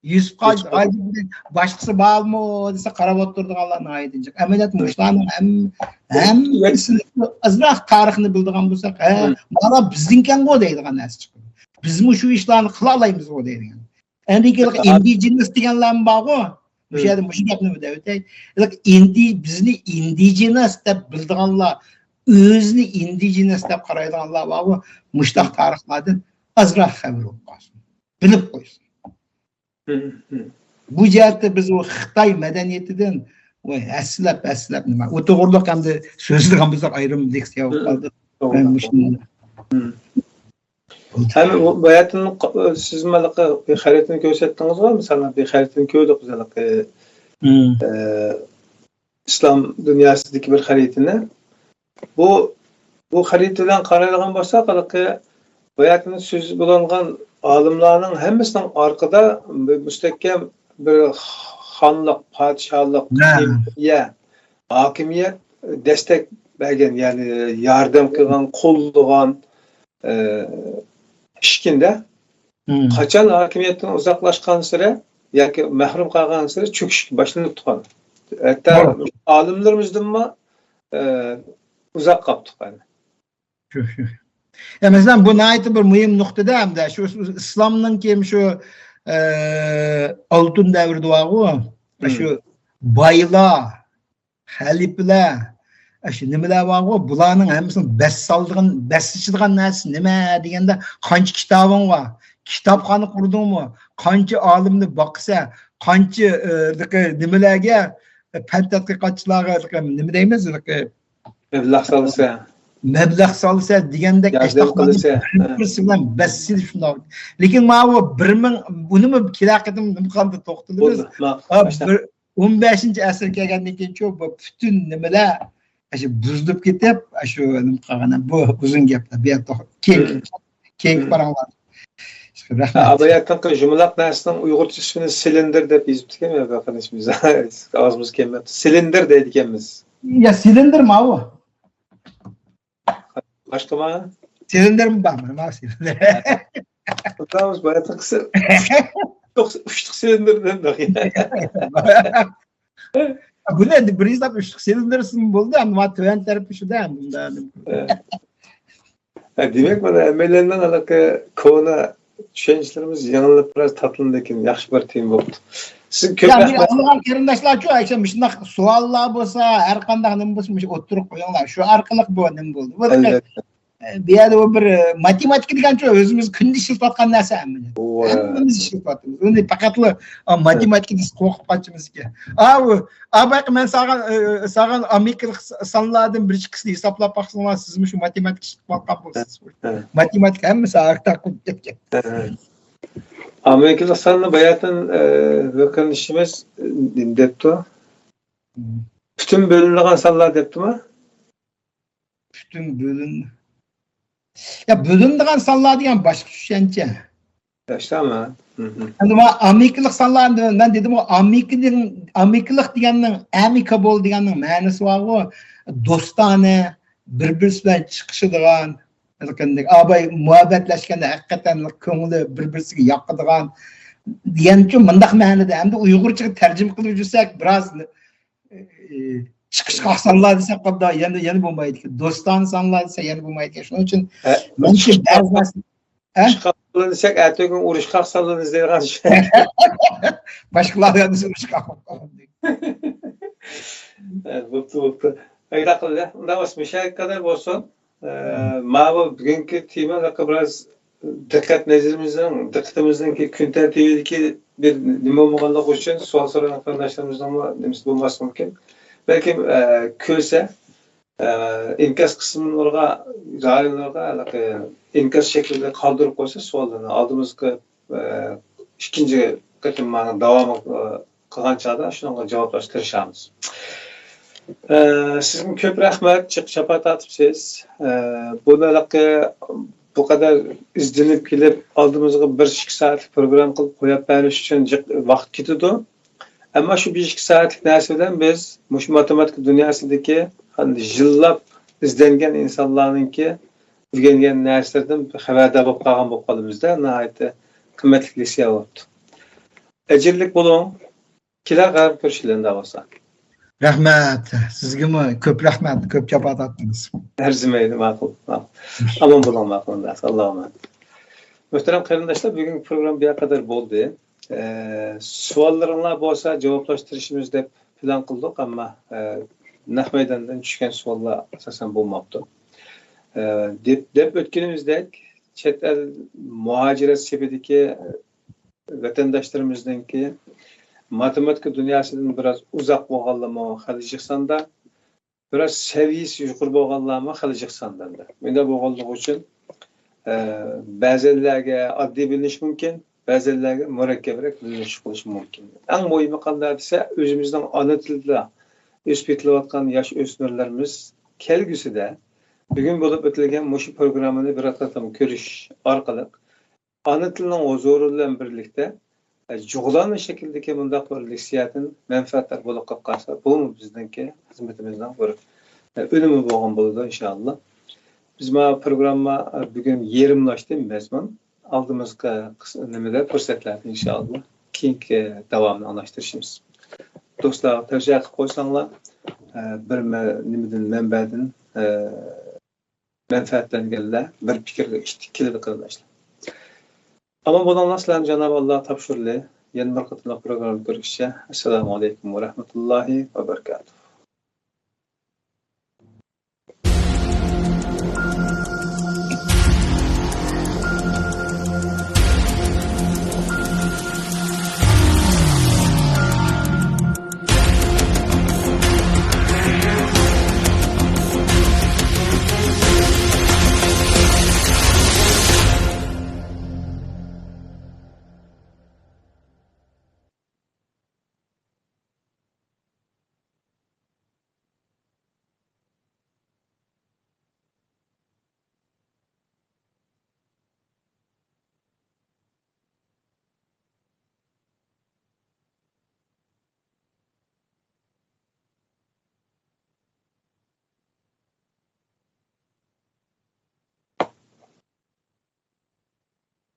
B: Yusuf Hojibning boshqasi bormi desa qarab o'tirdiganlarni aytacak. Amaliyot mushlarning ham azroq tarixni bildigan bo'lsak, mana bizninkan-ku deydigan narsa chiqadi. Bizmi shu ishlarni qila olamiz-ku deydigan. Endi indigenous deganlar bor-ku. Shu yerda shu gapni o'tay. Bizni indigenous deb bildiganlar, o'zini indigenous deb qaraydiganlar bor-ku. Mushtaq tarixlardan azroq xabar olsin. Bilib qo'ysin. Bu jihatda biz o Xitoy madaniyatidan aslab nima? O'to'g'riliq hamda so'zliq bo'lsak ayrim leksiya qoldi.
A: Hem bu hayatın siz malaka bir xaritini ko'rsatdingiz mi? Mesela bir xaritini ko'rdik bizalaki İslam dünyasındaki bir xaritini. Bu xaritadan qaraydigan bo'lsak, bu hayatın sözü bulangan alimlarning hammasining orqada mustahkam bir xonlik, podshohlik, hokimiyat destek bergan, ya'ni yordam qilgan, qo'llagan ishkinde qachon hokimiyatdan uzoqlashgan sari yoki mahrum qolgan sari cho'kish boshlanib turgan. Hatto olimlarimizdanmi uzoq qolib turgan.
B: Mesela bu nayet bir mühim noktada hem de şu İslam'ın kim şu altın devrinde var o, şu bayla, halifler, şu nimeler var o, bulanın hepsinin besçildiğin neresi nime diyende kaç kitabın var, kitapxanı kurdun mu, kaç alimni baksa, kaç nimelerge pentatqiqatçılarga nime deymiz, meblag solsa degandek bilan bassil shunday. Lekin mana bu 1000 bunimi kelaqatim nima qildi to'xtalamiz. 15-asr kelgandan keyin bu butun nimalar shu buzilib ketib, shu nima qilgan bu uzun gaplar. Bu yerda keng paranglar.
A: Abayatdan jumlaq narsaning uyg'urcha ismini silindir deb yozibdik mi arkadaşımız? Ağzımız kelmedi. Silindir deydi ekanmiz.
B: Ya silindir mi bu?
A: Başka mı?
B: Silindir mi var mı? Var silindir.
A: Tamam, bayağı kısa. Uçtuk silindirden de.
B: Bu ne? Bir izlap uçtuk silindirsin buldu ama tüven tarafı şu da.
A: Demek bana emellerinden alakalı konu düşüncelerimiz yanılıp biraz tatlındaki yaxşı bir team oldu. Siz köp
B: Yani
A: rahmat.
B: anlayan kerindaşlar şu ayşe şundaq suallar bolsa, her qandaq nima bolsa o'tirib qo'yinglar. Shu orqali bu nima bo'ldi? Bu
A: Elbette.
B: bir yerde o bir matematik degan şu o'zimiz kunda ishlatgan narsa hamma. Hammamiz ishlatamiz. Uni faqatli matematik deb qo'rqib qolishimizga. Bak men sagan Amerikalik sonlardan bir ikkisini hisoblab baqsanglar, siz shu matematik ishlatgan bo'lsangiz. Matematik hammasi ortaq qilib ketgan.
A: Amerika'da sanlı bayatın bakın işimiz depti. Bütün bölünülen sallar depti mi?
B: Bütün bölün. Ya bölündiğin sallar degan başka düşünce.
A: Yaşta mı?
B: Yani Amerikalik sallar ben dedim o Amerikalik deganning Amerika bol deganning ma'nosi var o dostane bir-birisi bilan chiqishadigan abay muhabbetlashganda haqiqatan ko'ngli bir-birisiga yoqadigan degancha mundaq ma'noda hamda uyg'urchaga tarjima qilib yursak biroz chiqish qilsanlar desak qadda yana bo'lmaydi. Do'ston sanlar desa yana bo'lmaydi. Shuning uchun menimcha ba'zi narsa
A: Çıkartılır desek ertesi gün uğraş kalksalar izleyen şey.
B: boshqalarga urush qilib
A: Evet, bu. Ayda kıldı. Onda müşahit kadar olsun. Mağaba bugünkü tema biraz dikkatimizden ki gün tertibindeki bir nima olmaganlık için sual soran arkadaşlarımızdan demiş bulması mümkün. Belki külse inkas kısımlarga, rayonlarga inkas şeklinde kaldırıp koysa suallarını aldığımızda ikinci katılmanın devamı kılgan çağda şuna cevaplaştırışamız. Sizin köp rahmet, çapat atıpsız. Bu kadar izlenip gelip aldığımızda 1-2 saat program kılıp koyup veriş için vakit gidiyordu. Ama şu 1-2 saatlik nerseden biz şu matematik dünyasındaki hani yıllap izlengen insanlarınki izlengen nerslerden haberdar bolup kalganımızda nihayet kıymetli lise oldu. Ecirlik bulun, kiler qarab ko'rishinglar olsa.
B: Rahmat. Sizga ko'p rahmat, ko'p chapot atdingiz.
A: Arzimaydi, ma'qul. Aman bulan ma'qul. Allohga emanet. Muhtaram qarindoshlar, bugungi program bu kadar bo'ldi. Savollaringlar bo'lsa javoblashtırishimiz deb plan qildik, ammo naq maydondan tushgan savollar asosan bo'lmabdi. Deb o'tganimizdek, chet el muhojirat sebidagi vatandoshlarimizningki matematika dunyosidan biraz uzoq bo'lganlarmi Xalijistanda, biraz saviyasi yuqori bo'lganlarmi Xalijistondanda. Bunda bo'lganligi uchun ba'zilarga oddiy bilinish mumkin, ba'zilarga murakkabroq bilinish qilish mumkin. Eng muhimi qanday desa, o'zimizning ona tilida o'sbetlayotgan yosh o'smirlarimiz kelgusida bugun bo'lib o'tilgan mushu programmani bir qatam ko'rish orqali ana tilining huzuri bilan birlikda jug'lanma shakldagi bundaq bir litsiyatın manfaatlar bo'lib qolsa, bu bizningki xizmatimizdan bir unumi bo'lgan bo'ladi inshaalloh. Biz ma programma bugun yerimlashdi mezmun. Aldığımızda nimada fursatlarni inshaalloh keyingi davomini anglashtirishimiz. Do'stlar, tavsiya qilib qo'ysanglar, bir nimadan manbadan manfaatlanganlar bir fikrga kelib qilishlar. Ama bundan sizlarni Cenab-ı Allah topshirdi. Yana bir qator program ko'rishcha. Assalomu alaykum va rahmatullohi va barakatuh.